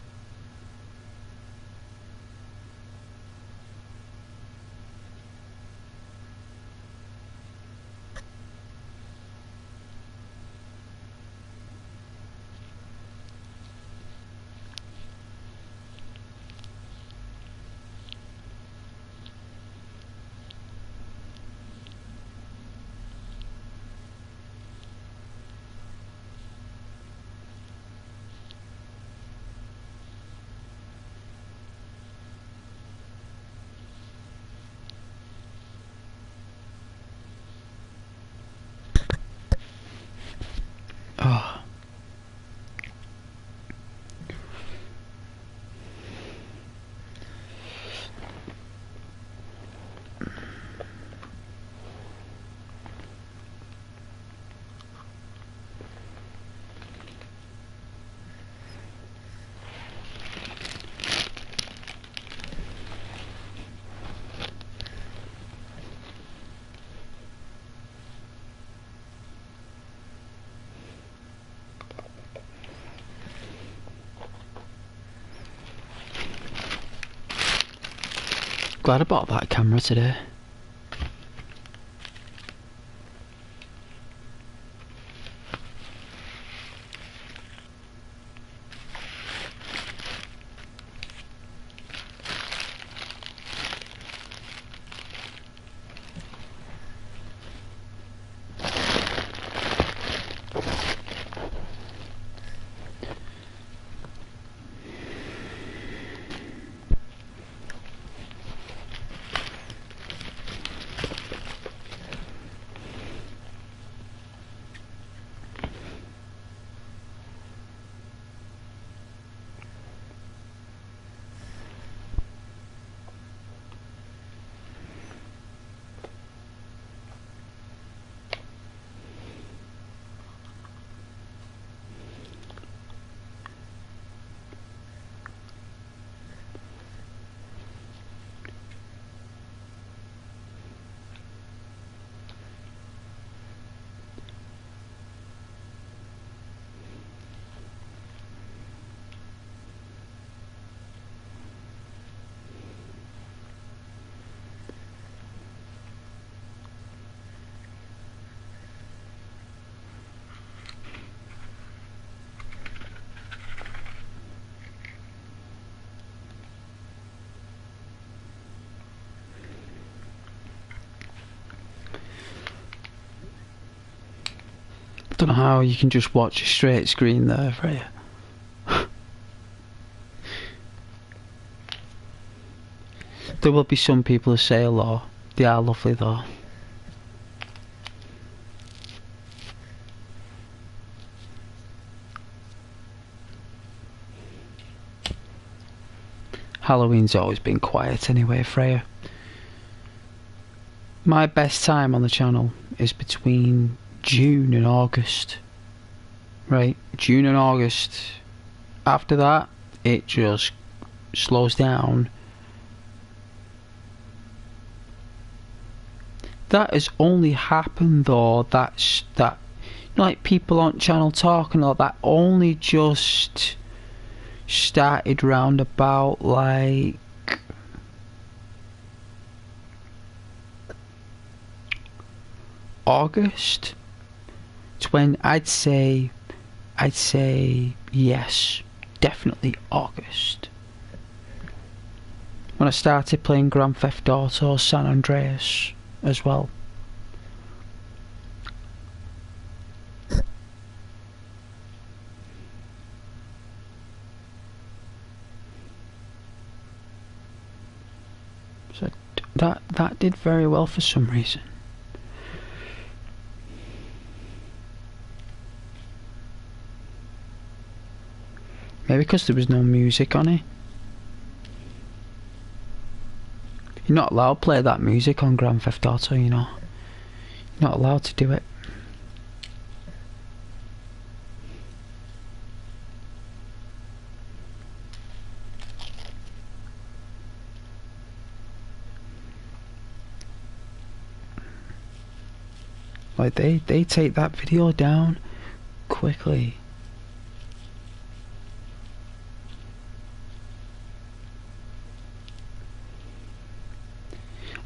Oh. Glad I bought that camera today. Don't know how you can just watch a straight screen there, Freya. There will be some people who say hello. They are lovely though. Halloween's always been quiet anyway, Freya. My best time on the channel is between June and August. Right, June and August. After that, it just slows down. that has only happened though. That like people on channel talking all that only just started round about like August. It's when I'd say yes, definitely August. When I started playing Grand Theft Auto San Andreas as well. So that did very well for some reason. Maybe because there was no music on it. You're not allowed to play that music on Grand Theft Auto, you know. You're not allowed to do it. Like they take that video down quickly.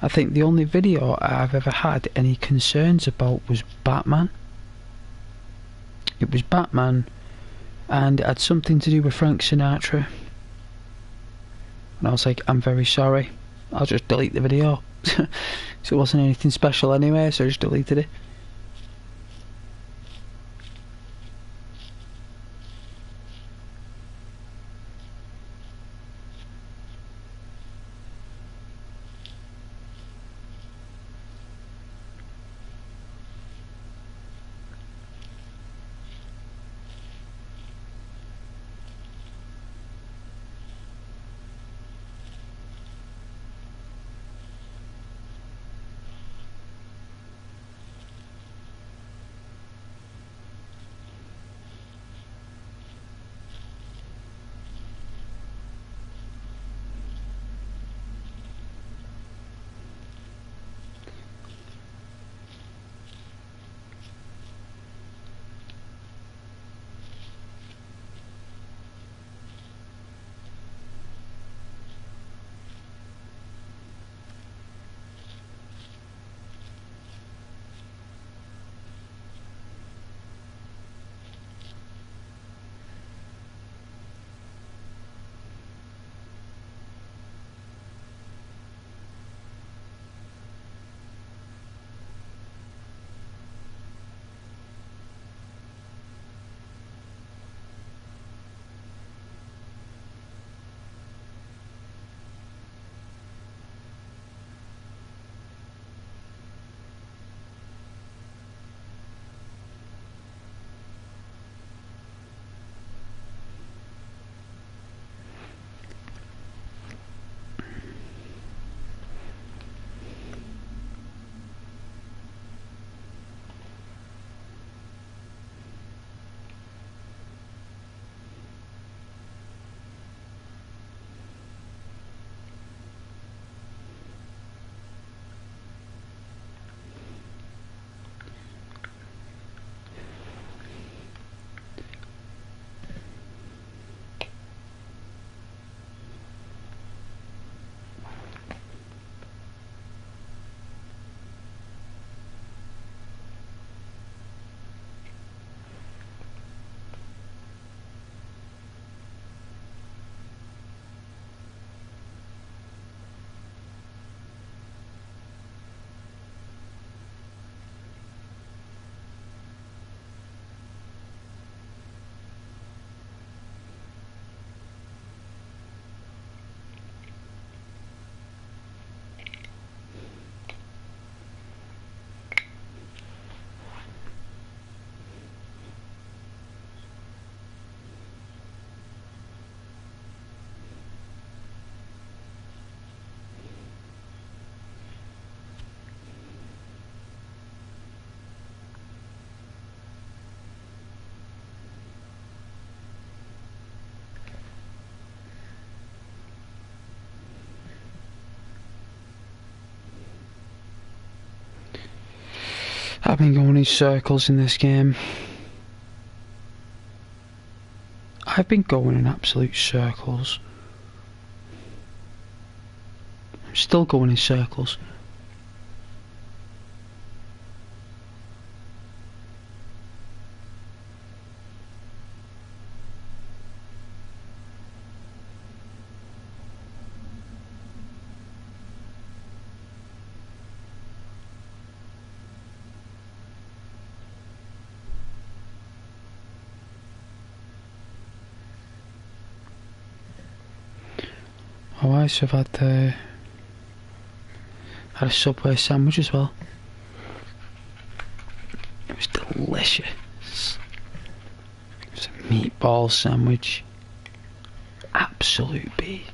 I think the only video I've ever had any concerns about was Batman. It was Batman, and it had something to do with Frank Sinatra. And I was like, I'm very sorry, I'll just delete the video. So it wasn't anything special anyway, so I just deleted it. I've been going in circles in this game. I've been going in absolute circles. I'm still going in circles. Alright, so I've had a Subway sandwich as well. It was delicious. It was a meatball sandwich. Absolute beast.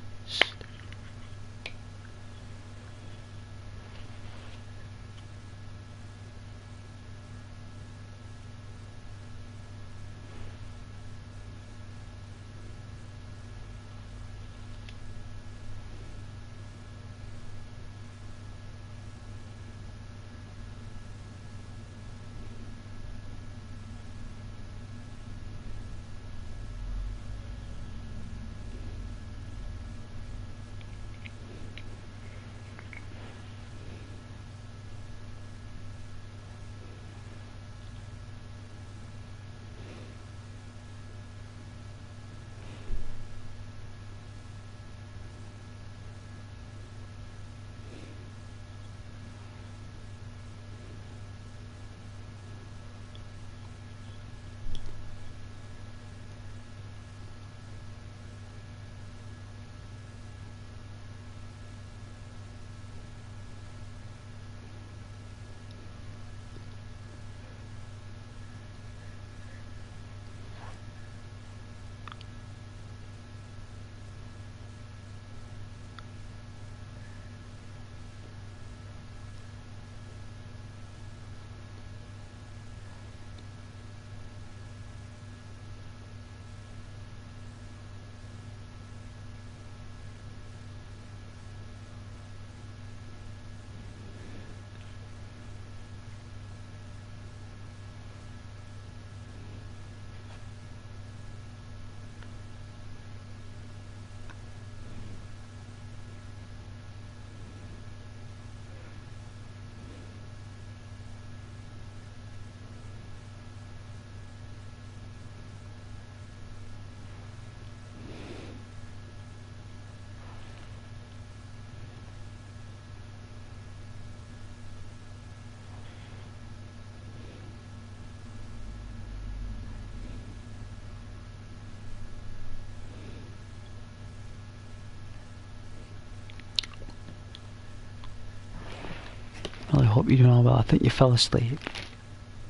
Well, I hope you're doing all well. I think you fell asleep.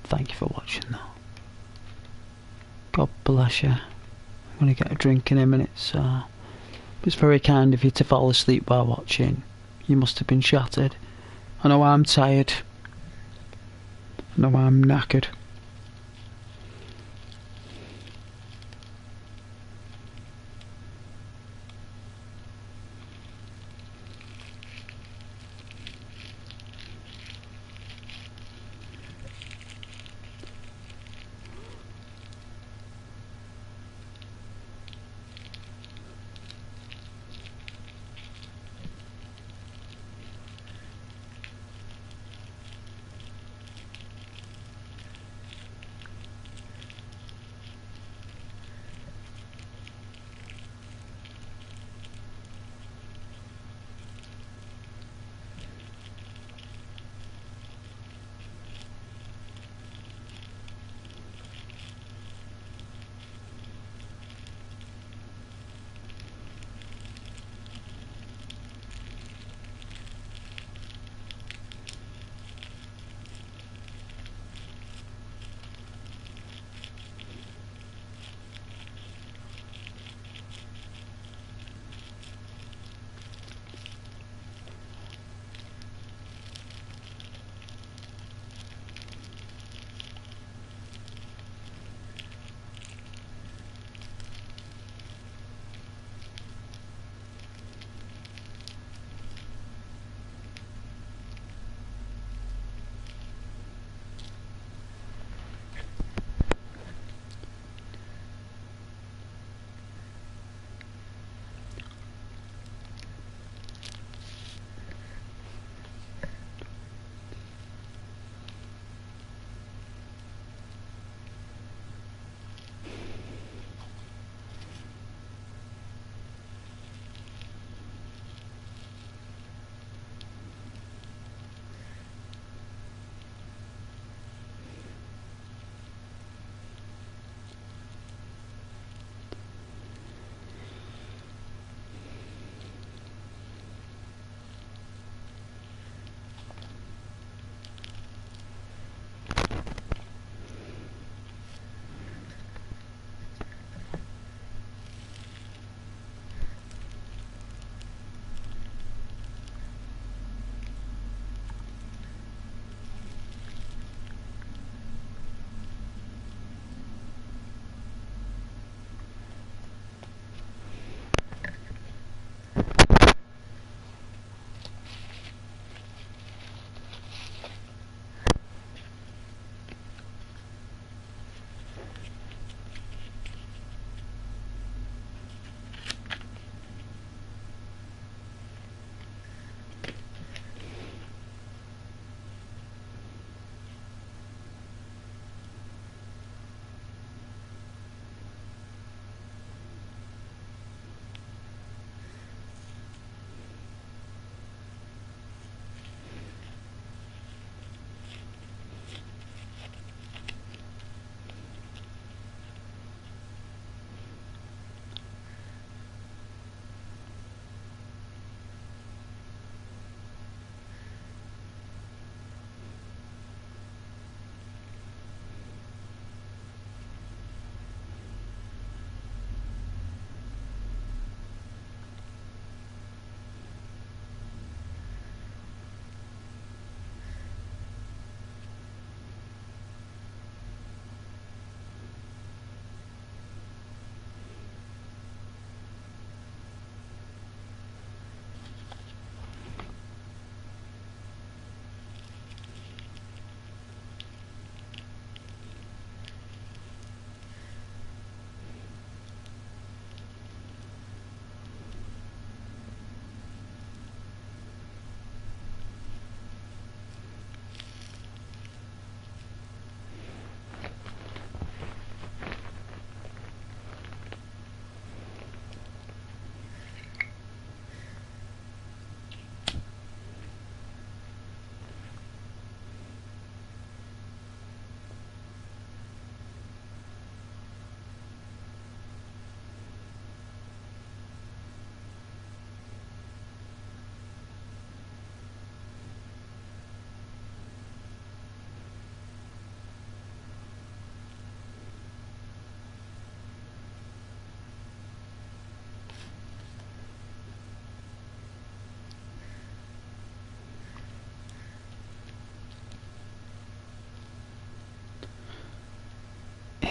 Thank you for watching though. God bless you. I'm going to get a drink in a minute, so it's very kind of you to fall asleep while watching. You must have been shattered. I know I'm tired. I know I'm knackered.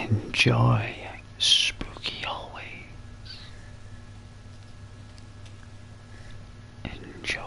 Enjoy. Spooky always. Enjoy.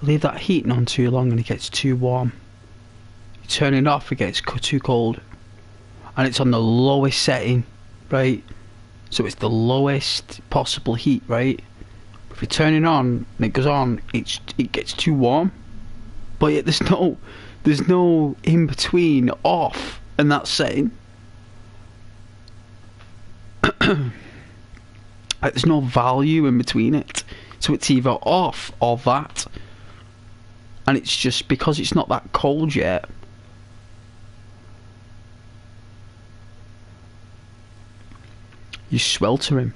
leave that heating on too long and it gets too warm. You turn it off, it gets too cold. And it's on the lowest setting, right? So it's the lowest possible heat, right? If you turn it on and it goes on, it gets too warm. But yet there's no in between off and that setting. Like, there's no value in between it. So it's either off or that. And it's just because it's not that cold yet. You're sweltering.